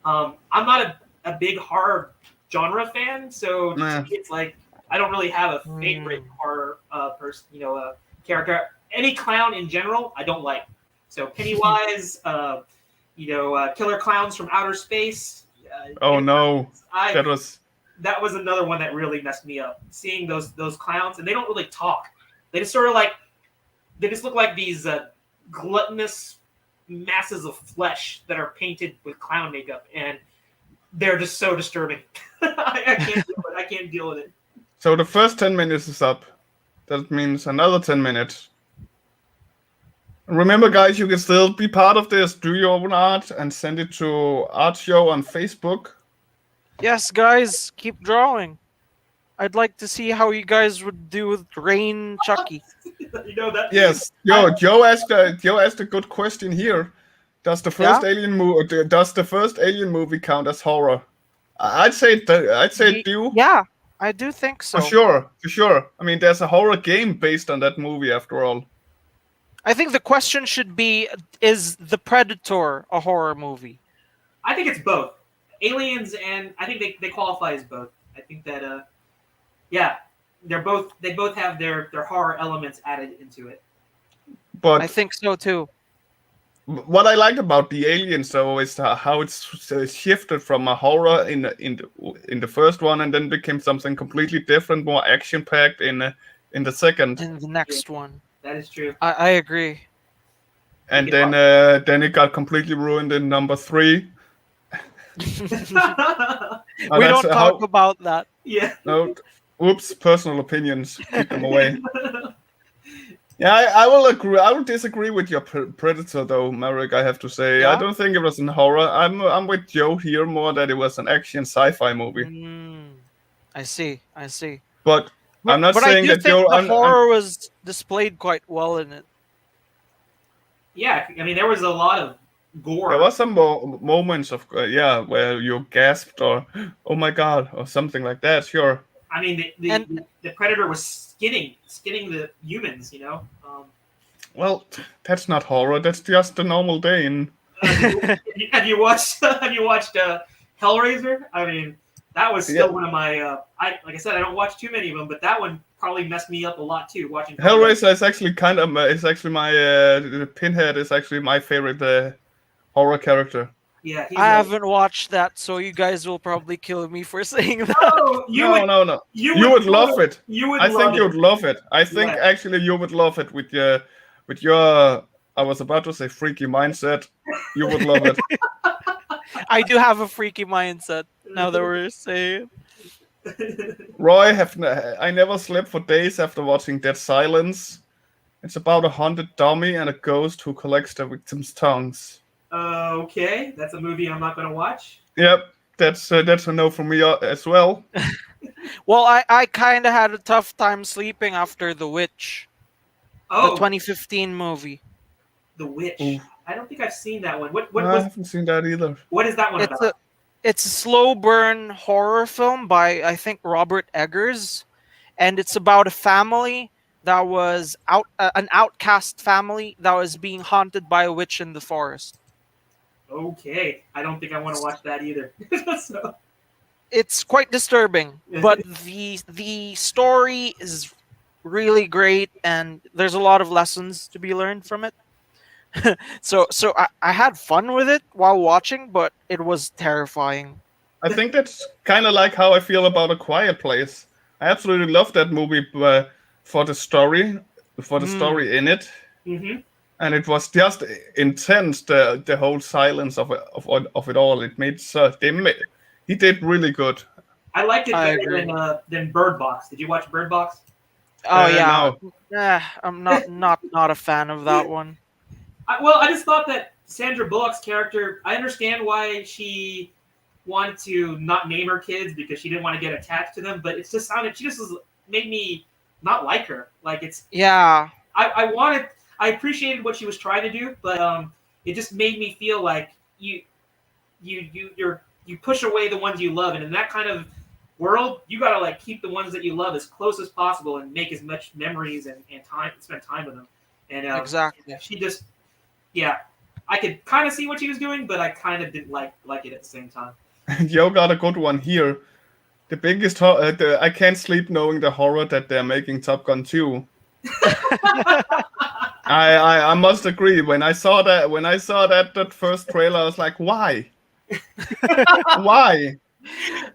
B: I'm not a big horror genre fan, so it's like I don't really have a favorite horror person, character. Any clown in general, I don't like. So Pennywise, killer clowns from outer space.
A: Oh no,
B: that was another one that really messed me up. Seeing those clowns, and they don't really talk. They just sort of they just look like these gluttonous masses of flesh that are painted with clown makeup, and they're just so disturbing. I can't deal with it.
A: So the first 10 minutes is up. That means another 10 minutes. Remember, guys, you can still be part of this. Do your own art and send it to Art Show on Facebook.
C: Yes, guys, keep drawing. I'd like to see how you guys would do with Rain Chucky.
B: That.
A: Yes, Joe asked a good question here. Does the first Alien movie count as horror? I'd say it do.
C: Yeah, I do think so.
A: For sure. I mean, there's a horror game based on that movie, after all.
C: I think the question should be: is The Predator a horror movie?
B: I think it's both. Aliens, and I think they qualify as both. I think that they both have their horror elements added into it.
A: But
C: I think so too.
A: What I liked about the Aliens, though, is how it's shifted from a horror in the first one, and then became something completely different, more action packed in the second.
C: In the next one.
B: That is true.
C: I agree.
A: And then it got completely ruined in number 3.
C: We don't talk about that.
B: Yeah.
A: No. Oops. Personal opinions. Keep them away. Yeah, I will agree. I will disagree with your Predator, though, Maverick. I have to say, I don't think it was in horror. I'm with Joe here more that it was an action sci-fi movie.
C: I see.
A: But I'm not saying that Joe.
C: The horror was displayed quite well in it.
B: Yeah, I mean, there was a lot of gore.
A: There was some moments of where you gasped or oh my god or something like that. Sure.
B: I mean, the Predator was skinning the humans.
A: Well, that's not horror. That's just a normal day in.
B: Have you watched Hellraiser? I mean, that was still
A: Yeah.
B: one of my. Like I said, I don't watch too many of them, but that one probably messed me up a lot too. Watching
A: Hellraiser is actually kind of is actually my the Pinhead is actually my favorite horror character.
B: Yeah, he's
C: I haven't watched that, so you guys will probably kill me for saying that.
B: Oh,
A: No.
B: You
A: You would love it.
B: You would
A: I
B: love
A: think
B: it.
A: you would love it. I think
B: Yeah.
A: actually you would love it with your. I was about to say freaky mindset. You would love it.
C: I do have a freaky mindset now that we're saying.
A: Roy, I never slept for days after watching Dead Silence. It's about a haunted dummy and a ghost who collects the victims' tongues.
B: Okay, that's a movie I'm not going to watch.
A: Yep, that's a no from me as well.
C: Well, I kind of had a tough time sleeping after The Witch, the
B: Oh,
C: 2015 movie.
B: The Witch.
A: Ooh.
B: I don't think I've seen that one. What
A: I
B: was?
A: haven't seen that either.
B: What is that one
C: It's
B: about?
C: a slow burn horror film by I think Robert Eggers, and it's about a family that was an outcast family that was being haunted by a witch in the forest.
B: Okay, I don't think I want to watch that either. So,
C: It's quite disturbing, but the story is really great, and there's a lot of lessons to be learned from it. so I had fun with it while watching, but it was terrifying.
A: I think that's kind of like how I feel about A Quiet Place. I absolutely love that movie for the story, in it,
B: hmm
A: and it was just intense. The whole silence of it all. It made he did really good.
B: I liked it
C: I
B: better
C: agree.
B: than Bird Box. Did you watch Bird Box?
C: Oh yeah,
A: No.
C: I'm not a fan of that one.
B: I just thought that Sandra Bullock's character. I understand why she wanted to not name her kids because she didn't want to get attached to them, but it's just sounded. She just made me not like her. Like it's.
C: Yeah,
B: I appreciated what she was trying to do, but it just made me feel like you push away the ones you love, and in that kind of world, you gotta like keep the ones that you love as close as possible and make as much memories and time, spend time with them. And
C: exactly.
B: she just, yeah, I could kind of see what she was doing, but I kind of didn't like it at the same time.
A: Yo got a good one here. The biggest I can't sleep knowing the horror that they're making Top Gun 2. I must agree. When I saw that first trailer, I was like, why? Why?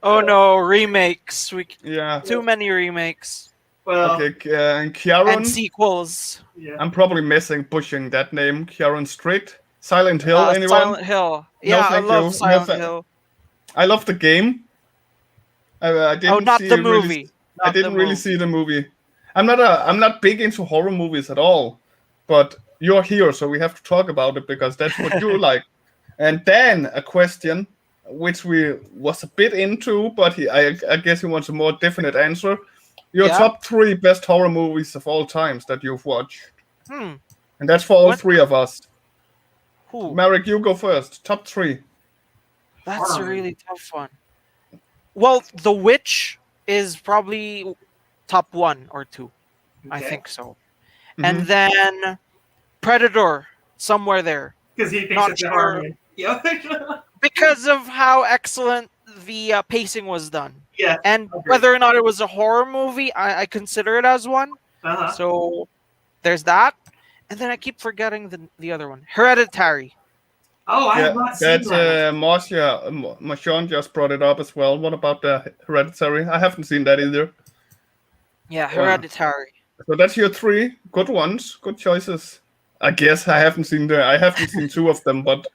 C: Oh no, remakes.
A: Yeah.
C: Too many remakes
B: Well,
A: Okay, and
C: and
A: Kieran.
C: sequels.
B: yeah.
A: I'm probably pushing that name. Kieran Strict. Silent Hill. Anyone?
C: Silent Hill. Yeah, I
A: thank
C: love
A: you.
C: Silent Hill.
A: I love the game. I didn't
C: Oh, not
A: see
C: the
A: really.
C: movie.
A: I
C: Not the
A: didn't really
C: movie.
A: see the movie. I'm not big into horror movies at all, but you're here, so we have to talk about it because that's what you like. And then a question, which we was a bit into, but I guess he wants a more definite answer. Your
C: Yeah?
A: top 3 best horror movies of all times that you've watched,
C: Hmm.
A: and that's for all
C: What?
A: 3 of us.
C: Who?
A: Maverick, you go first. Top 3.
C: That's a
B: Horror
C: really tough one. Well, The Witch is probably top 1 or 2. I
B: Okay.
C: think so.
A: Mhm.
C: And then Predator, somewhere there.
B: Because he thinks
C: Not
B: it's a
C: sure.
B: horror movie. Yeah.
C: Because of how excellent the pacing was done.
B: Yeah.
C: And
B: Agreed.
C: whether or not it was a horror movie, I consider it as one.
B: Uh-huh.
C: So there's that. And then I keep forgetting the other one. Hereditary.
B: Oh, I have not seen
A: That's
B: that.
A: Marshawn just brought it up as well. What about the Hereditary? I haven't seen that either.
C: Yeah, Hereditary.
A: So that's your 3 good ones, good choices. I guess I haven't seen 2 of them, but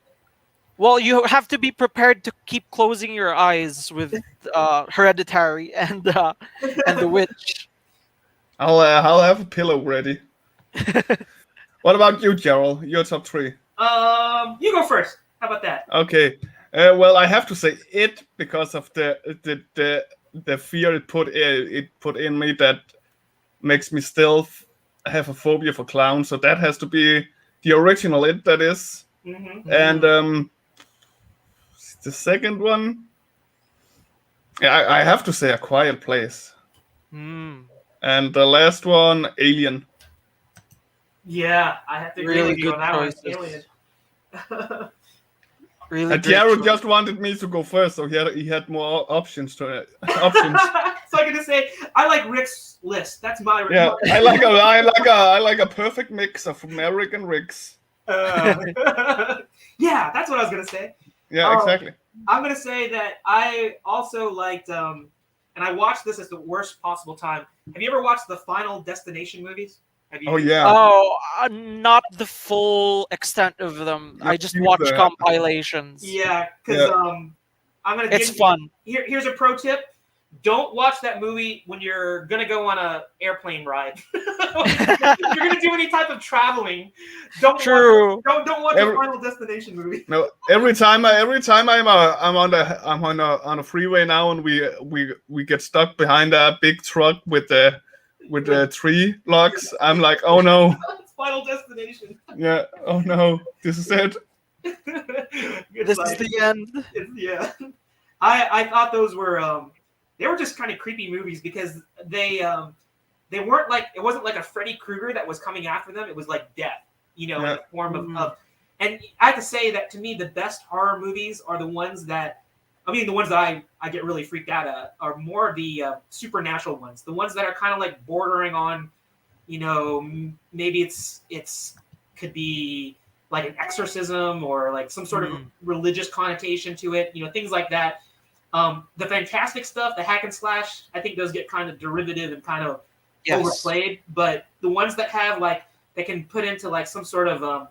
C: Well, you have to be prepared to keep closing your eyes with Hereditary and The Witch.
A: I'll have a pillow ready. What about you, Gerald? Your top 3.
B: You go first. How about that?
A: Okay. Well, I have to say it because of the fear it put in me that makes me still have a phobia for clowns. So that has to be the original It. That is,
B: Mm-hmm.
A: and the second one. Yeah, I have to say A Quiet Place,
C: Hmm.
A: and the last one, Alien.
B: Yeah, I have to agree
C: Really
B: with you
C: good
B: on that
C: choices.
B: one. Alien.
C: Really great
A: Jared
C: choice.
A: just wanted me to go first, so he had more options to options.
B: So I'm gonna say I like Rick's list. That's my
A: Yeah, I like a perfect mix of Maverick and Rick's.
B: Yeah, that's what I was gonna say.
A: Yeah, exactly.
B: I'm gonna say that I also liked, and I watched this at the worst possible time. Have you ever watched the Final Destination movies? Have you?
A: Oh yeah.
C: Oh, not the full extent of them. I just
A: few
C: watch
A: there.
C: compilations.
B: Yeah, because I'm gonna.
C: It's fun.
B: Here's a pro tip: don't watch that movie when you're gonna go on a airplane ride. If you're gonna do any type of traveling, don't
C: True.
B: watch a Final Destination movie.
A: No, every time I'm on a freeway now, and we get stuck behind a big truck with the tree logs. I'm like, oh no.
B: It's Final Destination.
A: Yeah. Oh no. This is it.
C: This is the end.
B: Yeah. I thought those were they were just kind of creepy movies because they weren't like, it wasn't like a Freddy Krueger that was coming after them. It was like death, in the form of and I have to say that to me the best horror movies are the ones that I get really freaked out at are more of the supernatural ones, the ones that are kind of like bordering on, maybe it's could be like an exorcism or like some sort of religious connotation to it, things like that. The fantastic stuff, the hack and slash, I think those get kind of derivative and kind of overplayed. But the ones that have like, they can put into like some sort of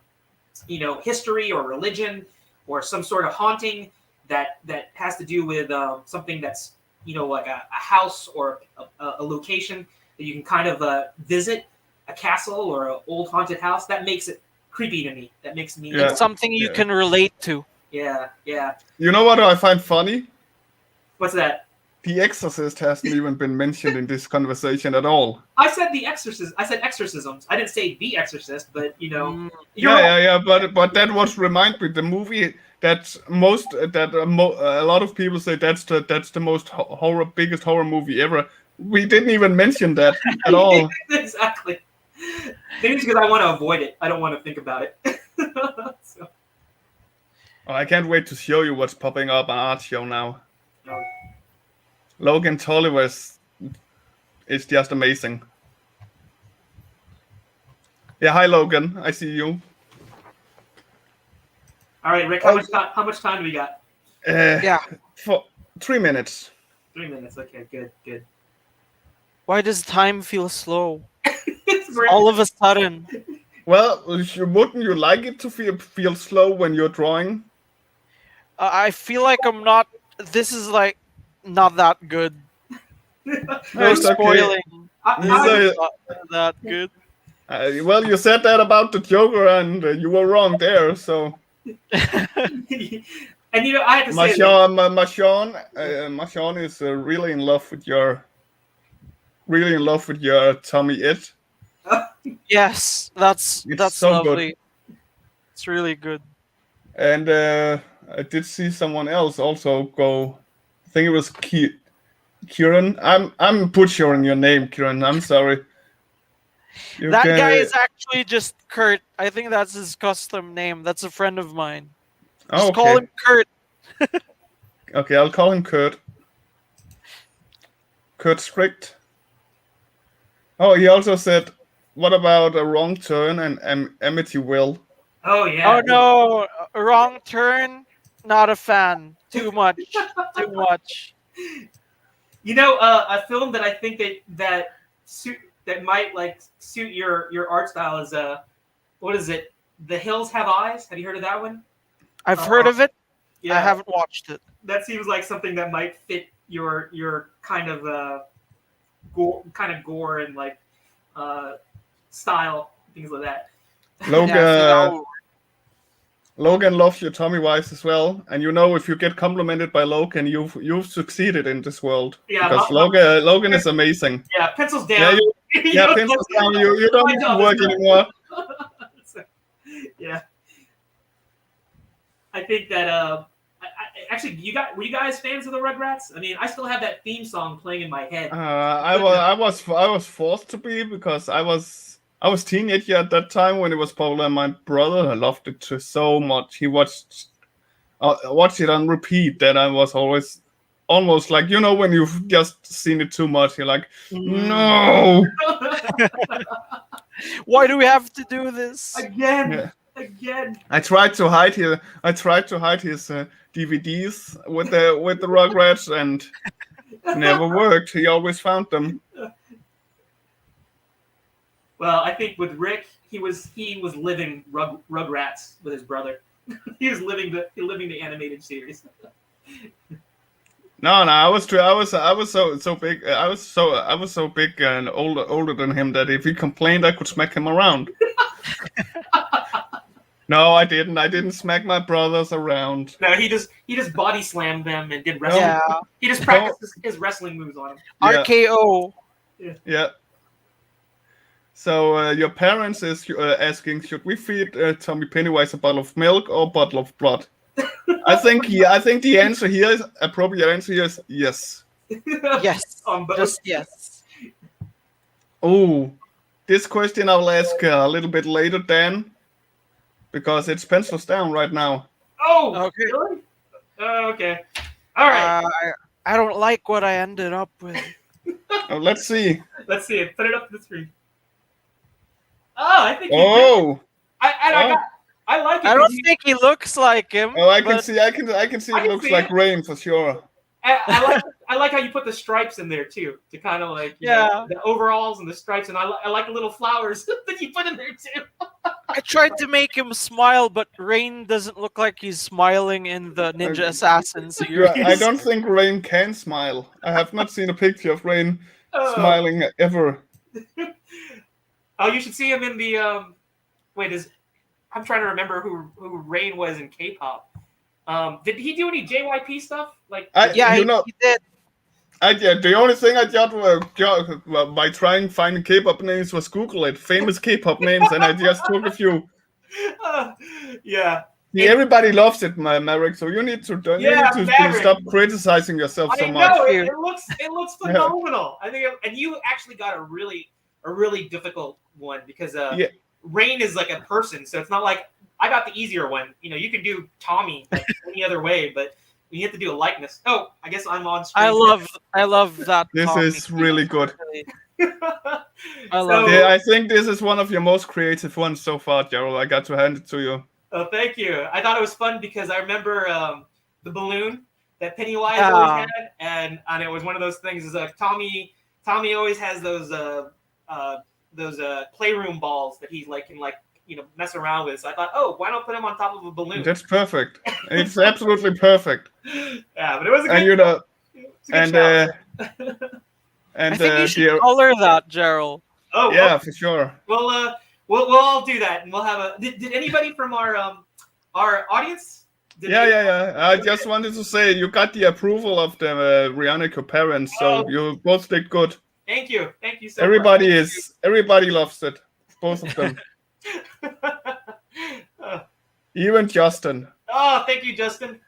B: history or religion or some sort of haunting that has to do with something that's like a house or a location that you can kind of visit, a castle or an old haunted house. That makes it creepy to me. That makes me
C: It's something you can relate to.
B: Yeah.
A: You know what I find funny?
B: What's that?
A: The Exorcist hasn't even been mentioned in this conversation at all.
B: I said the Exorcist. I said exorcisms. I didn't say The Exorcist, but
A: Yeah. But that was remind me the movie that a lot of people say that's the most biggest horror movie ever. We didn't even mention that at all.
B: Exactly. Maybe it's because I want to avoid it. I don't want to think about it. So.
A: Oh, I can't wait to show you what's popping up on Art Show now. Logan Tolliver is just amazing. Yeah, hi Logan, I see you.
B: All right, Rick, how much time do we got?
A: For 3 minutes.
B: 3 minutes. Okay, good.
C: Why does time feel slow? All of a sudden.
A: Well, wouldn't you like it to feel slow when you're drawing?
C: I feel like I'm not. This is like not that good.
A: No,
C: spoiling.
A: Okay.
C: Not that good.
A: Well, you said that about the Joker, and you were wrong there. So.
B: And I have to say,
A: Marshawn is really in love with your Tommy It.
C: Yes, that's
A: so
C: lovely.
A: Good.
C: It's really good.
A: And I did see someone else also go. I think it was Kieran. I'm butchering your name, Kieran. I'm sorry.
C: Guy is actually just Kurt. I think that's his custom name. That's a friend of mine. Just call him Kurt.
A: Okay, I'll call him Kurt. Kurt Strict. Oh, he also said, what about a Wrong Turn and Amityville?
B: Oh, yeah.
C: Oh, no. Wrong Turn. Not a fan. Too much. Too much.
B: A film that I think that might like suit your art style is what is it? The Hills Have Eyes. Have you heard of that one?
C: I've heard of it.
B: Yeah.
C: I haven't watched it.
B: That seems like something that might fit your kind of gore and like style, things like that.
A: Logan loves your Tommy Wise as well, and if you get complimented by Logan, you've succeeded in this world.
B: Yeah,
A: because Logan is amazing.
B: Yeah, pencils down.
A: Pencils down. You don't need to work anymore.
B: Yeah, I think that actually, were you guys fans of the Rugrats? I mean, I still have that theme song playing in my head.
A: I was forced to be because I was I was teenager at that time when it was popular. My brother loved it so much. He watched it on repeat. That I was always almost like, when you've just seen it too much, you're like, no.
C: Why do we have to do this?
B: Again.
A: I tried to hide his DVDs with the Rugrats, and never worked. He always found them.
B: Well, I think with Rick, he was living Rugrats with his brother. He was living the animated series.
A: No, I was so big. I was so big and older than him that if he complained, I could smack him around. No, I didn't. I didn't smack my brothers around.
B: No, he just body slammed them and did wrestling.
C: Yeah.
B: He just practiced his wrestling moves on them.
C: RKO.
A: Yeah. So your parents is asking, should we feed Tommy Pennywise a bottle of milk or a bottle of blood? I think the answer here is appropriate answer here is yes.
C: Yes.
B: On both.
C: Just yes.
A: Oh, this question I will ask a little bit later, Dan, because it's pencils down right now.
B: Oh,
C: Okay.
B: really? Okay. All right.
C: I don't like what I ended up with.
A: Let's see.
B: Let's see it. Put it up to the screen. Oh, I think.
A: Oh.
B: I like it.
C: I don't think he looks like him.
A: Oh, I can see. I can see. It looks like rain for sure.
B: I like how you put the stripes in there too, to kind of like the overalls and the stripes, and I like the little flowers that you put in there too.
C: I tried to make him smile, but Rain doesn't look like he's smiling in the Ninja Assassin series.
A: I don't think Rain can smile. I have not seen a picture of Rain smiling ever.
B: Oh, you should see him in the I'm trying to remember who Rain was in K-pop. Did he do any JYP stuff? He
C: did.
A: The only thing I got by finding K-pop names was Google it, famous K-pop names, and I just took a few.
B: Yeah.
A: Everybody loves it, Maverick. So you need to stop criticizing yourself so much.
B: I know it looks phenomenal. I think, and you actually got a really difficult one because Rain is like a person, so it's not like I got the easier one. You can do Tommy like any other way, but you have to do a likeness. Oh, I guess I'm on screen.
C: I love that.
A: This
C: Tommy.
A: is really good.
C: I love
A: it. I think this is one of your most creative ones so far, Gerald. I got to hand it to you.
B: Oh, thank you. I thought it was fun because I remember the balloon that Pennywise always had, and it was one of those things. Is like Tommy always has those playroom balls that he's like can mess around with. So I thought, why not put him on top of a balloon?
A: That's perfect. It's absolutely perfect.
B: Yeah, but it was a good.
C: I think you should color that, Gerald.
B: Oh
A: yeah, for sure.
B: Well, we'll all do that, and we'll have a. Did anybody from our audience?
A: I just wanted to say you got the approval of the Reonico parents, so you both did good.
B: Thank you so
A: everybody
B: much.
A: Everybody loves it, both of them. Even Justin.
B: Oh, thank you, Justin.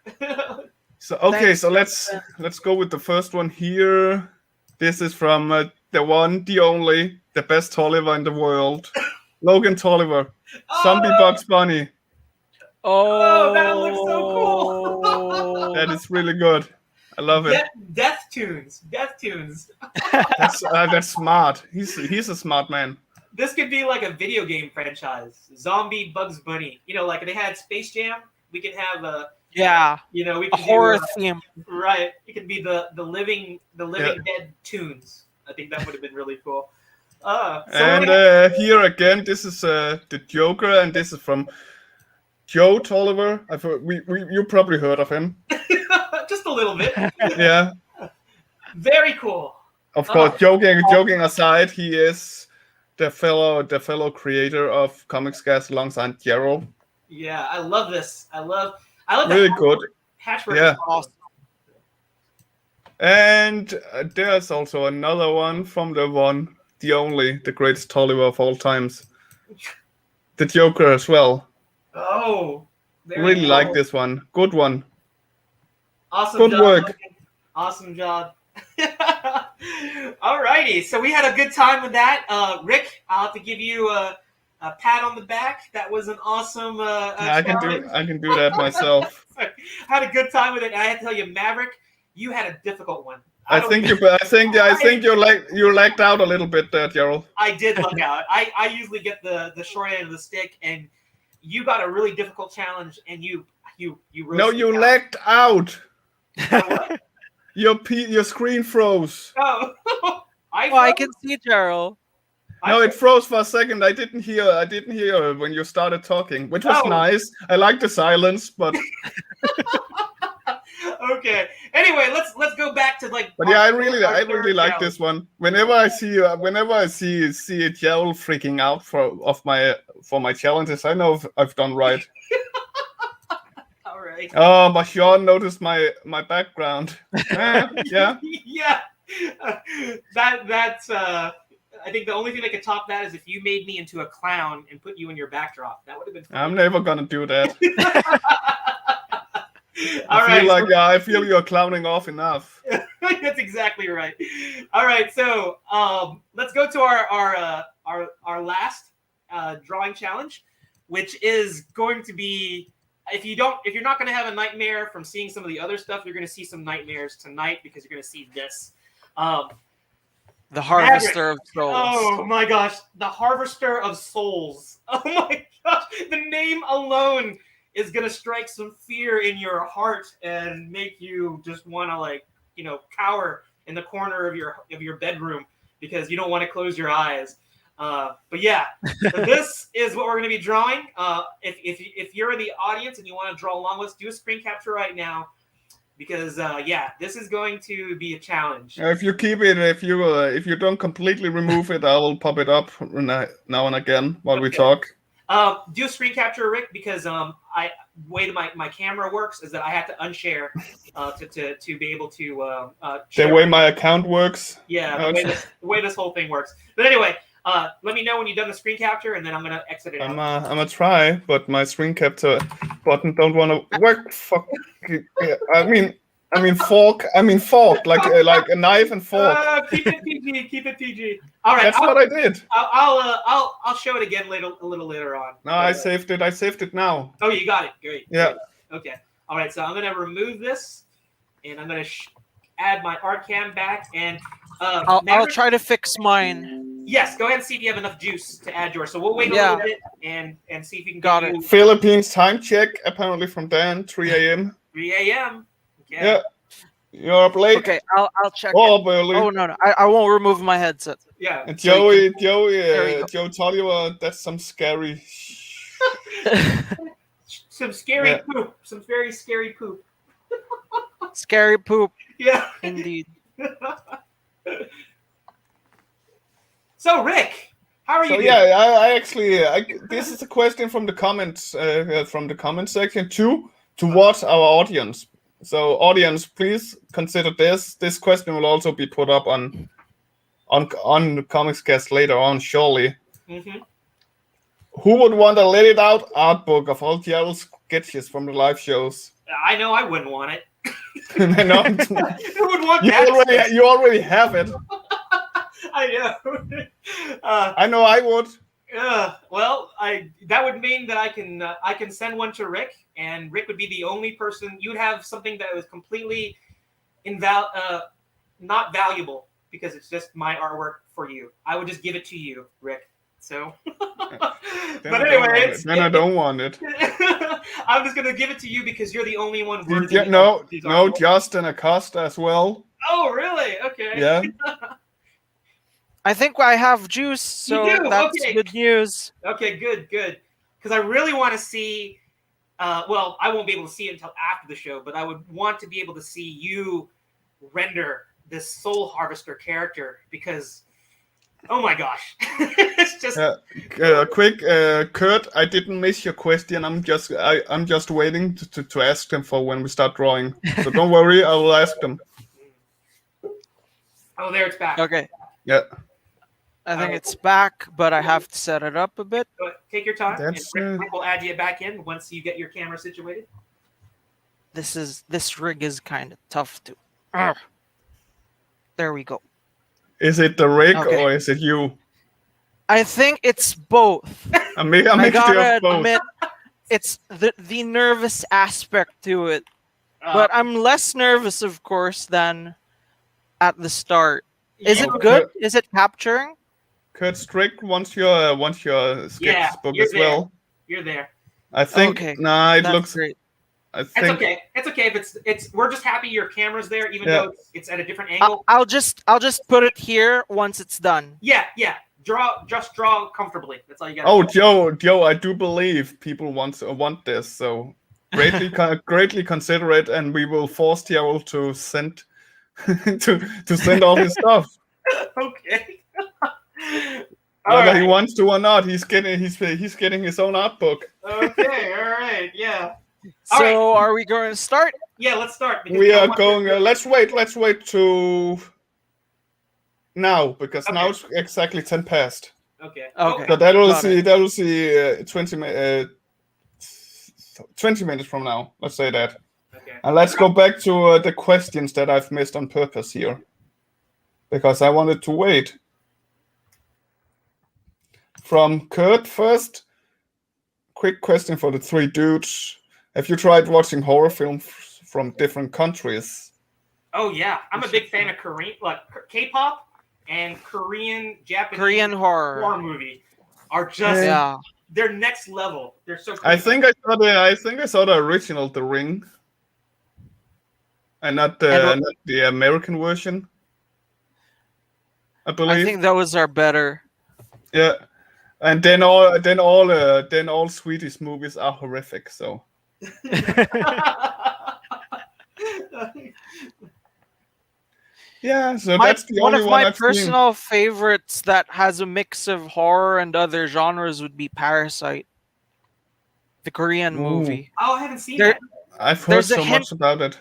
A: So let's go with the first one here. This is from the one, the only, the best Tolliver in the world, Logan Tolliver, Zombie Bugs Bunny.
C: Oh,
B: that looks so cool.
A: That is really good. I love it.
B: Death tunes.
A: That's smart. He's a smart man.
B: This could be like a video game franchise. Zombie Bugs Bunny. Like they had Space Jam. We could have we could
C: a horror theme.
B: Right. It could be the living dead tunes. I think that would have been really cool.
A: Here again, this is the Joker, and this is from Joe Tolliver. You probably heard of him.
B: Just a little bit.
A: Yeah.
B: Very cool.
A: Of course, joking aside, he is the fellow creator of Comics Cast alongside Gerald.
B: Yeah, I love this. I love
A: really good.
B: Hatchwork.
A: Yeah.
B: Is awesome.
A: And there's also another one from the one, the only, the greatest Tolliver of all times. The Joker as well.
B: Oh.
A: Really like this one. Good one.
B: Awesome
A: Good
B: job.
A: work.
B: Awesome job. Alrighty, so we had a good time with that. Rick, I'll have to give you a pat on the back. That was an awesome
A: I
B: challenge.
A: can do that myself.
B: Had a good time with it. I had to tell you, Maverick, you had a difficult one.
A: I think you lagged out a little bit there, Gerald.
B: I did luck out. I usually get the short end of the stick, and you got a really difficult challenge, and you
A: No, you lagged out. Your screen froze.
B: Oh,
C: I can see Gerald.
A: No, it froze for a second. I didn't hear when you started talking, which was nice. I like the silence, but
B: okay. Anyway, let's go back to like.
A: But yeah, I really like this one. Whenever I see a Gerald freaking out for my challenges, I know I've done right.
B: All right.
A: Oh, but Sean noticed my background. Yeah.
B: Yeah. That's. I think the only thing that could top that is if you made me into a clown and put you in your backdrop. That would have been fun.
A: I'm never gonna do that.
B: I
A: feel you're clowning off enough.
B: That's exactly right. All right, so let's go to our last drawing challenge, which is going to be if you're not going to have a nightmare from seeing some of the other stuff, you're going to see some nightmares tonight because you're going to see this.
C: The Harvester of Souls.
B: Oh my gosh, the Harvester of Souls. Oh my gosh, the name alone is gonna strike some fear in your heart and make you just want to cower in the corner of your bedroom because you don't want to close your eyes. But yeah, so this is what we're gonna be drawing. If you're in the audience and you want to draw along with us, do a screen capture right now. Because this is going to be a challenge.
A: If you keep it, if you don't completely remove it, I will pop it up now and again while we talk.
B: Do a screen capture, Rick, because way my camera works is that I have to unshare to be able to.
A: The way my account works.
B: Yeah, the way this whole thing works. But anyway, let me know when you've done the screen capture, and then I'm gonna exit it.
A: I'm gonna try, but my screen capture button don't want to work. Fuck. I mean fork. Like a knife and fork.
B: Keep it PG. Keep it PG. All right.
A: That's what I did.
B: I'll show it again a little later on.
A: No, I saved it. I saved it now.
B: Oh, you got it. Great.
A: Yeah.
B: Great. Okay. All right. So I'm gonna remove this, and I'm gonna add my art cam back, and
C: I'll try to fix mine.
B: Yes, go ahead and see if you have enough juice to add yours. So we'll wait a little bit and see if you can
C: got it.
A: Philippines time check apparently from Dan 3 a.m.
B: 3 a.m. Okay.
A: Yeah, you're up late.
C: Okay, I'll check.
A: Early.
C: Oh no, I won't remove my headset.
B: Yeah.
A: And Joe Tolliver, that's some scary.
B: Some scary poop. Some very scary poop.
C: Scary poop.
B: Yeah.
C: Indeed.
B: So Rick, how are you doing?
A: Yeah, I actually this is a question from the comments section towards our audience. So audience, please consider this. This question will also be put up on the Comics Cast later on, surely.
B: Mm-hmm.
A: Who would want a let it out art book of all Gerald's sketches from the live shows?
B: I know I wouldn't want it.
A: No,
B: Who would want that?
A: You already have it.
B: I know.
A: I know I would.
B: Well, that would mean that I can send one to Rick, and Rick would be the only person. You'd have something that was completely not valuable because it's just my artwork for you. I would just give it to you, Rick. So, but anyway,
A: then I don't want it.
B: I'm just gonna give it to you because you're the only one.
A: No, Justin Acosta as well.
B: Oh, really? Okay.
A: Yeah.
C: I think I have juice, so that's good news.
B: Okay, good. Because I really want to see. Well, I won't be able to see it until after the show, but I would want to be able to see you render this Soul Harvester character because, oh my gosh, it's just.
A: Quick, Kurt, I didn't miss your question. I'm just waiting to ask them for when we start drawing. So don't worry, I will ask them.
B: Oh, there it's back.
C: Okay.
A: Yeah.
C: I think it's back, but I have to set it up a bit.
B: Take your time. Rick will add you back in once you get your camera situated.
C: This rig is kind of tough to. There we go.
A: Is it the rig
C: Okay.
A: or is it you?
C: I think it's both.
A: A
C: I
A: mixture
C: gotta
A: of both.
C: admit, it's the nervous aspect to it. But I'm less nervous, of course, than at the start. Is it
A: Okay.
C: good? Is it capturing?
A: Kurt Strick wants your sketchbook
B: you're
A: as well.
B: You're there.
A: I think.
C: Okay,
A: Nah, it
C: That's
A: looks.
C: great.
A: I
B: It's
A: think.
B: okay. It's okay if it's. We're just happy your camera's there, even
A: Yeah.
B: though it's at a different angle.
C: I'll just put it here once it's done.
B: Yeah. Just draw comfortably. That's all you got.
A: Oh, Joe, I do believe people want this, so greatly consider it, and we will force Gerald to send to send all his stuff.
B: Okay.
A: Whether he wants to or not, he's getting his own art book.
B: Okay. All right. Yeah.
C: So are we going to start?
B: Yeah. Let's start. because
A: We
B: I
A: are
B: want
A: going.
B: to-
A: Let's wait to now because now it's exactly 10 past.
B: Okay.
C: Okay.
A: So that will
C: Got
A: see 20 minutes from now. Let's say that.
B: Okay.
A: And let's go back to the questions that I've missed on purpose here, because I wanted to wait. From Kurt first, quick question for the three dudes. Have you tried watching horror films from different countries?
B: Oh yeah, I'm a big fan of K-pop and Japanese
C: Korean horror.
B: movie are just
C: Yeah.
B: they're next level. They're so.
A: I
B: Crazy.
A: think I saw the original The Ring, and not the American version. I believe.
C: I think those are better.
A: Yeah. And then all Swedish movies are horrific. So yeah, so that's the
C: one
A: only
C: of
A: one
C: my
A: I've seen.
C: personal favorites that has a mix of horror and other genres would be Parasite, the Korean
A: Ooh.
C: movie.
B: Oh, I haven't seen
C: There-
B: that.
A: I've heard
C: There's a
A: so
C: hint-
A: much about it.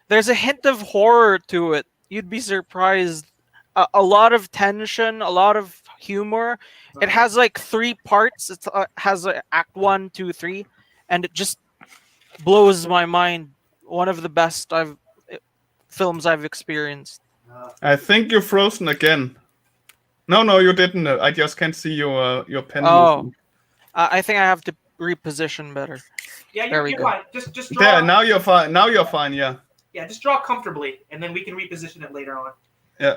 C: There's a hint of horror to it. You'd be surprised. A lot of tension, a lot of humor. It has like 3 parts. It has act 1, 2, 3, and it just blows my mind. One of the best films I've experienced.
A: I think you're frozen again. No, you didn't. I just can't see your pen
C: Oh.
A: moving.
C: I think I have to reposition better.
B: Yeah,
C: There we
B: you're
C: go.
B: fine. Just draw.
A: There, now you're fine. Now you're fine. Yeah.
B: Yeah, just draw comfortably, and then we can reposition it later on.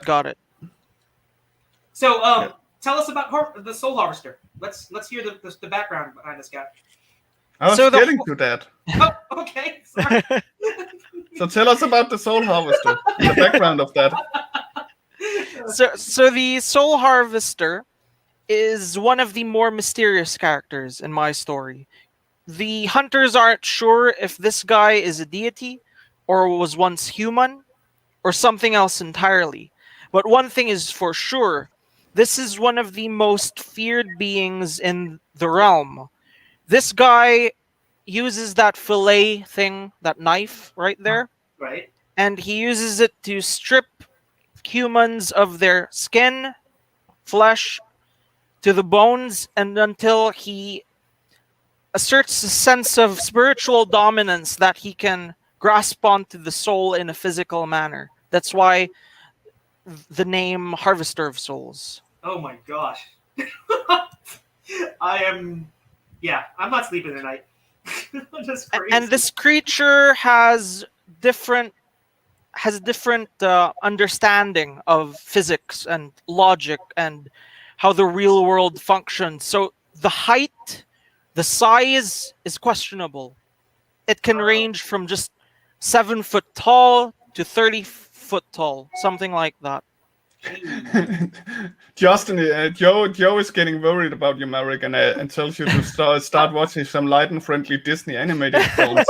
C: Got it.
B: So, tell us about the Soul Harvester. Let's hear the background behind this guy.
A: I was
C: So the-
A: getting to that.
B: Oh, okay. Sorry.
A: So tell us about the Soul Harvester, the background of that.
C: So the Soul Harvester is one of the more mysterious characters in my story. The hunters aren't sure if this guy is a deity or was once human or something else entirely. But one thing is for sure, this is one of the most feared beings in the realm. This guy uses that fillet thing, that knife right there,
B: Right.
C: and he uses it to strip humans of their skin, flesh, to the bones, and until he asserts a sense of spiritual dominance that he can grasp onto the soul in a physical manner. That's why the name Harvester of Souls.
B: Oh my gosh. I'm not sleeping tonight. Just crazy.
C: And this creature has different understanding of physics and logic and how the real world functions. So the height, the size is questionable. It can range from just 7 foot tall to 30 foot tall, something like that.
A: Justin, Joe is getting worried about you, Maverick, and tells you to start watching some light and friendly Disney animated films.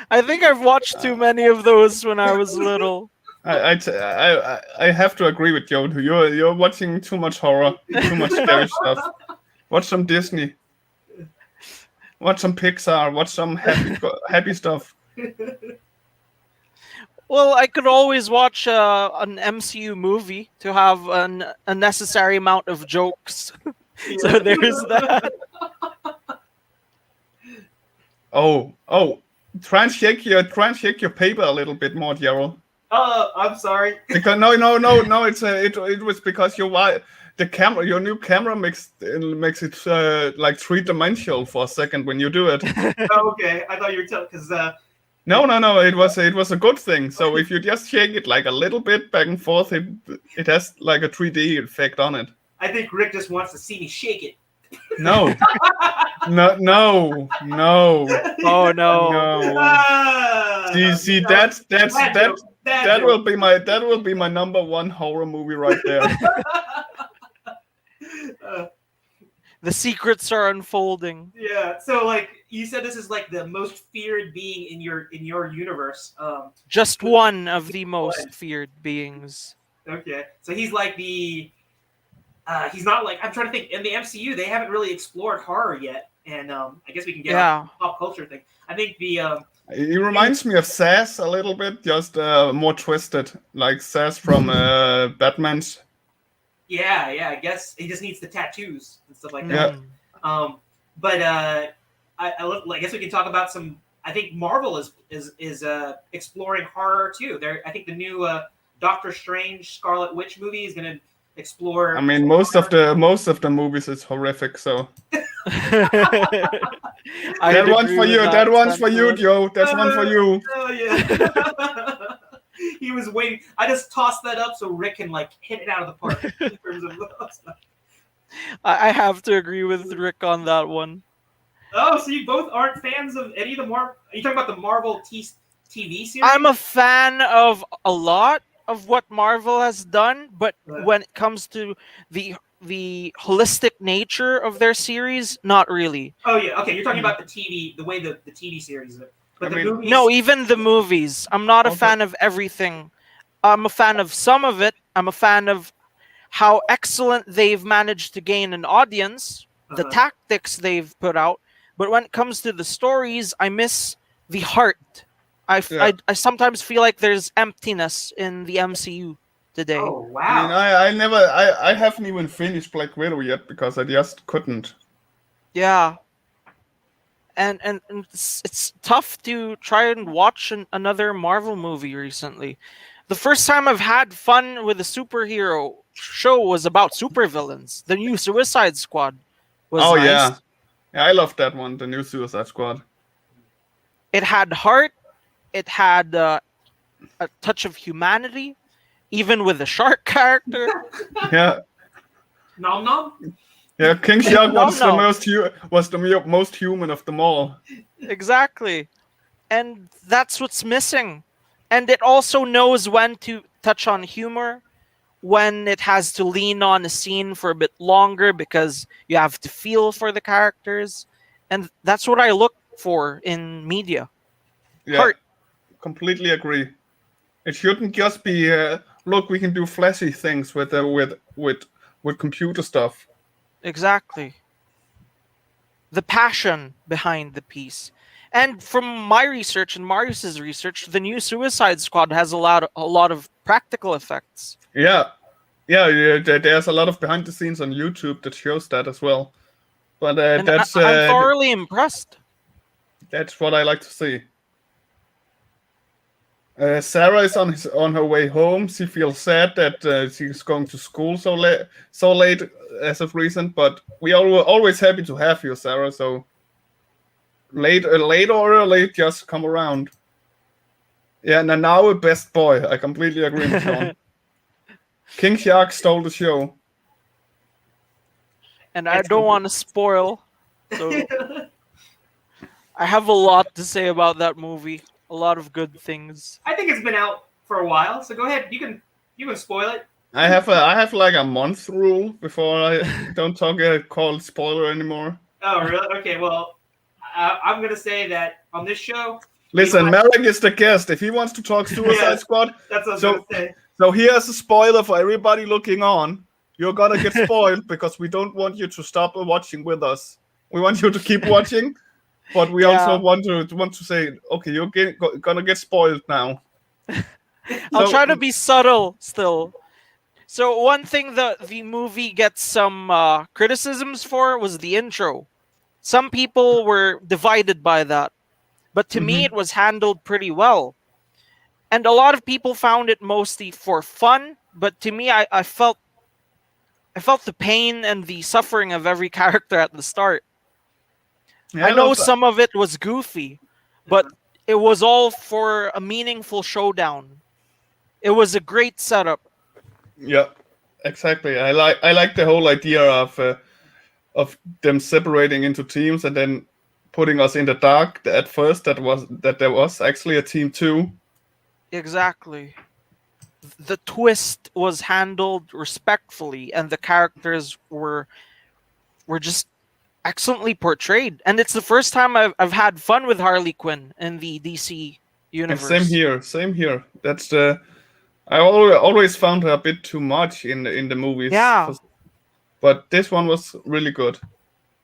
C: I think I've watched too many of those when I was little.
A: I have to agree with Joe. You're watching too much horror, too much scary stuff. Watch some Disney. Watch some Pixar. Watch some happy stuff.
C: Well, I could always watch an MCU movie to have a necessary amount of jokes. So there's that.
A: Oh, try and shake your paper a little bit more, Gerald.
B: I'm sorry.
A: Because no, it was because your new camera makes it like 3-dimensional for a second when you do it.
B: Oh, okay, I thought you were telling because
A: No, it was a good thing. So if you just shake it like a little bit back and forth, it has like a 3D effect on it.
B: I think Rick just wants to see me shake it.
A: No. No.
C: Oh no.
A: See that will be my #1 horror movie right there.
C: The secrets are unfolding.
B: Yeah. So like you said, this is like the most feared being in your universe.
C: Just one of the most feared beings.
B: Okay. So he's like the. He's not like I'm trying to think in the MCU. They haven't really explored horror yet, and I guess we can get on the pop culture thing. I think the.
A: It reminds me of Sass a little bit, just more twisted, like Sass from Batman's.
B: Yeah, I guess he just needs the tattoos and stuff like
A: Yeah.
B: that. But I guess we can talk about some. I think Marvel is exploring horror too. I think the new Doctor Strange Scarlet Witch movie is going to explore.
A: I mean, most of the movies is horrific. So that one's for you. That one's for you, Joe. That's one for you.
B: Oh yeah. He was waiting. I just tossed that up so Rick can like hit it out of the park in terms of stuff.
C: I have to agree with Rick on that one.
B: Oh, so you both aren't fans of any of the Marvel? Are you talking about the Marvel TV series?
C: I'm a fan of a lot of what Marvel has done, but when it comes to the holistic nature of their series, not really.
B: Oh yeah, okay. You're talking about the TV, the way the TV series is. But the movies...
C: No, even the movies. I'm not a fan of everything. I'm a fan of some of it. I'm a fan of how excellent they've managed to gain an audience, the tactics they've put out. But when it comes to the stories, I miss the heart. I sometimes feel like there's emptiness in the MCU today.
B: Oh wow!
A: I mean, I haven't even finished Black Widow yet because I just couldn't.
C: Yeah. And it's tough to try and watch another Marvel movie recently. The first time I've had fun with a superhero show was about supervillains. The new Suicide Squad was nice.
A: Yeah, I loved that one, the new Suicide Squad.
C: It had heart. It had a touch of humanity, even with the shark character.
A: Yeah.
B: Nom nom.
A: Yeah, King Shark was the most human of them all.
C: Exactly. And that's what's missing. And it also knows when to touch on humor, when it has to lean on a scene for a bit longer because you have to feel for the characters. And that's what I look for in media.
A: Yeah,
C: Heart.
A: Completely agree. It shouldn't just be, look, we can do flashy things with computer stuff.
C: Exactly. The passion behind the piece. And from my research and Marius's research, the new Suicide Squad has a lot of practical effects.
A: Yeah. There's a lot of behind the scenes on YouTube that shows that as well. But I'm
C: thoroughly impressed.
A: That's what I like to see. Sarah is on her way home. She feels sad that she's going to school so late as of recent, but we are always happy to have you, Sarah. So late or early, just come around. Yeah, and now a best boy. I completely agree with Sean. King Shark stole the show.
C: And I don't want to spoil, so I have a lot to say about that movie. A lot of good things.
B: I think it's been out for a while, so go ahead. You can spoil it.
A: I have like a month rule before I don't call spoiler anymore.
B: Oh really? Okay. Well, I'm gonna say that on this show.
A: Listen, Maverick is the guest. If he wants to talk Suicide Squad,
B: that's what I was gonna say.
A: So here's a spoiler for everybody looking on. You're gonna get spoiled because we don't want you to stop watching with us. We want you to keep watching. But we also want to say, okay, you're gonna get spoiled now.
C: I'll try to be subtle still. So one thing that the movie gets some criticisms for was the intro. Some people were divided by that. but to me it was handled pretty well. And a lot of people found it mostly for fun, but to me I felt the pain and the suffering of every character at the start.
A: Yeah,
C: I know
A: love that.
C: some of it was goofy, but it was all for a meaningful showdown. It was a great setup.
A: Yeah, exactly. I like the whole idea of them separating into teams and then putting us in the dark. At first, that there was actually a team too.
C: Exactly. The twist was handled respectfully, and the characters were just excellently portrayed. And it's the first time I've had fun with Harley Quinn in the DC
A: And
C: universe.
A: same here. That's the I always found her a bit too much in the movies.
C: Yeah,
A: But this one was really good.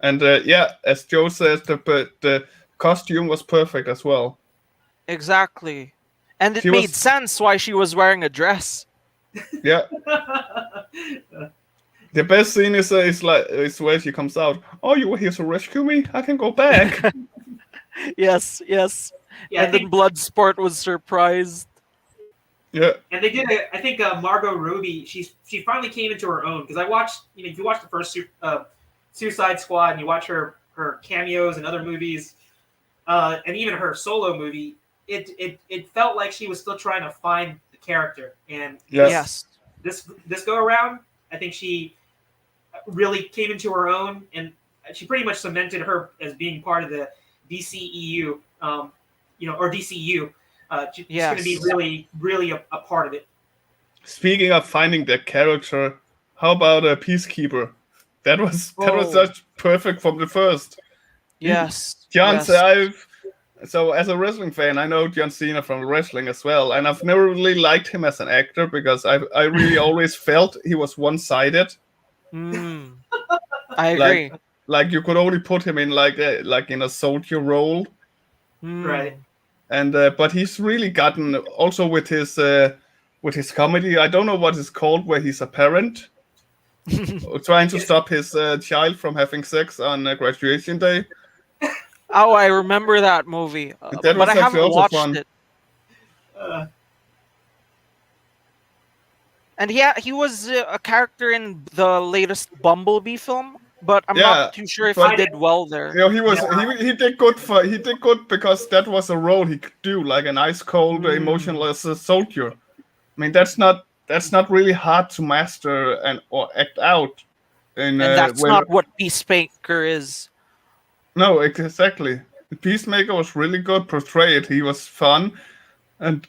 A: And yeah, as Joe says, the costume was perfect as well.
C: exactly. And it
A: She
C: made
A: was
C: sense why she was wearing a dress.
A: yeah. The best scene is where she comes out. Oh, you were here to rescue me? I can go back.
C: Yes, yes.
B: Yeah, I
C: And then
B: think,
C: Bloodsport was surprised.
A: Yeah,
B: and they did it. I think Margot Robbie, she finally came into her own because I watched. If you watch the first Suicide Squad and you watch her cameos in other movies, and even her solo movie, it felt like she was still trying to find the character. And
A: yes.
C: Yes.
B: this go around, I think she really came into her own, and she pretty much cemented her as being part of the DCEU, or DCU. She's going to be
C: Yes.
B: really, really a part of it.
A: Speaking of finding the character, how about a Peacekeeper? That was
C: Oh.
A: such perfect from the first.
C: Yes.
A: John,
C: Yes.
A: so as a wrestling fan, I know John Cena from wrestling as well, and I've never really liked him as an actor because I really always felt he was one-sided.
C: Mm, I agree.
A: Like you could only put him in like in a soldier role,
C: Mm.
B: Right.
A: and but he's really gotten also with his comedy. I don't know what it's called, where he's a parent trying to stop his child from having sex on graduation day.
C: Oh, I remember that movie,
A: That
C: but
A: was
C: I
A: actually
C: haven't
A: also
C: watched
A: fun.
C: it.
B: Uh,
C: And yeah, he was a character in the latest Bumblebee film, but I'm
A: Yeah,
C: not too sure if he
A: but-
C: did well there.
A: You know, he did good because that was a role he could do, like an ice cold, emotionless soldier. I mean, that's not really hard to master or act out.
C: And that's not what Peacemaker is.
A: No, exactly. Peacemaker was really good portrayed. He was fun, and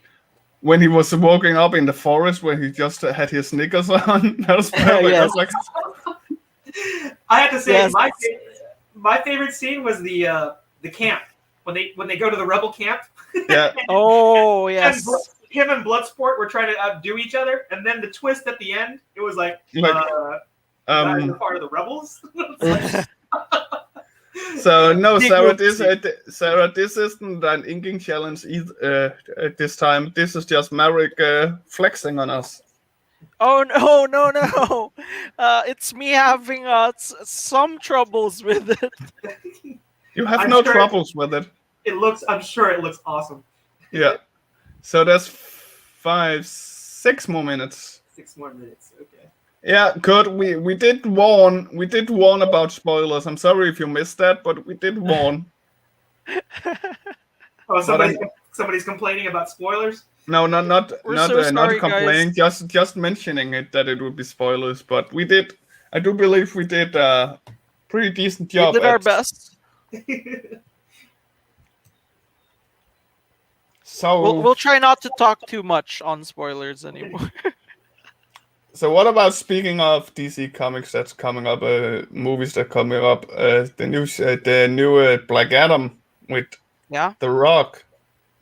A: when he was walking up in the forest where he just had his sneakers on, that was perfect. I
C: Yes.
A: was like,
B: I have to say,
C: Yes.
B: my favorite scene was the camp when they go to the rebel camp.
A: yeah,
C: Oh,
B: And
C: yes.
B: him and Bloodsport were trying to outdo each other, and then the twist at the end, it was like,
A: Like,
B: guys are part of the rebels. It's like,
A: So no,
C: Big
A: Sarah,
C: whoopsie.
A: this isn't an inking challenge either, this time. This is just Maverick flexing on us.
C: Oh no! It's me having some troubles with it.
A: You have
B: I'm
A: no
B: sure-
A: troubles with it.
B: I'm sure it looks awesome.
A: Yeah. So there's 6 more minutes.
B: 6 more minutes. Okay.
A: Yeah, good. We did warn about spoilers. I'm sorry if you missed that, but we did warn.
B: Oh, somebody's complaining about spoilers.
A: No, not
C: We're
A: not
C: so
A: not
C: sorry,
A: complaining. Just mentioning it that it would be spoilers. But we did. I do believe we did a pretty decent
C: We
A: job.
C: did our
A: at-
C: best.
A: So
C: We'll try not to talk too much on spoilers anymore.
A: So what about, speaking of DC Comics that's coming up, movies that are coming up, the new Black Adam with
C: Yeah.
A: The Rock,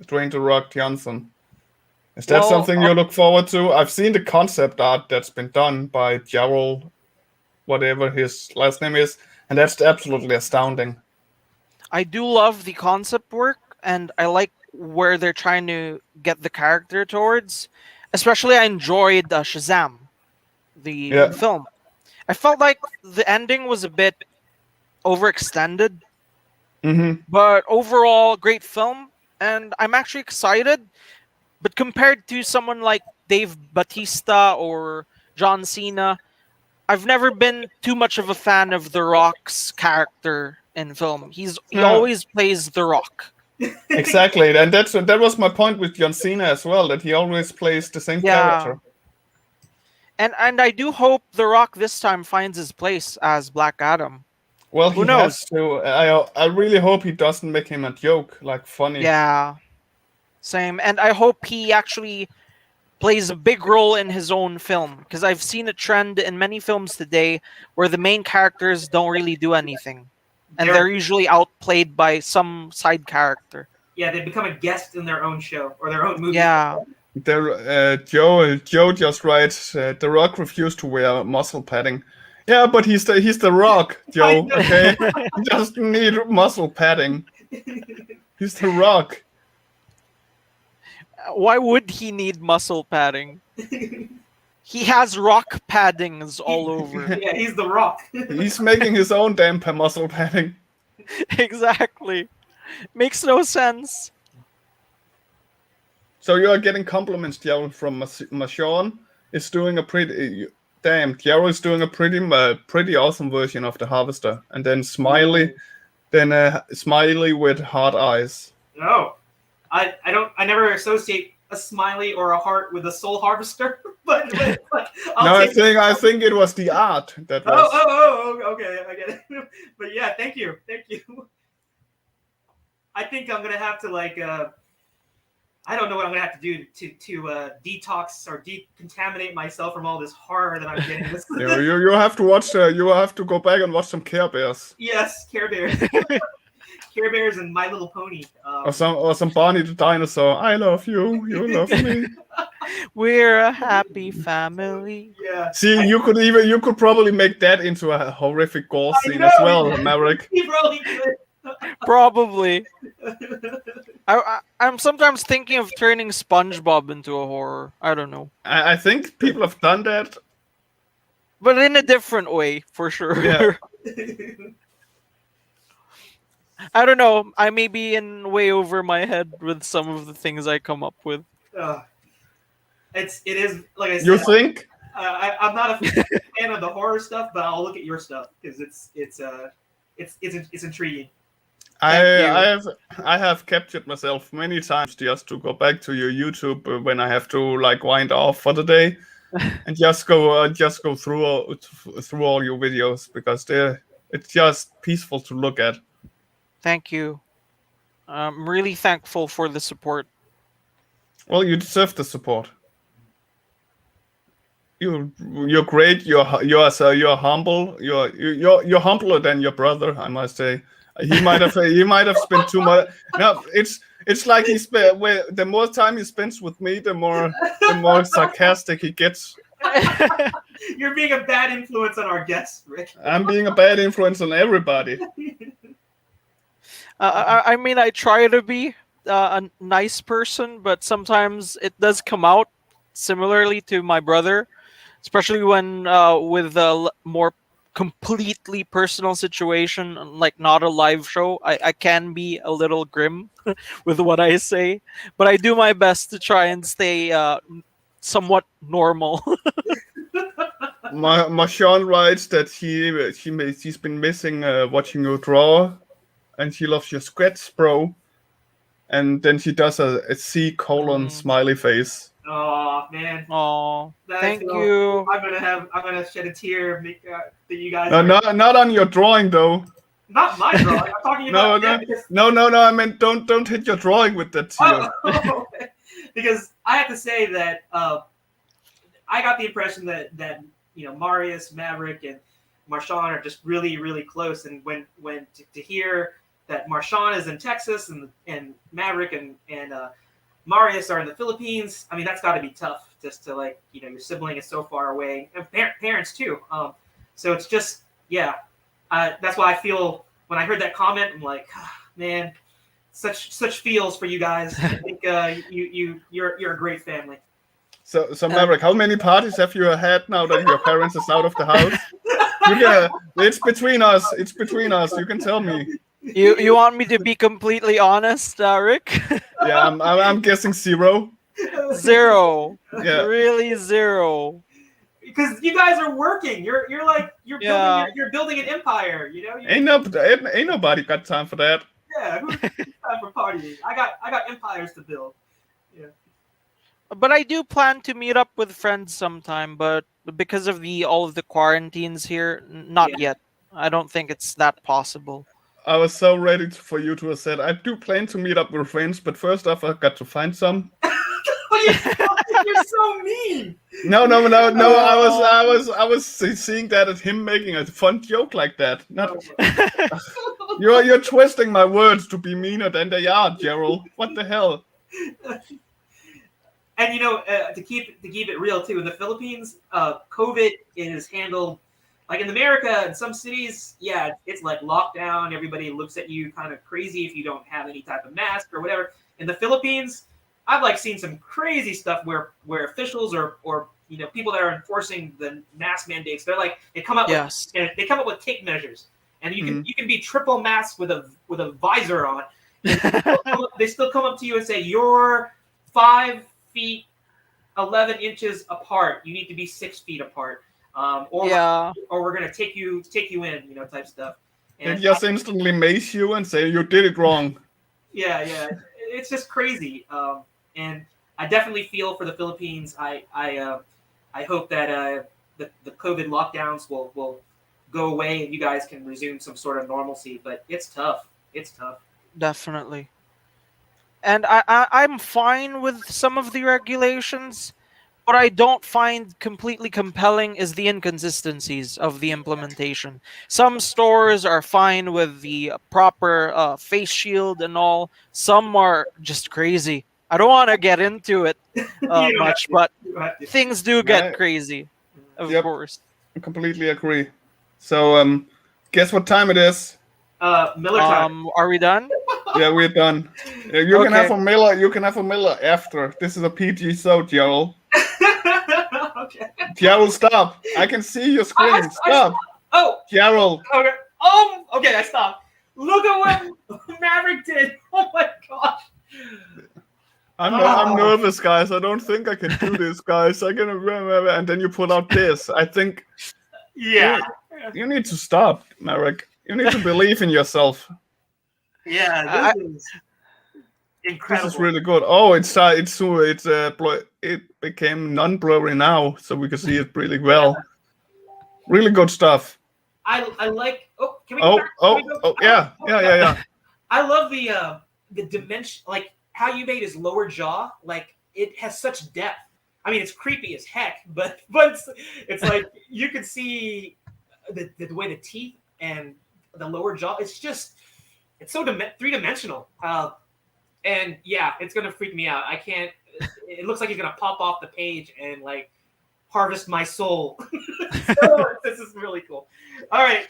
A: Dwayne The Rock Johnson. Is that
C: Well,
A: something you look forward to? I've seen the concept art that's been done by Jarrell, whatever his last name is, and that's absolutely astounding.
C: I do love the concept work, and I like where they're trying to get the character towards. Especially, I enjoyed Shazam, the film. I felt like the ending was a bit overextended,
A: Mm-hmm.
C: but overall, great film. and I'm actually excited. But compared to someone like Dave Bautista or John Cena, I've never been too much of a fan of The Rock's character in film. He
A: No,
C: always plays The Rock.
A: exactly, and that was my point with John Cena as well. That he always plays the same
C: Yeah.
A: character.
C: And I do hope The Rock this time finds his place as Black Adam.
A: Well,
C: Who
A: he has
C: knows?
A: to. I really hope he doesn't make him a joke, like funny.
C: Yeah. Same. And I hope he actually plays a big role in his own film, because I've seen a trend in many films today where the main characters don't really do anything, and they're usually outplayed by some side character.
B: Yeah, they become a guest in their own show or their own movie.
C: Yeah.
A: Joe just writes, The Rock refused to wear muscle padding. Yeah, but he's the Rock, Joe. Okay, he doesn't need muscle padding. He's the Rock.
C: Why would he need muscle padding? He has rock paddings all over.
B: Yeah, he's the Rock.
A: He's making his own damn muscle padding.
C: Exactly. Makes no sense.
A: So you are getting compliments, Joe, from Marshawn. Is doing a pretty Joe is doing a pretty awesome version of the Harvester, and then Smiley with hard eyes.
B: No, I never associate a smiley or a heart with a soul harvester. but
A: I think it was the art that was.
B: Okay, I get it. But yeah, thank you. I think I'm gonna have to I don't know what I'm gonna have to do to detox or decontaminate myself from all this horror that I'm getting.
A: You have to watch. You have to go back and watch some Care Bears.
B: Yes, Care Bears. Care Bears and My Little Pony.
A: Or some Barney the Dinosaur. I love you. You love me.
C: We're a happy family.
B: Yeah.
A: See, you could probably make that into a horrific gore scene as well, Maverick.
B: He probably could.
C: Probably. I'm sometimes thinking of turning SpongeBob into a horror. I don't know.
A: I think people have done that.
C: But in a different way, for sure.
A: Yeah.
C: I don't know. I may be in way over my head with some of the things I come up with.
B: It is like I said.
A: You think?
B: I'm not a fan of the horror stuff, but I'll look at your stuff because it's intriguing.
A: I have captured myself many times just to go back to your YouTube when I have to wind off for the day, and just go through all your videos because it's just peaceful to look at.
C: Thank you. I'm really thankful for the support.
A: Well, you deserve the support. You're great. You're humble. You're humbler than your brother, I must say. He might have spent too much. No, it's like the more time he spends with me, the more sarcastic he gets.
B: You're being a bad influence on our guests, Rick.
A: I'm being a bad influence on everybody.
C: I mean, I try to be a nice person, but sometimes it does come out similarly to my brother, especially when with a more completely personal situation, like not a live show. I can be a little grim with what I say, but I do my best to try and stay somewhat normal.
A: Marshawn writes that she's been missing watching you draw, and she loves your sketch, bro. And then she does a C : smiley face.
B: Oh man!
C: Oh, thank you.
B: I'm gonna shed a tear. That you guys.
A: No, not on your drawing though.
B: Not my drawing. I'm talking about
A: no. I mean, don't hit your drawing with that tear.
B: Because I have to say that I got the impression that Marius, Maverick, and Marshawn are just really, really close. And when to hear that Marshawn is in Texas and Maverick and Marius are in the Philippines, I mean, that's got to be tough. Just to your sibling is so far away, and parents too. So it's just that's why I feel when I heard that comment, I'm like, man, such feels for you guys. I think you're a great family.
A: So Maverick, how many parties have you had now that your parents is out of the house? It's between us. It's between us. You can tell me.
C: You want me to be completely honest, Rick?
A: Yeah, I'm guessing 0.
C: 0.
A: Yeah.
C: Really 0.
B: Because you guys are working. You're
C: Yeah.
B: building an empire. You know.
A: Ain't nobody got time for that.
B: Yeah. Who's time for partying? I got empires to build. Yeah.
C: But I do plan to meet up with friends sometime, but because of all of the quarantines here, not
B: Yeah.
C: yet. I don't think it's that possible.
A: I was so ready for you to have said I do plan to meet up with friends, but first off I got to find some.
B: You're so mean.
A: No. I was seeing that as him making a fun joke like that. Not you're twisting my words to be meaner than they are, Gerald. What the hell?
B: And to keep it real too, in the Philippines, COVID is handled like in America. In some cities, yeah, it's like lockdown. Everybody looks at you kind of crazy if you don't have any type of mask or whatever. In the Philippines, I've seen some crazy stuff where officials or people that are enforcing the mask mandates, they come up with tape measures, and you can be triple masked with a visor on. They still come up to you and say you're 5 feet 11 inches apart. You need to be 6 feet apart, or we're gonna take you in, type stuff.
A: And they just instantly mace you and say you did it wrong.
B: Yeah, it's just crazy. And I definitely feel for the Philippines. I hope that the COVID lockdowns will go away and you guys can resume some sort of normalcy. But it's tough. It's tough.
C: Definitely. And I'm fine with some of the regulations. What I don't find completely compelling is the inconsistencies of the implementation. Some stores are fine with the proper face shield and all. Some are just crazy. I don't want to get into it much, but things do get crazy, of course.
A: I completely agree. So, guess what time it is?
B: Miller time.
C: Are we done?
A: Yeah, we're done. You can have a Miller. You can have a Miller after. This is a PG show, Gerald.
B: Okay.
A: Gerald, stop! I can see your screen. Stop. Gerald.
B: Okay. Okay. I stopped. Look at what Maverick did. Oh my gosh.
A: I'm nervous, guys. I don't think I can do this, guys. I can remember, and then you pull out this. I think.
B: Yeah.
A: You need to stop, Maverick. You need to believe in yourself.
B: Yeah, this is incredible.
A: This is really good. Oh, it became non-blurry now, so we can see it really well. Really good stuff.
B: I like. Oh, can we?
A: Yeah.
B: I love the dimension, like how you made his lower jaw. Like it has such depth. I mean, it's creepy as heck, but it's like you can see the way the teeth and the lower jaw. It's so three-dimensional. And yeah, it's gonna freak me out. I can't. It looks like he's gonna pop off the page and like harvest my soul. So, this is really cool. All right,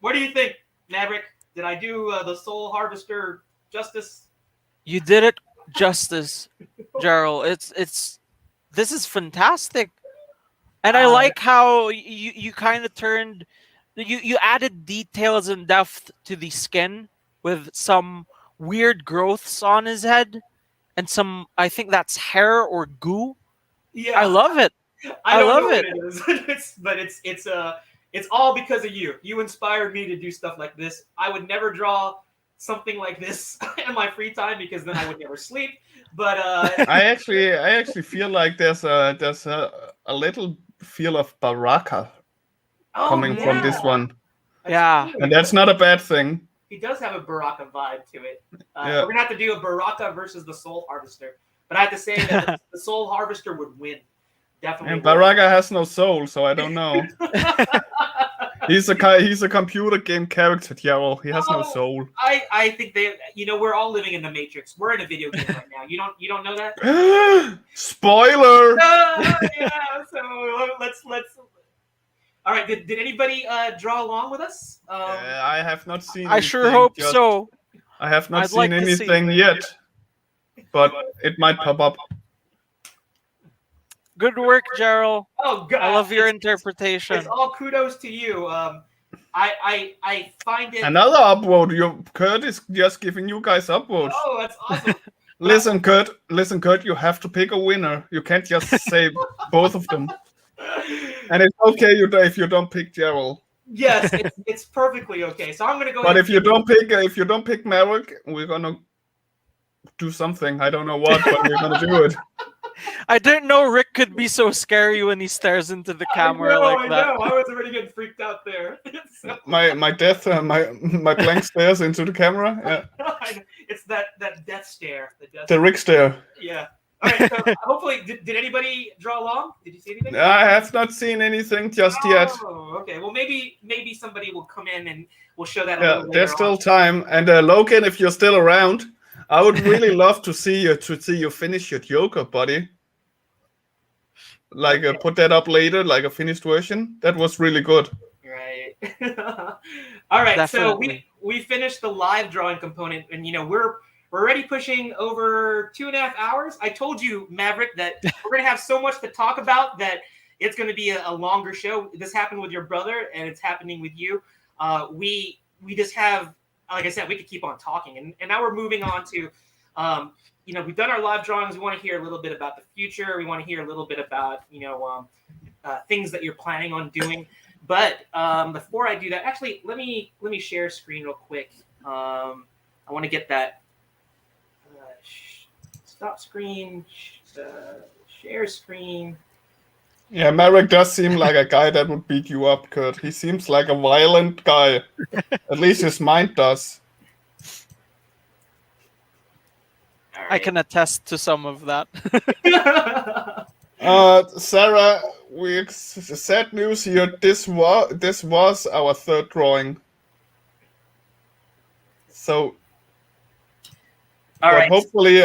B: what do you think, Maverick? Did I do the Soul Harvester justice?
C: You did it justice, Gerald. This is fantastic, and I like how you kind of turned. You added details and depth to the skin with some weird growths on his head and some, I think that's hair or goo.
B: Yeah,
C: I love it.
B: I
C: love
B: know
C: it.
B: What it is. It's all because of you. You inspired me to do stuff like this. I would never draw something like this in my free time because then I would never sleep. But
A: I actually feel like there's a little feel of Baraka coming from this one.
C: Yeah,
A: and that's not a bad thing.
B: He does have a Baraka vibe to it.
A: Yeah.
B: We're gonna have to do a Baraka versus the Soul Harvester, but I have to say that the Soul Harvester would win. Definitely.
A: And Baraka has no soul, so I don't know. He's a computer game character, Gerald. He has no soul.
B: I think we're all living in the Matrix. We're in a video game right now. You don't know that?
A: Spoiler.
B: Yeah. So let's. All right. Did anybody draw along with us?
A: I have not seen.
C: I sure hope so.
A: I have not seen anything yet, but it might pop up.
C: Good work, Gerald.
B: Oh, God.
C: I love your interpretation.
B: It's all kudos to you. I find it
A: another upvote. Kurt is just giving you guys upvotes.
B: Oh, that's awesome.
A: Listen, Kurt. You have to pick a winner. You can't just say both of them. And it's okay if you don't pick Gerald.
B: Yes, it's perfectly okay. So I'm gonna go.
A: But
B: ahead
A: if you don't pick Maverick, we're gonna do something. I don't know what, but we're gonna do it.
C: I didn't know Rick could be so scary when he stares into the camera like that.
B: I know. I was already getting freaked out there. So-
A: My blank stares into the camera. Yeah.
B: It's that death stare.
A: The Rick stare.
B: Yeah. All right. So hopefully, did anybody draw along? Did you see anything?
A: I have not seen anything just yet.
B: Oh, okay. Well, maybe somebody will come in and we'll show that.
A: Yeah, there's still time. And Logan, if you're still around, I would really love to see you finish your Joker, buddy. Like put that up later, like a finished version. That was really good.
B: Right. All right.
C: Definitely.
B: So we finished the live drawing component, and we're already pushing over 2.5 hours. I told you, Maverick, that we're gonna have so much to talk about that it's gonna be a longer show. This happened with your brother, and it's happening with you. We just have, like I said, we could keep on talking, and now we're moving on to. We've done our live drawings. We want to hear a little bit about the future. We want to hear a little bit about, things that you're planning on doing. But before I do that, actually, let me share screen real quick. I want to get that stop screen, share screen.
A: Yeah, Maverick does seem like a guy that would beat you up, Kurt. He seems like a violent guy. At least his mind does.
B: Right.
C: I can attest to some of that.
A: Sarah, sad news here. This was our third drawing. So,
B: All right.
A: hopefully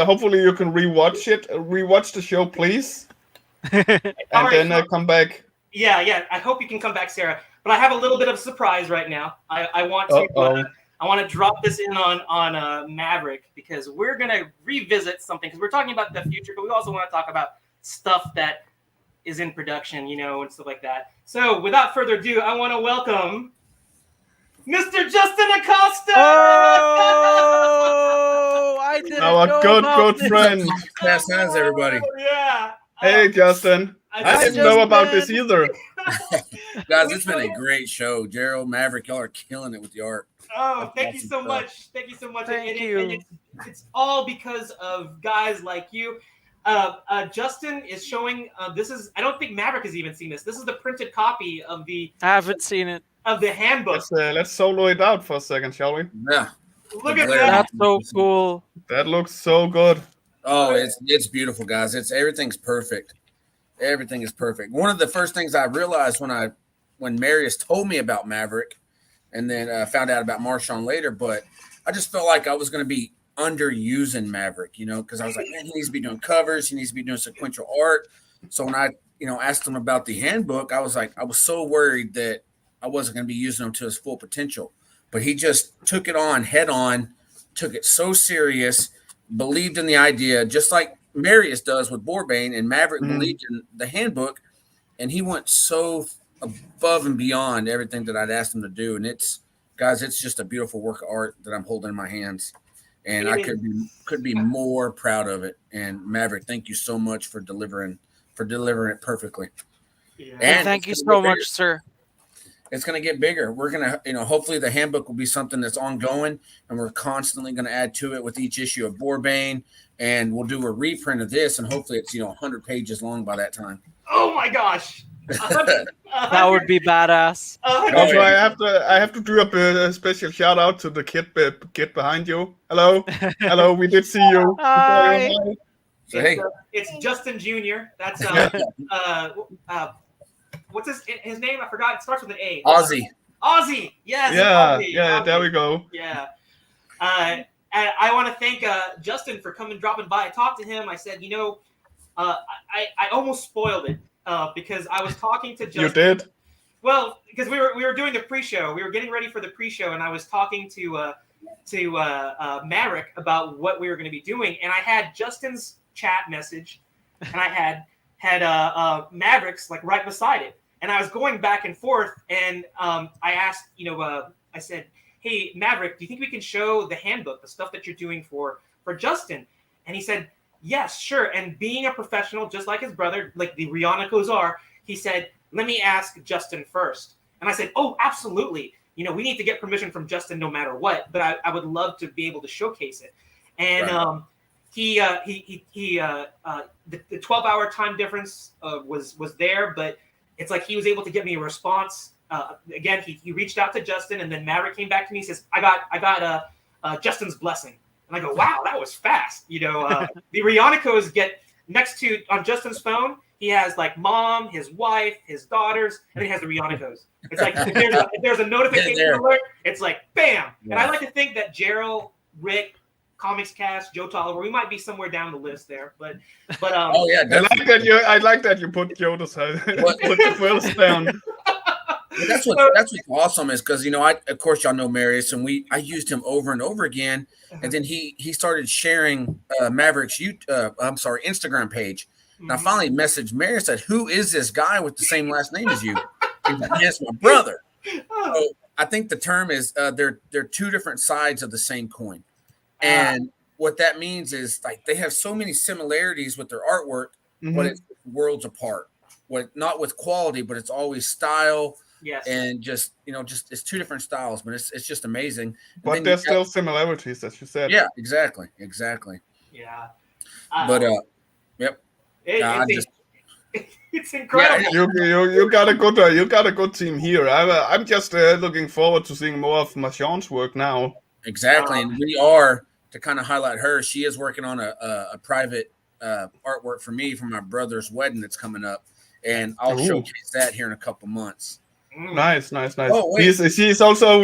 A: you can rewatch it. Rewatch the show, please, and then come back.
B: Yeah. I hope you can come back, Sarah. But I have a little bit of a surprise right now. I want to. I want to drop this in on Maverick because we're gonna revisit something because we're talking about the future, but we also want to talk about stuff that is in production, and stuff like that. So, without further ado, I want to welcome Mr. Justin Acosta.
C: Oh, I didn't
A: Our
C: know
A: good
C: about this.
A: friend.
D: Fast hands, everybody.
B: Yeah.
A: Hey, Justin. I didn't know about this either.
D: Guys, it's been a great show. Gerald, Maverick, y'all are killing it with the art.
B: Oh, thank you so much. Thank you so much.
C: Thank you.
B: And it's all because of guys like you. Justin is showing. This is. I don't think Maverick has even seen this. This is the printed copy of the.
C: I haven't seen it.
B: Of the handbook.
A: Let's solo it out for a second, shall we?
D: Yeah.
B: Look at that.
C: That's so cool.
A: That looks so good.
D: Oh, it's beautiful, guys. Everything's perfect. Everything is perfect. One of the first things I realized when Marius told me about Maverick, and then found out about Marshawn later, but I just felt like I was going to be underusing Maverick, because I was like, man, he needs to be doing covers, he needs to be doing sequential art. So when I, asked him about the handbook, I was so worried that I wasn't going to be using him to his full potential. But he just took it on head on, took it so serious, believed in the idea, just like Marius does with Boar-Bane, and Maverick believed in the handbook, and he went so above and beyond everything that I'd asked him to do. And it's just a beautiful work of art that I'm holding in my hands, and I could be more proud of it. And Maverick, thank you so much for delivering it perfectly.
B: Yeah.
D: And
C: Thank you so much, sir.
D: It's going to get bigger. We're going to, hopefully the handbook will be something that's ongoing, and we're constantly going to add to it with each issue of Boar-Bane, and we'll do a reprint of this, and hopefully it's 100 pages long by that time.
B: Oh my gosh.
C: That would be badass.
A: Also, I have to do a special shout out to the kid behind you. Hello, we did see you.
C: Hi.
D: So, hey,
B: It's Justin Jr. That's what's his name? I forgot. It starts with an A.
D: Ozzy.
B: Yes.
A: Yeah,
B: Ozzy.
A: there we go.
B: Yeah. And I want to thank Justin for dropping by. I talked to him. I said, I almost spoiled it because I was talking to Justin.
A: You did?
B: Well, because we were doing the pre-show. We were getting ready for the pre-show, and I was talking to Maverick about what we were going to be doing. And I had Justin's chat message, and I had Maverick's right beside it. And I was going back and forth, and I asked, I said, hey, Maverick, do you think we can show the handbook, the stuff that you're doing for Justin? And he said, yes, sure. And being a professional, just like his brother, like the Reonicos are, he said, let me ask Justin first. And I said, oh, absolutely. You know, we need to get permission from Justin no matter what, but I would love to be able to showcase it. And the 12-hour time difference was there, but it's like he was able to get me a response. Again, he reached out to Justin, and then Maverick came back to me and says, I got Justin's blessing. And I go, wow, that was fast. You know, the Reonicos get next to, on Justin's phone, he has like mom, his wife, his daughters, and then he has the Reonicos. It's like if there's a notification alert, it's like bam. And I like to think that Gerald, Rick, Comics Cast, Joe Tolliver, we might be somewhere down the list there. But
D: oh yeah,
A: I like that you put Joe to side. Put the first down.
D: Well, that's what's awesome is because, you know, of course y'all know Marius, and I used him over and over again, and then he started sharing Maverick's Instagram page. And I finally messaged Marius, said, who is this guy with the same last name as you? He's like, yes, my brother. So I think the term is they're two different sides of the same coin. And what that means is like they have so many similarities with their artwork, but it's worlds apart. Not with quality, but it's always style.
B: Yes.
D: And just it's two different styles, but it's just amazing.
A: But there's still similarities, as you said.
D: Yeah, exactly.
B: Yeah.
D: But yep.
B: It's incredible.
A: Yeah, you got a good team here. I'm just looking forward to seeing more of Marchon's work now.
D: Exactly, and we are, to kind of highlight her. She is working on a private artwork for me for my brother's wedding that's coming up, and I'll showcase that here in a couple months.
A: Nice.
D: Oh,
A: She's also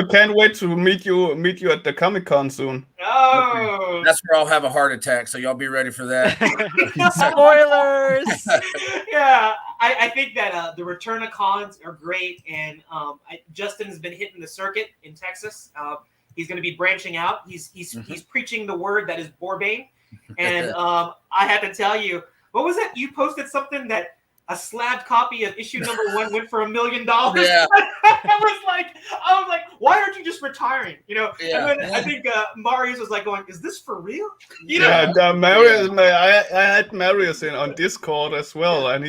A: can't wait to meet you at the Comic-Con soon.
B: Oh,
D: that's where I'll have a heart attack, so y'all be ready for that.
C: Spoilers.
B: Yeah, I think that the return of cons are great, and Justin has been hitting the circuit in Texas. He's going to be branching out. He's preaching the word that is Boar-Bane, and I have to tell you, what was it? You posted something that a slabbed copy of issue number 1 went for $1 million. Yeah. I was like, why aren't you just retiring? You know, and then I think Marius was like going, is this for real? You know?
A: Yeah, Marius, I had Marius on Discord as well, and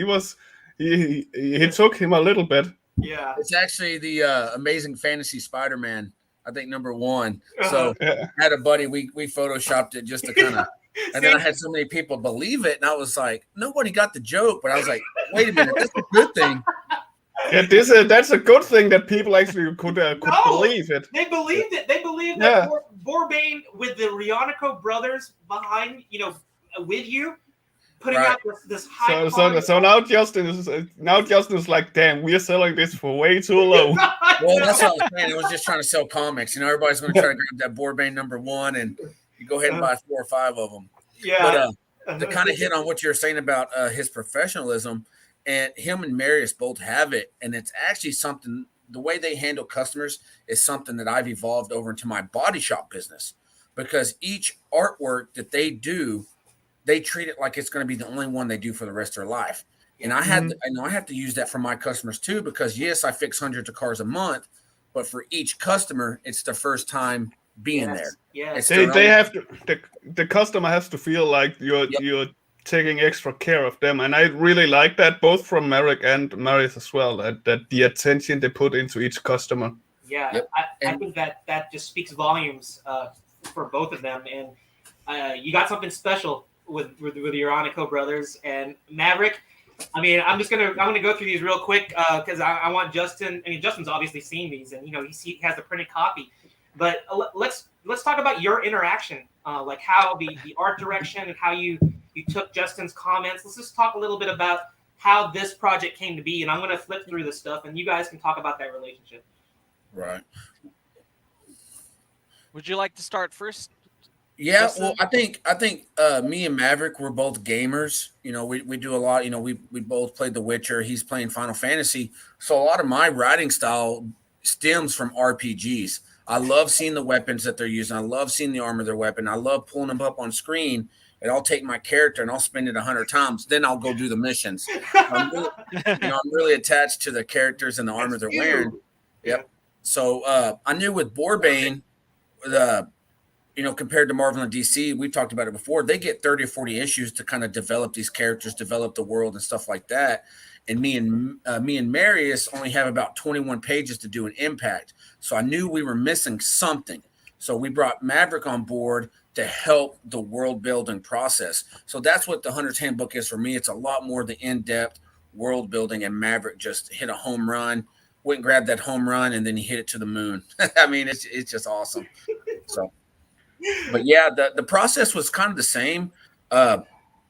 A: he took him a little bit.
B: Yeah.
D: It's actually the Amazing Fantasy Spider-Man, I think, number 1. So I had a buddy, we photoshopped it just to kind of, and then I had so many people believe it, and I was like, nobody got the joke, but I was like, wait a minute, that's a good thing.
A: Yeah, that's a good thing that people actually could believe it.
B: They believed it. They believed that Boar-Bane with the Reonico brothers behind, with you, putting out this high.
A: So now Justin is like, damn, we're selling this for way too low.
D: Well, that's what I was saying. It was just trying to sell comics. Everybody's going to try to grab that Boar-Bane number 1, and you go ahead and buy 4 or 5 of them.
B: Yeah.
D: But to kind of hit on what you're saying about his professionalism, and him and Marius both have it, and it's actually something. The way they handle customers is something that I've evolved over into my body shop business, because each artwork that they do, they treat it like it's going to be the only one they do for the rest of their life. And I have to use that for my customers too, because yes, I fix hundreds of cars a month, but for each customer, it's the first time being there.
B: Yeah,
A: they have to. The customer has to feel like you're taking extra care of them, and I really like that both from Maverick and Marius as well. That the attention they put into each customer.
B: Yeah, I think that just speaks volumes for both of them, and you got something special with your Reonico brothers and Maverick. I mean, I'm gonna go through these real quick because I want Justin. I mean, Justin's obviously seen these, and he has the printed copy. But let's talk about your interaction, like how the art direction and how you took Justin's comments. Let's just talk a little bit about how this project came to be, and I'm going to flip through this stuff, and you guys can talk about that relationship.
D: Right.
C: Would you like to start first?
D: Yeah, well, I think me and Maverick, we're both gamers. We do a lot. We both played The Witcher. He's playing Final Fantasy. So a lot of my writing style stems from RPGs. I love seeing the weapons that they're using. I love seeing the armor of their weapon. I love pulling them up on screen, and I'll take my character and I'll spin it 100 times. Then I'll go do the missions. I'm really attached to the characters and the armor they're wearing. Yep. So I knew with Boar-Bane, compared to Marvel and DC, we've talked about it before. They get 30 or 40 issues to kind of develop these characters, develop the world and stuff like that. And me and Marius only have about 21 pages to do an impact. So I knew we were missing something. So we brought Maverick on board to help the world building process. So that's what the Hunter's Handbook is for me. It's a lot more the in-depth world building, and Maverick just hit a home run, went and grabbed that home run, and then he hit it to the moon. I mean, it's just awesome. So, but yeah, the process was kind of the same.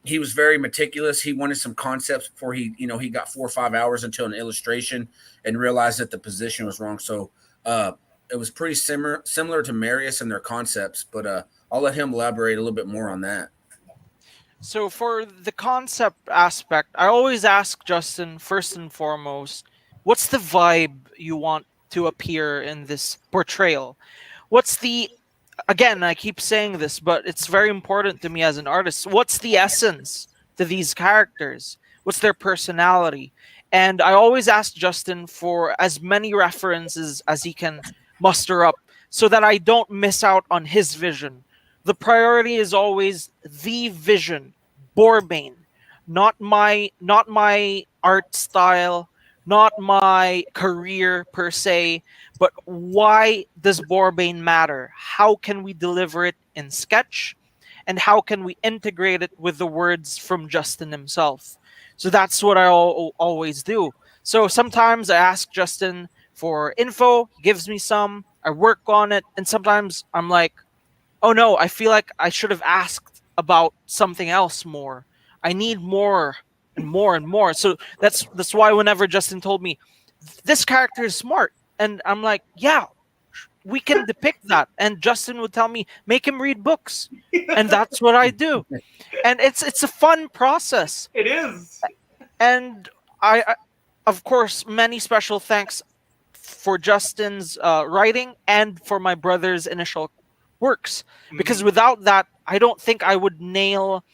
D: He was very meticulous. He wanted some concepts before he got 4 or 5 hours into an illustration and realized that the position was wrong. So it was pretty similar to Marius and their concepts, but I'll let him elaborate a little bit more on that.
C: So for the concept aspect, I always ask Justin first and foremost, what's the vibe you want to appear in this portrayal? Again, I keep saying this, but it's very important to me as an artist. What's the essence to these characters? What's their personality? And I always ask Justin for as many references as he can muster up so that I don't miss out on his vision. The priority is always the vision, Boar-Bane, not my art style, not my career per se, but why does Boar-Bane matter? How can we deliver it in sketch? And how can we integrate it with the words from Justin himself? So that's what I always do. So sometimes I ask Justin for info, he gives me some, I work on it, and sometimes I'm like, oh no, I feel like I should have asked about something else more. I need more and more and more. So that's why whenever Justin told me, this character is smart, and I'm like, yeah, we can depict that. And Justin would tell me, make him read books. And that's what I do. And it's a fun process.
B: It is.
C: And I of course, many special thanks for Justin's writing and for my brother's initial works. Because without that, I don't think I would nail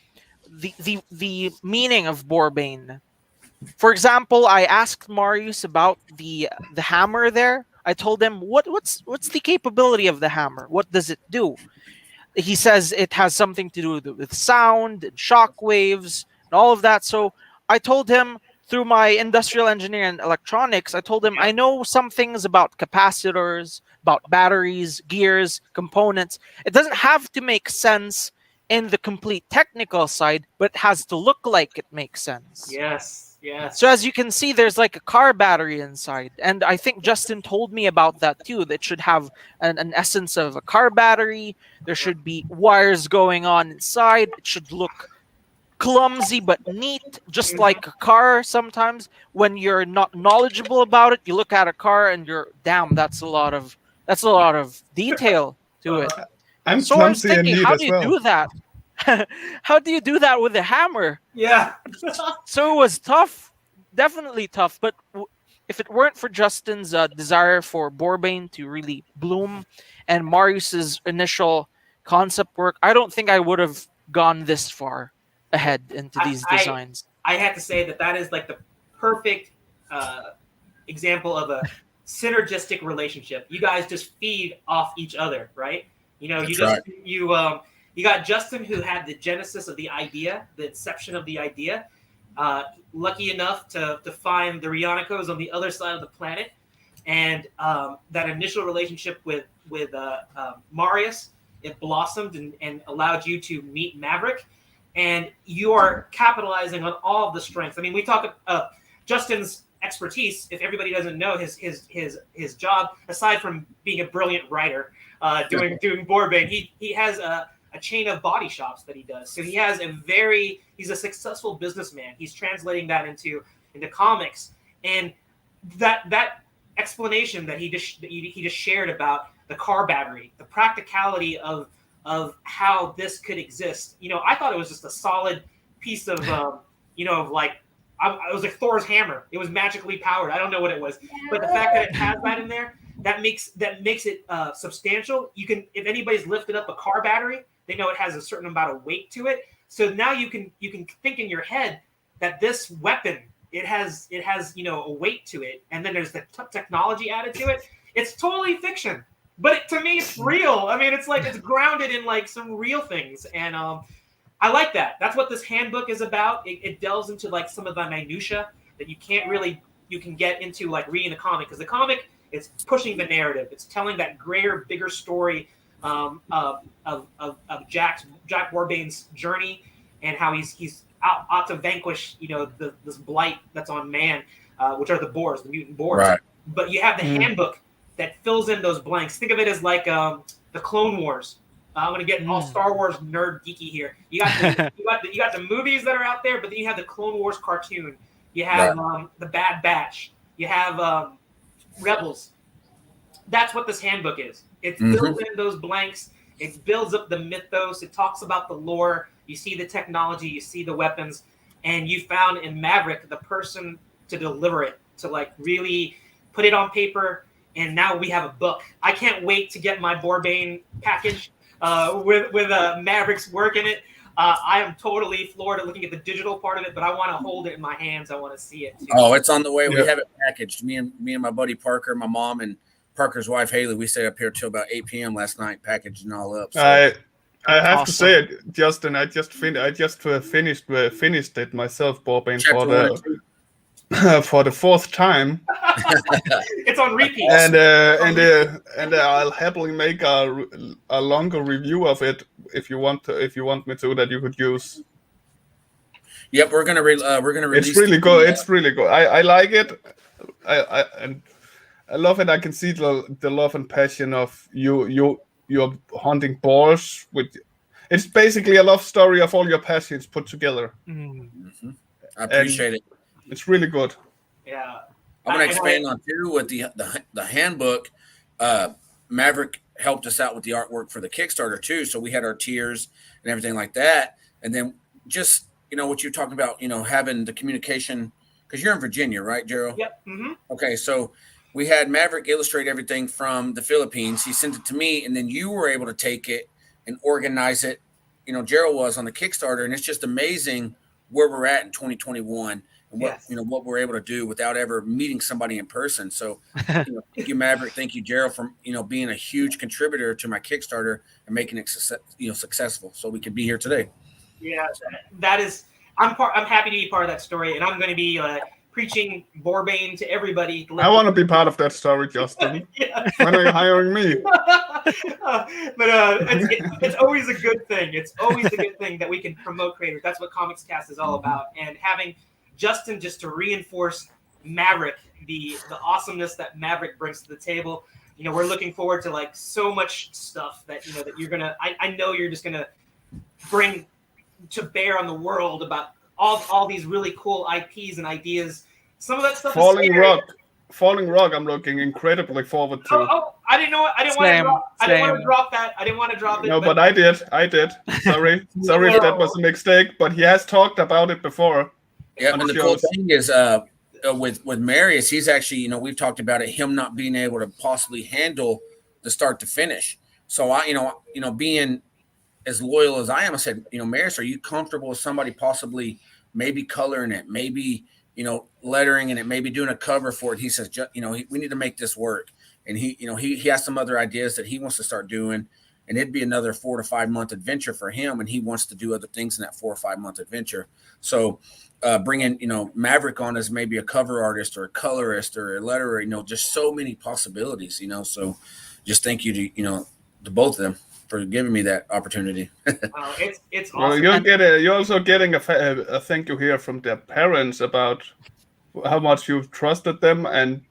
C: the meaning of Boar-Bane. For example, I asked Marius about the hammer there. I told him what's the capability of the hammer? What does it do? He says it has something to do with sound and shock waves and all of that. So I told him through my industrial engineering and electronics, I told him I know some things about capacitors, about batteries, gears, components. It doesn't have to make sense in the complete technical side, but it has to look like it makes sense.
B: Yes. Yes.
C: So as you can see, there's like a car battery inside. And I think Justin told me about that too. That should have an essence of a car battery. There should be wires going on inside. It should look clumsy but neat, just like a car sometimes. When you're not knowledgeable about it, you look at a car and you're, damn, that's a lot of detail to it.
A: I'm
C: So I was
A: clumsy and
C: thinking,
A: neat
C: how
A: as
C: do you
A: well.
C: do that? How do you do that with a hammer?
B: Yeah.
C: So it was tough, definitely tough. But if it weren't for Justin's desire for Boar-Bane to really bloom and Marius's initial concept work, I don't think I would have gone this far ahead into these designs.
B: I have to say that is like the perfect example of a synergistic relationship. You guys just feed off each other, right? You know, you got Justin, who had the genesis of the idea, the inception of the idea. Lucky enough to find the Reonicos on the other side of the planet, and that initial relationship with Marius, it blossomed and allowed you to meet Maverick, and you are capitalizing on all of the strengths. I mean, we talk Justin's expertise. If everybody doesn't know his job, aside from being a brilliant writer, doing Boar-Bane, he has a chain of body shops that he does. So he's a successful businessman. He's translating that into comics, and that explanation that he just shared about the car battery, the practicality of how this could exist. You know, I thought it was just a solid piece of it was like Thor's hammer. It was magically powered. I don't know what it was, but the fact that it has that in there, that makes it substantial. You can, if anybody's lifted up a car battery, they know it has a certain amount of weight to it. So now you can think in your head that this weapon, it has a weight to it, and then there's the technology added to it. It's totally fiction. but to me, it's real. I mean, it's like it's grounded in like some real things, and I like that. That's what this handbook is about. It delves into like some of the minutia that you can get into like reading the comic, because the comic is pushing the narrative. It's telling that greater, bigger story of Jack Boar-Bane's journey and how he's out to vanquish this blight that's on man, which are the boars, the mutant boars.
D: Right.
B: But you have the handbook that fills in those blanks. Think of it as like the Clone Wars. I'm gonna get all Star Wars nerd geeky here. You got the movies that are out there, but then you have the Clone Wars cartoon. You have the Bad Batch. You have Rebels. That's what this handbook is. It fills in those blanks. It builds up the mythos. It talks about the lore. You see the technology. You see the weapons, and you found in Maverick the person to deliver it, to like really put it on paper. And now we have a book. I can't wait to get my Boar-Bane package with Maverick's work in it. I am totally floored at looking at the digital part of it, but I want to hold it in my hands. I want to see it too.
D: Oh, it's on the way. We have it packaged. Me and my buddy Parker, my mom, and Parker's wife Haley. We stayed up here till about 8 p.m. last night, packaging all up. So.
A: I have to say it, Justin. I just finished it myself, Boar-Bane, for the fourth time.
B: It's on repeat.
A: And I'll happily make a longer review of it if you want me to, that you could use.
D: Yep, we're gonna release.
A: It's really good. It's really good. I like it. I love it. I can see the love and passion of you're hunting boars with. It's basically a love story of all your passions put together.
D: Mm-hmm. I appreciate it.
A: It's really good.
B: Yeah.
D: I'm going to expand on too with the handbook. Maverick helped us out with the artwork for the Kickstarter too. So we had our tiers and everything like that. And then just, what you're talking about, having the communication, because you're in Virginia, right, Gerald?
B: Yep. Mm-hmm.
D: Okay. So we had Maverick illustrate everything from the Philippines. He sent it to me, and then you were able to take it and organize it. Gerald was on the Kickstarter, and it's just amazing where we're at in 2021. And what we're able to do without ever meeting somebody in person. So, thank you, Maverick. Thank you, Gerald, for being a huge contributor to my Kickstarter and making it successful, so we could be here today.
B: Yeah, that is. I'm happy to be part of that story, and I'm going to be preaching Boar-Bane to everybody.
A: I want to be part of that story, Justin. When are you hiring me?
B: But it's always a good thing. It's always a good thing that we can promote creators. That's what Comics Cast is all about, and having Justin just to reinforce Maverick, the awesomeness that Maverick brings to the table. We're looking forward to like so much stuff that that you're gonna. I know you're just gonna bring to bear on the world about all these really cool IPs and ideas. Some of that stuff.
A: Falling Rock. I'm looking incredibly forward to.
B: Oh! I didn't know. I didn't want to drop that. I didn't want to drop it.
A: No, but I did. Sorry if that was a mistake. But he has talked about it before.
D: Yeah, and the cool thing is with Marius, he's actually, we've talked about it, him not being able to possibly handle the start to finish. So I, being as loyal as I am, I said, Marius, are you comfortable with somebody possibly maybe coloring it, maybe, lettering in it, maybe doing a cover for it? He says, we need to make this work. And he has some other ideas that he wants to start doing, and it'd be another 4 to 5 month adventure for him. And he wants to do other things in that 4 or 5 month adventure. So, bringing Maverick on as maybe a cover artist or a colorist or a letterer, just so many possibilities. So just thank you to both of them for giving me that opportunity.
B: It's awesome.
A: Well, you're also getting a thank you here from their parents about how much you've trusted them, and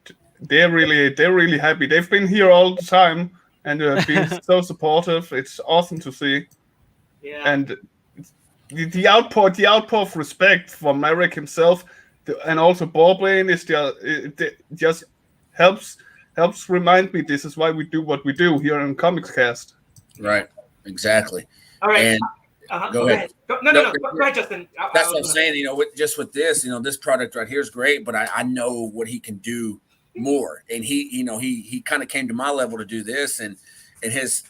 A: they're really happy. They've been here all the time and been so supportive. It's awesome to see.
B: Yeah.
A: And the outpour of respect from Maverick himself, and also Boar-Bane is just helps remind me this is why we do what we do here in Comics Cast.
D: Right, exactly.
B: All right.
D: And go ahead.
B: No. Go ahead, Justin.
D: That's what I'm saying. With this, this product right here is great, but I know what he can do more, and he kind of came to my level to do this, and his.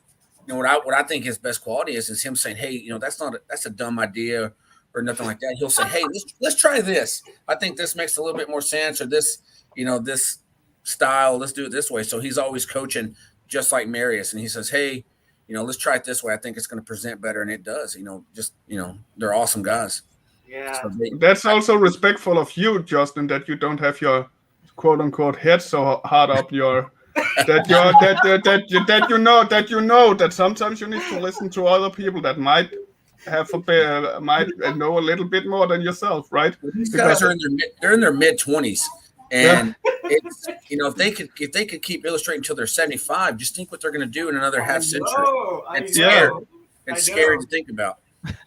D: What I think his best quality is him saying, "Hey, that's a dumb idea," or nothing like that. He'll say, "Hey, let's try this. I think this makes a little bit more sense," or this, this style. Let's do it this way. So he's always coaching just like Marius. And he says, hey, let's try it this way. I think it's going to present better. And it does, they're awesome guys.
B: Yeah.
D: So
A: That's also respectful of you, Justin, that you don't have your quote unquote head so hard up your that you know that sometimes you need to listen to other people that might know a little bit more than yourself, right?
D: These guys are in their mid-20s. And it's if they could keep illustrating until they're 75, just think what they're going to do in another half century. It's scary. It's scary to think about.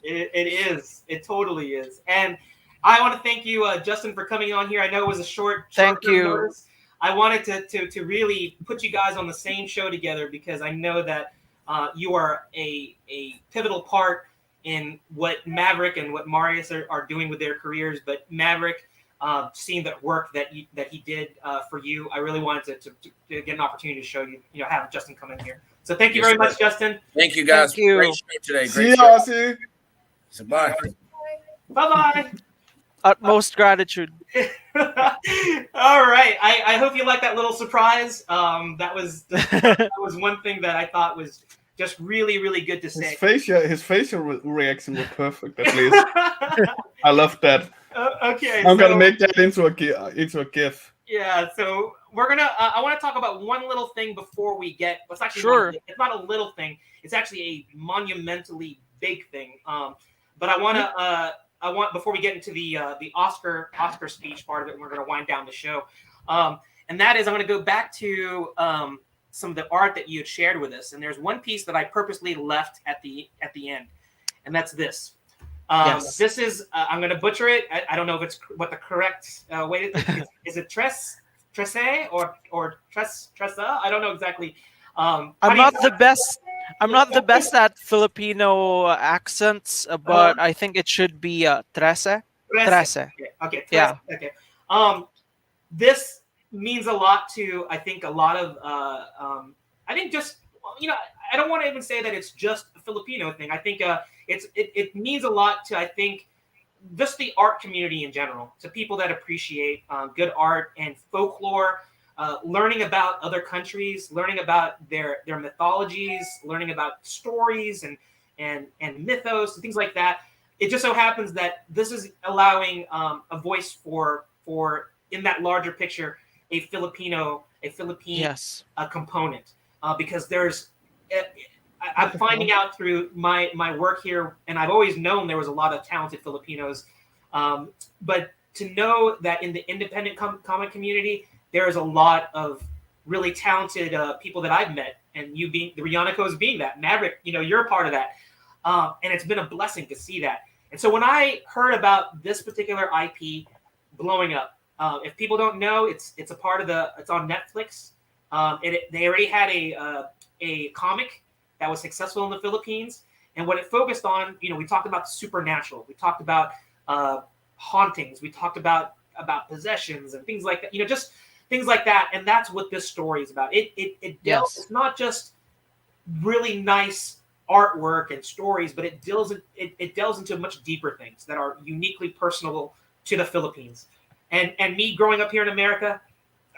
B: It is. It totally is. And I want to thank you, Justin, for coming on here. I know it was a short
C: Thank you.
B: notice. I wanted to really put you guys on the same show together because I know that you are a pivotal part in what Maverick and what Marius are doing with their careers. But Maverick, seeing the work that he did for you, I really wanted to get an opportunity to show you, have Justin come in here. So thank you very much, Justin.
D: Thank you, guys.
C: Thank you.
D: Great show today.
A: See you, Ozzy.
D: So bye.
B: Bye-bye.
C: Utmost gratitude.
B: All right. I hope you like that little surprise. That was one thing that I thought was just really, really good to say.
A: His facial reaction was perfect. At least I love that.
B: Okay,
A: I'm gonna make that into a GIF.
B: Yeah. So we're gonna. I want to talk about one little thing before we get. It's actually it's not a little thing. It's actually a monumentally big thing. But I want to. Before we get into the Oscar speech part of it, we're going to wind down the show, and that is I'm going to go back to some of the art that you had shared with us, and there's one piece that I purposely left at the end, and that's this.
C: Yes.
B: This is I'm going to butcher it. I don't know if it's what the correct way is it tresse or tressa? I don't know exactly.
C: I'm not the best at Filipino accents, but I think it should be trece. Trece.
B: Okay.
C: Yeah.
B: Okay. This means a lot to, I think, a lot of, I think just, I don't want to even say that it's just a Filipino thing. I think it means a lot to, I think, just the art community in general, to people that appreciate good art and folklore, learning about other countries, learning about their mythologies, learning about stories and mythos and things like that. It just so happens that this is allowing a voice for in that larger picture a Philippine
C: Yes.
B: component, because I'm finding out through my work here, and I've always known there was a lot of talented Filipinos, but to know that in the independent comic community, there is a lot of really talented people that I've met, and you being the Reonicos being that. Maverick, you're a part of that, and it's been a blessing to see that. And so when I heard about this particular IP blowing up, if people don't know, it's a part of it's on Netflix. They already had a comic that was successful in the Philippines, and what it focused on, we talked about the supernatural, we talked about hauntings, we talked about possessions and things like that, just things like that. And that's what this story is about. It's not just really nice artwork and stories, but it delves into much deeper things that are uniquely personal to the Philippines. And me growing up here in America,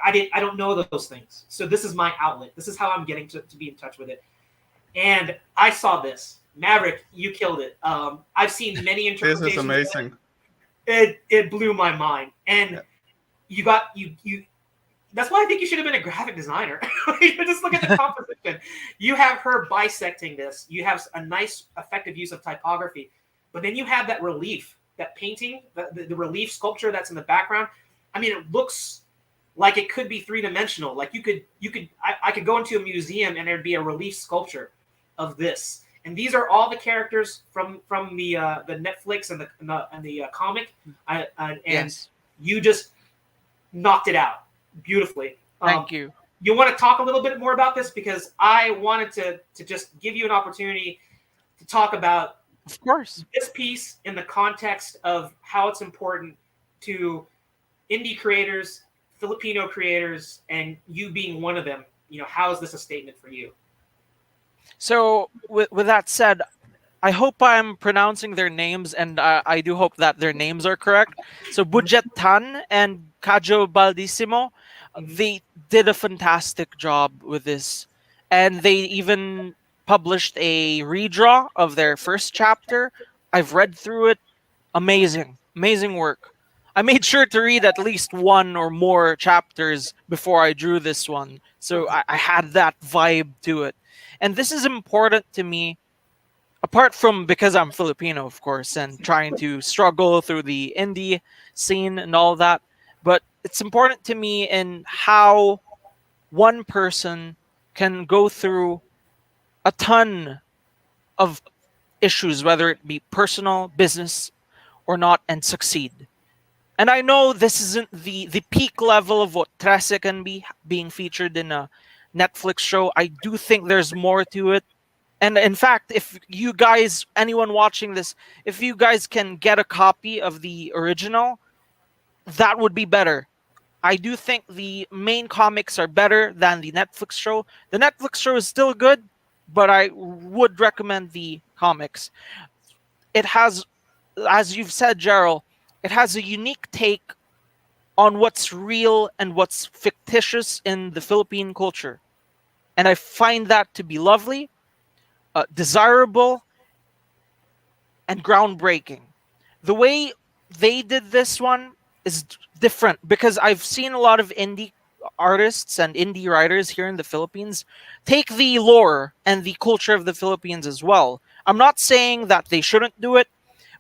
B: I don't know those things. So this is my outlet. This is how I'm getting to be in touch with it. And I saw this. Maverick, you killed it. I've seen many interpretations.
A: This is amazing.
B: It blew my mind. And you that's why I think you should have been a graphic designer. Just look at the composition. You have her bisecting this. You have a nice, effective use of typography. But then you have that relief, that painting, the relief sculpture that's in the background. I mean, it looks like it could be three-dimensional. Like I could go into a museum and there'd be a relief sculpture of this. And these are all the characters from the Netflix and the comic. And you just knocked it out beautifully.
C: Thank you.
B: You want to talk a little bit more about this, because I wanted to just give you an opportunity to talk about,
C: of course,
B: this piece in the context of how it's important to indie creators, Filipino creators, and you being one of them. How is this a statement for you?
C: So with that said, I hope I'm pronouncing their names, and I do hope that their names are correct. So Budget Tan and Kajo Baldissimo, they did a fantastic job with this, and they even published a redraw of their first chapter. I've read through it. Amazing, amazing work. I made sure to read at least one or more chapters before I drew this one, so I had that vibe to it. And this is important to me, apart from because I'm Filipino, of course, and trying to struggle through the indie scene and all that. But it's important to me in how one person can go through a ton of issues, whether it be personal, business, or not, and succeed. And I know this isn't the peak level of what Trece can be being featured in a Netflix show. I do think there's more to it. And in fact, if you guys, anyone watching this, if you guys can get a copy of the original, that would be better. I do think the main comics are better than the Netflix show. The Netflix show is still good, but I would recommend the comics. It has, as you've said, Gerald, it has a unique take on what's real and what's fictitious in the Philippine culture. And I find that to be lovely, desirable, and groundbreaking. The way they did this one is different because I've seen a lot of indie artists and indie writers here in the Philippines take the lore and the culture of the Philippines as well. I'm not saying that they shouldn't do it,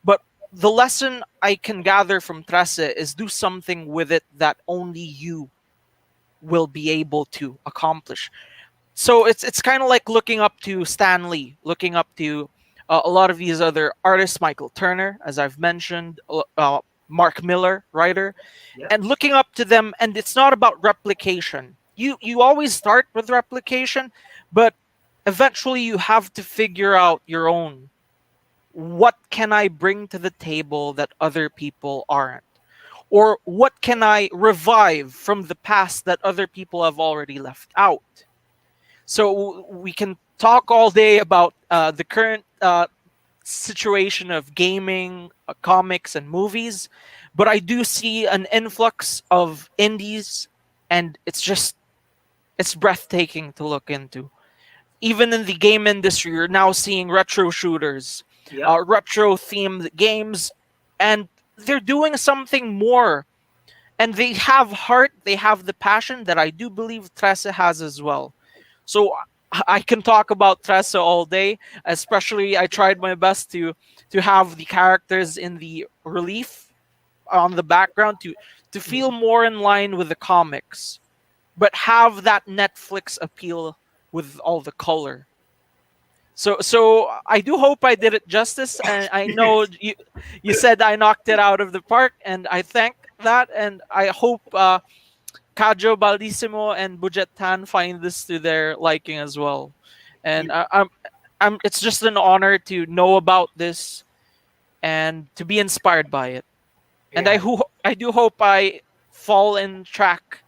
C: but the lesson I can gather from Trece is do something with it that only you will be able to accomplish. So it's kind of like looking up to Stan Lee, looking up to a lot of these other artists, Michael Turner, as I've mentioned, Mark Miller, writer,
B: Yep.
C: and looking up to them. And it's not about replication. You always start with replication, but eventually you have to figure out your own. What can I bring to the table that other people aren't? Or what can I revive from the past that other people have already left out? So we can talk all day about the current situation of gaming, comics, and movies, but I do see an influx of indies, and it's breathtaking to look into. Even in the game industry, you're now seeing retro shooters,
B: Yep.
C: retro themed games, and they're doing something more. And they have heart, they have the passion that I do believe Trece has as well. So I can talk about Trece all day. Especially, I tried my best to have the characters in the relief on the background to feel more in line with the comics, but have that Netflix appeal with all the color. So I do hope I did it justice, and I know you said I knocked it out of the park, and I thank that, and I hope Kajo Baldissimo and Budget Tan find this to their liking as well. And I'm it's just an honor to know about this and to be inspired by it. And
B: Yeah.
C: I do hope I fall in track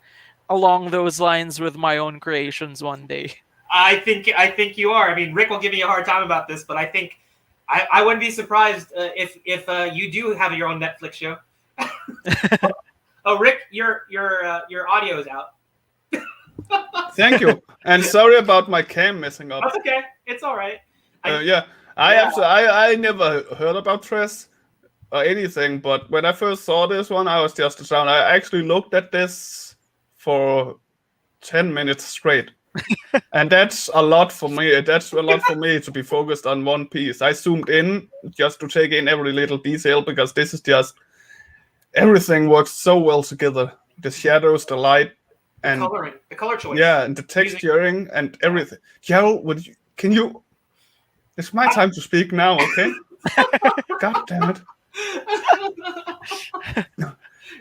C: along those lines with my own creations one day.
B: I think you are. I mean, Rick will give me a hard time about this, but I think I wouldn't be surprised if you do have your own Netflix show. Oh, Rick, your audio is out.
A: Thank you. And sorry about my cam messing up.
B: That's okay. It's all right.
A: Yeah, I never heard about Tress or anything, but when I first saw this one, I was just astounded. I actually looked at this for 10 minutes straight. And that's a lot for me. That's a lot for me to be focused on one piece. I zoomed in just to take in every little detail because this is just everything works so well together. The shadows, the light, and
B: Coloring, the color choice.
A: yeah, and the texturing and everything. Gerald, can you? It's my time to speak now, okay? God damn it!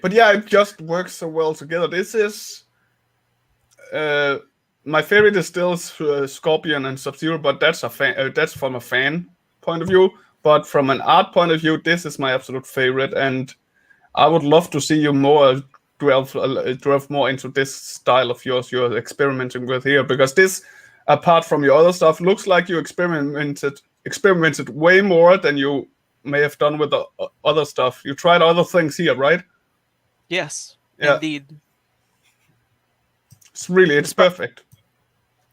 A: But yeah, it just works so well together. This is my favorite is still Scorpion and Sub-Zero, but that's that's from a fan point of view. But from an art point of view, this is my absolute favorite, and I would love to see you delve more into this style of yours you're experimenting with here, because this, apart from your other stuff, looks like you experimented experimented way more than you may have done with the other stuff. You tried other things here, right?
C: Yes,
A: Yeah.
C: indeed.
A: It's perfect.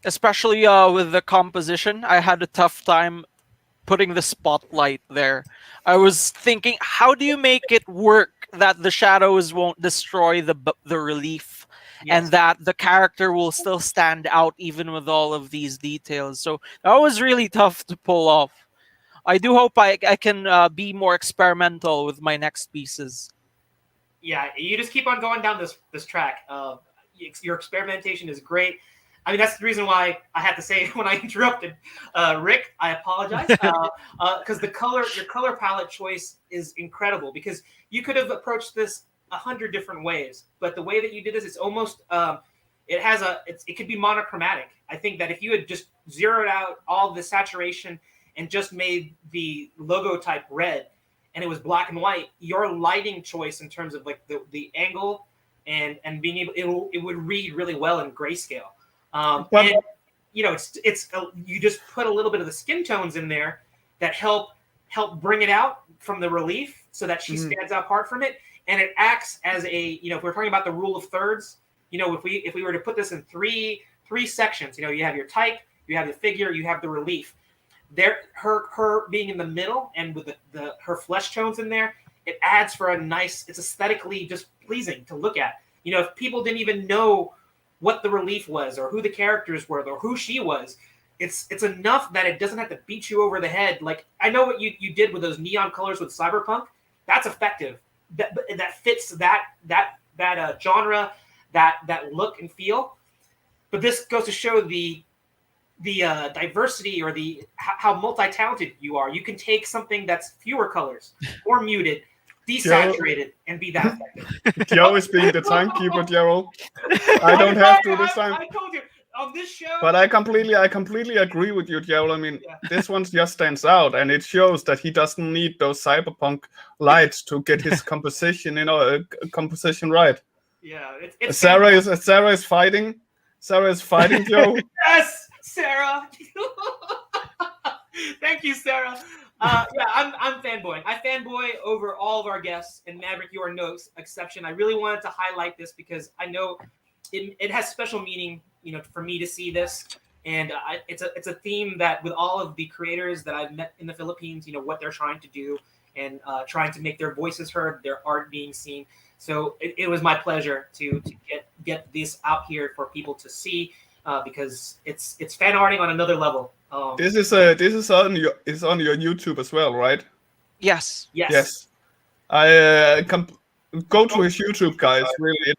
C: Especially with the composition, I had a tough time putting the spotlight there. I was thinking, how do you make it work that the shadows won't destroy the relief, and
B: Yes.
C: that the character will still stand out even with all of these details? So that was really tough to pull off. I do hope I can be more experimental with my next pieces.
B: Yeah, you just keep on going down this track. Your experimentation is great. I mean, that's the reason why I had to say when I interrupted Rick, I apologize, because your color palette choice is incredible. Because you could have approached this 100 different ways, but the way that you did this, it's almost it could be monochromatic. I think that if you had just zeroed out all the saturation and just made the logo type red, and it was black and white, your lighting choice in terms of like the angle and being able, it would read really well in grayscale. And you know, you just put a little bit of the skin tones in there that help bring it out from the relief so that she stands out apart from it, and it acts as a, you know, if we're talking about the rule of thirds, you know, if we were to put this in three sections, you know, you have your type, you have the figure, you have the relief. Her being in the middle and with her flesh tones in there, it adds for a nice, it's aesthetically just pleasing to look at. You know, if people didn't even know what the relief was or who the characters were or who she was, it's enough that it doesn't have to beat you over the head. Like, I know what you did with those neon colors with Cyberpunk. That's effective. That fits that genre, that look and feel. But this goes to show the diversity or how multi-talented you are. You can take something that's fewer colors or muted, desaturated, and be that effective.
A: Joe is being the timekeeper, Joe. I don't have to this time.
B: I told you on this show.
A: But I completely agree with you, Joe. I mean, this one just stands out, and it shows that he doesn't need those cyberpunk lights to get his composition, composition right.
B: Yeah,
A: Sarah is fighting. Sarah is fighting, Joe.
B: Yes, Sarah. Thank you, Sarah. Yeah, I'm fanboying. I fanboy over all of our guests, and Maverick, you are no exception. I really wanted to highlight this because I know it has special meaning, you know, for me to see this, and it's a theme that with all of the creators that I've met in the Philippines, you know, what they're trying to do and trying to make their voices heard, their art being seen. So it was my pleasure to get this out here for people to see. Because it's fan arting on another level.
A: This is on your YouTube as well, right?
C: Yes.
A: I go to his YouTube, guys. Really,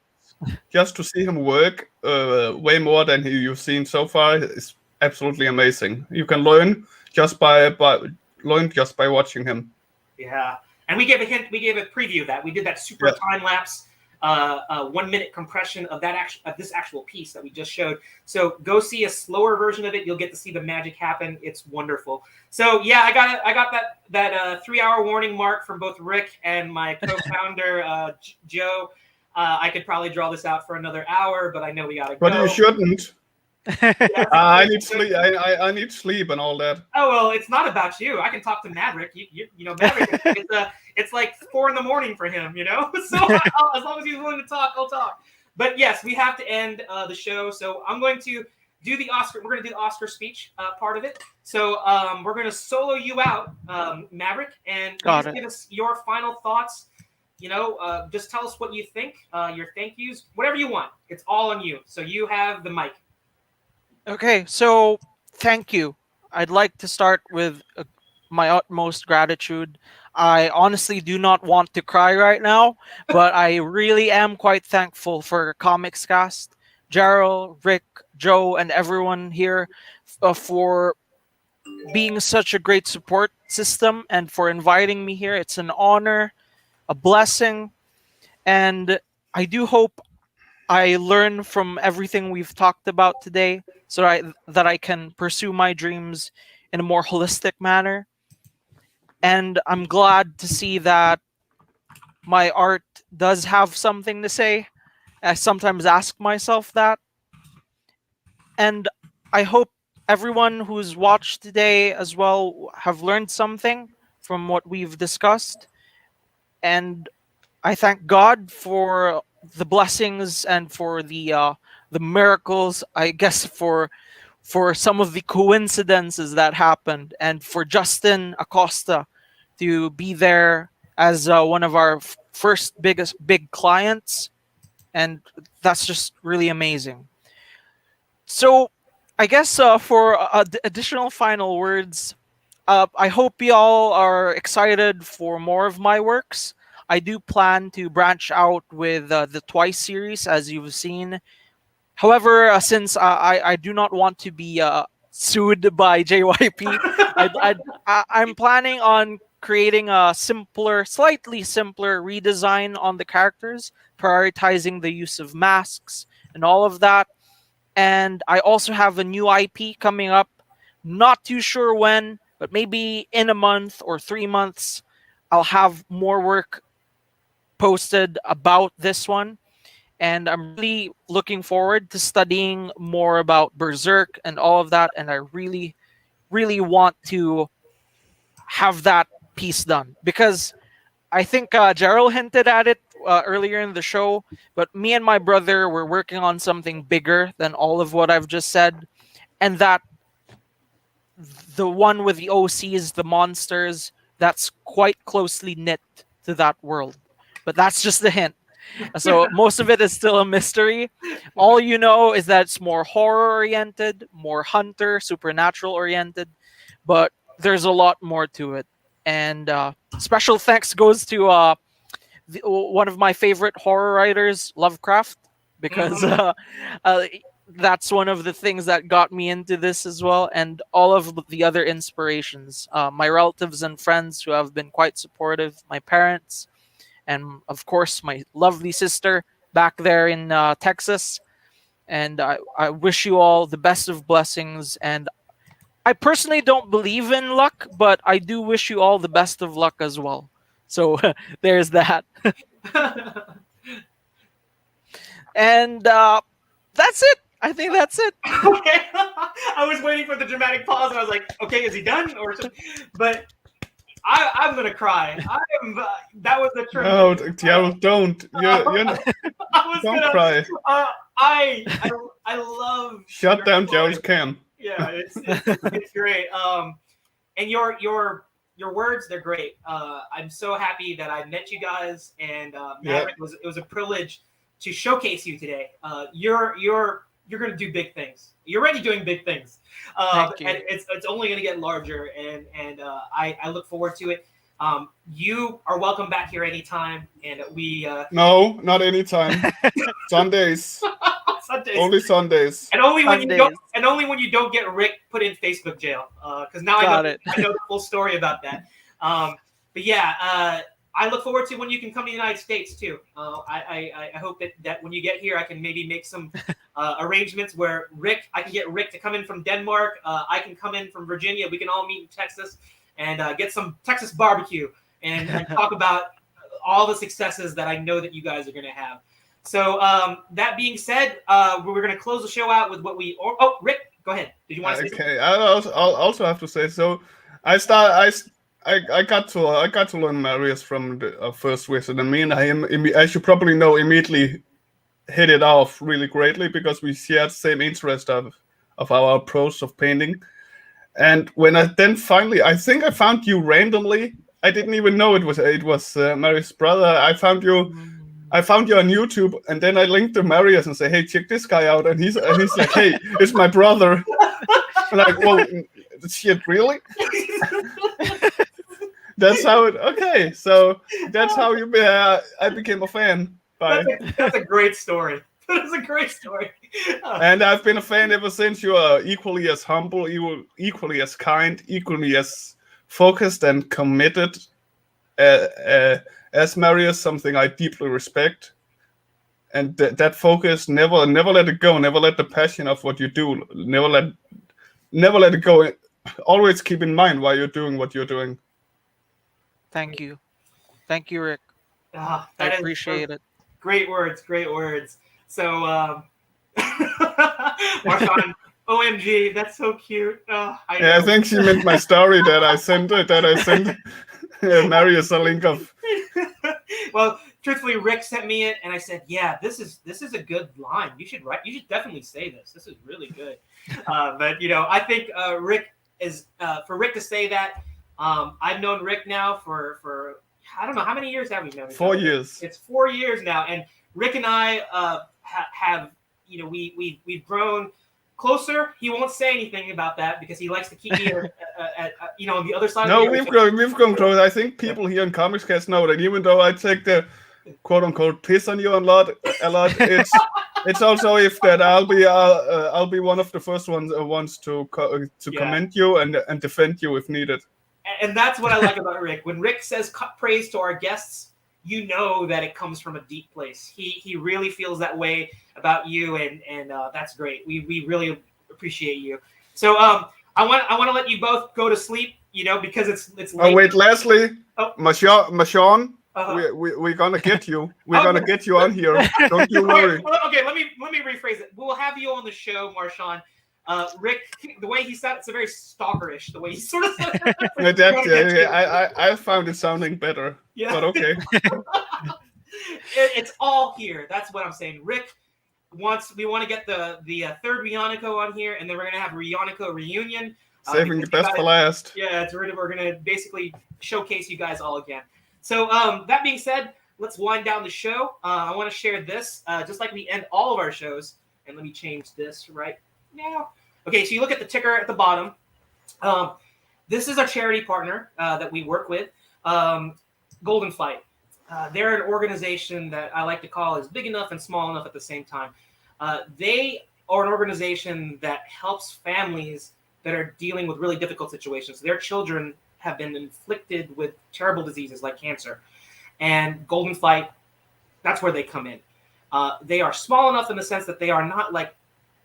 A: just to see him work way more than you've seen so far is absolutely amazing. You can learn just by watching him.
B: Yeah, and we gave a hint. We gave a preview of that. We did that super time lapse. 1 minute compression of this actual piece that we just showed. So go see a slower version of it. You'll get to see the magic happen. It's wonderful. So yeah, I got that 3-hour warning mark from both Rick and my co-founder Joe. I could probably draw this out for another hour, but I know we gotta go.
A: But you shouldn't. I need sleep. I need sleep and all that.
B: Oh well, it's not about you. I can talk to Maverick. You know, Maverick. It's like 4 a.m. for him. You know, so as long as he's willing to talk, I'll talk. But yes, we have to end the show. So I'm going to do the Oscar. We're going to do the Oscar speech part of it. So we're going to solo you out, Maverick, and just give us your final thoughts. You know, just tell us what you think. Your thank yous, whatever you want. It's all on you. So you have the mic.
C: Okay, so thank you. I'd like to start with my utmost gratitude. I honestly do not want to cry right now, but I really am quite thankful for Comics Cast, Gerald, Rick, Joe, and everyone here for being such a great support system and for inviting me here. It's an honor, a blessing, and I do hope I learn from everything we've talked about today so that I can pursue my dreams in a more holistic manner. And I'm glad to see that my art does have something to say. I sometimes ask myself that. And I hope everyone who's watched today as well have learned something from what we've discussed. And I thank God for the blessings and for the miracles. I guess for some of the coincidences that happened, and for Justin Acosta to be there as one of our first biggest big clients, and that's just really amazing. So, I guess for additional final words, I hope y'all are excited for more of my works. I do plan to branch out with the Twice series, as you've seen. However, since I do not want to be sued by JYP, I'm planning on creating a simpler, slightly simpler redesign on the characters, prioritizing the use of masks and all of that. And I also have a new IP coming up. Not too sure when, but maybe in a month or 3 months, I'll have more work posted about this one. And I'm really looking forward to studying more about Berserk and all of that. And I really, really want to have that piece done, because I think Gerald hinted at it earlier in the show, but me and my brother were working on something bigger than all of what I've just said. And that the one with the OCs, the monsters, that's quite closely knit to that world. But that's just the hint. So most of it is still a mystery. All you know is that it's more horror oriented, more hunter, supernatural oriented, but there's a lot more to it. And special thanks goes to one of my favorite horror writers, Lovecraft, because uh, that's one of the things that got me into this as well, and all of the other inspirations. My relatives and friends who have been quite supportive, my parents, and of course my lovely sister back there in Texas. And I wish you all the best of blessings. And I personally don't believe in luck, but I do wish you all the best of luck as well. So there's that. And that's it. I think that's it.
B: Okay. I was waiting for the dramatic pause, and I was like, okay, is he done? But I'm gonna cry. That was the truth.
A: No, Gerald, don't. You're not,
B: I was
A: don't
B: gonna.
A: cry.
B: I love.
A: Shut down
B: voice.
A: Gerald's cam.
B: Yeah, it's great. And your words, they're great. I'm so happy that I met you guys, and Maverick, it was a privilege to showcase you today. You're gonna do big things. You're already doing big things.
C: Thank you.
B: And it's only gonna get larger, and I look forward to it. You are welcome back here anytime, and we
A: No, not anytime. Sundays.
B: Sundays.
A: Only Sundays.
B: And only when
C: Sundays.
B: you don't get Rick put in Facebook jail. Because now
C: Got
B: I
C: it.
B: know the full story about that. But yeah, I look forward to when you can come to the United States too. I hope that when you get here, I can maybe make some arrangements where I can get Rick to come in from Denmark. I can come in from Virginia. We can all meet in Texas and get some Texas barbecue and talk about all the successes that I know that you guys are going to have. So that being said, we're going to close the show out with what we. Oh, Rick, go ahead. Did you want to say something?
A: Okay, I'll also have to say so. I got to learn Marius from the first visit, and me and him, as you probably know, immediately hit it off really greatly because we shared the same interest of our approach of painting. And when I then finally, I think I found you randomly. I didn't even know it was Marius' brother. I found you on YouTube, and then I linked to Marius and say, "Hey, check this guy out." And he's like, "Hey, it's my brother." I'm like, "Whoa, shit, really?" That's how it. Okay, so that's how I became a fan.
B: That's a great story. That's a great story.
A: And I've been a fan ever since. You are equally as humble, equally as kind, equally as focused and committed as Marius, something I deeply respect. And that focus, never let it go. Never let the passion of what you do, never let it go. Always keep in mind why you're doing what you're doing.
C: Thank you, Rick. I appreciate it.
B: Great words. So, Marshawn, OMG, that's so cute. Oh,
A: I think she meant my story that I sent Marius a link of.
B: Well, truthfully, Rick sent me it, and I said, "Yeah, this is a good line. You should write. You should definitely say this. This is really good." But I think Rick is for Rick to say that. I've known Rick now for I don't know how many years have we known each other?
A: 4 years.
B: It's 4 years now, and Rick and I have we've grown closer. He won't say anything about that because he likes to keep me on the other side.
A: No,
B: of the
A: we've grown close. I think people here in Comics Cast know that even though I take the quote unquote piss on you a lot, it's also if that I'll be one of the first ones to commend you and defend you if needed.
B: And that's what I like about Rick. When Rick says praise to our guests, you know that it comes from a deep place. He really feels that way about you, and that's great. We really appreciate you. So I want to let you both go to sleep, because it's late.
A: Oh wait, Leslie, Mashawn,
B: Uh-huh.
A: we're gonna get you. We're gonna get you on here. Don't you worry.
B: Okay, let me rephrase it. We'll have you on the show, Marshawn. Rick, the way he sounds, it's a very stalkerish. The way he sort of sounds.
A: I found it sounding better.
B: Yeah.
A: But okay.
B: It's all here. That's what I'm saying. Rick we want to get the third Reonico on here, and then we're gonna have Reonico reunion.
A: Saving the best for last.
B: Yeah, we're gonna basically showcase you guys all again. So that being said, let's wind down the show. I want to share this, just like we end all of our shows. And let me change this right now. Okay, so you look at the ticker at the bottom. This is our charity partner that we work with, Golden Flight. They're an organization that I like to call is big enough and small enough at the same time. They are an organization that helps families that are dealing with really difficult situations. Their children have been inflicted with terrible diseases like cancer. And Golden Flight, that's where they come in. They are small enough in the sense that they are not like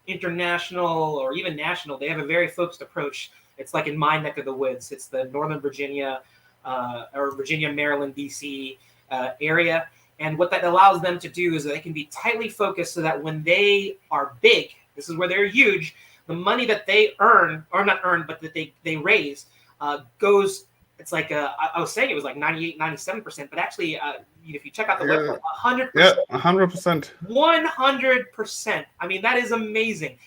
B: international or even national. They have a very focused approach. It's like in my neck of the woods. It's the Northern Virginia or Virginia, Maryland, DC area. And what that allows them to do is that they can be tightly focused so that when they are big, this is where they're huge, the money that they earn, or not earn, but that they raise goes, it's like, I was saying it was like 98, 97%, but actually, if you check out the website, 100%.
A: Yeah, 100%.
B: 100%. I mean, that is amazing.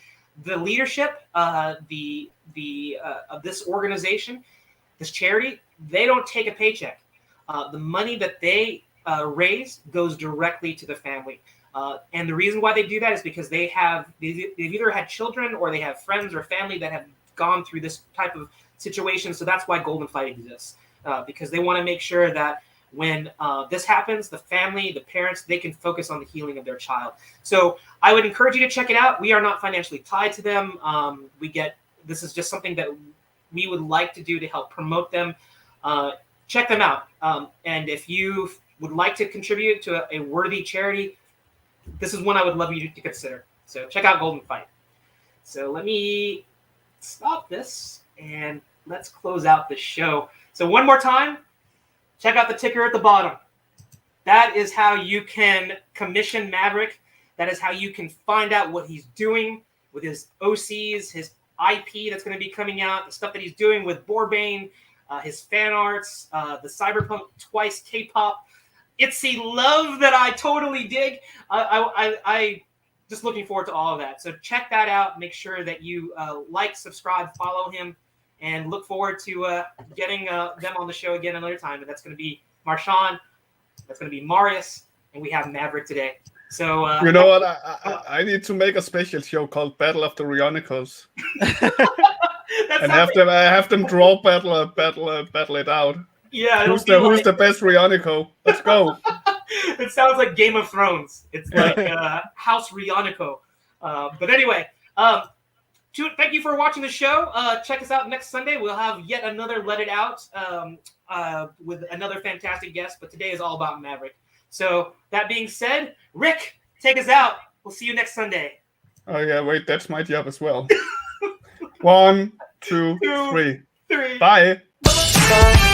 B: The leadership, of this organization, this charity, they don't take a paycheck. The money that they raise goes directly to the family. And the reason why they do that is because they've either had children or they have friends or family that have gone through this type of situation. So that's why Golden Flight exists, because they want to make sure that when this happens, the family, the parents, they can focus on the healing of their child. So I would encourage you to check it out. We are not financially tied to them. This is just something that we would like to do to help promote them. Check them out. And if you would like to contribute to a worthy charity, this is one I would love you to consider. So check out Golden Fight. So let me stop this and let's close out the show. So one more time, check out the ticker at the bottom. That is how you can commission Maverick. That is how you can find out what he's doing with his OCs, his IP that's going to be coming out, the stuff that he's doing with Boar-Bane, his fan arts, the Cyberpunk Twice K-pop Itsy love that I totally dig. I just looking forward to all of that. So check that out. Make sure that you like, subscribe, follow him, and look forward to getting them on the show again another time. And that's going to be Marshawn. That's going to be Marius. And we have Maverick today. So
A: you know what? I need to make a special show called Battle of the Reonicos. And have them draw battle it out.
B: Yeah.
A: Who's the best Reonico? Let's go.
B: It sounds like Game of Thrones. It's like House Reonico. But anyway, thank you for watching the show. Check us out next Sunday. We'll have yet another Let It Out with another fantastic guest. But today is all about Maverick. So that being said, Rick, take us out. We'll see you next Sunday.
A: Oh yeah, wait, that's my job as well. 1, 2, 3.
B: Bye.
A: Bye.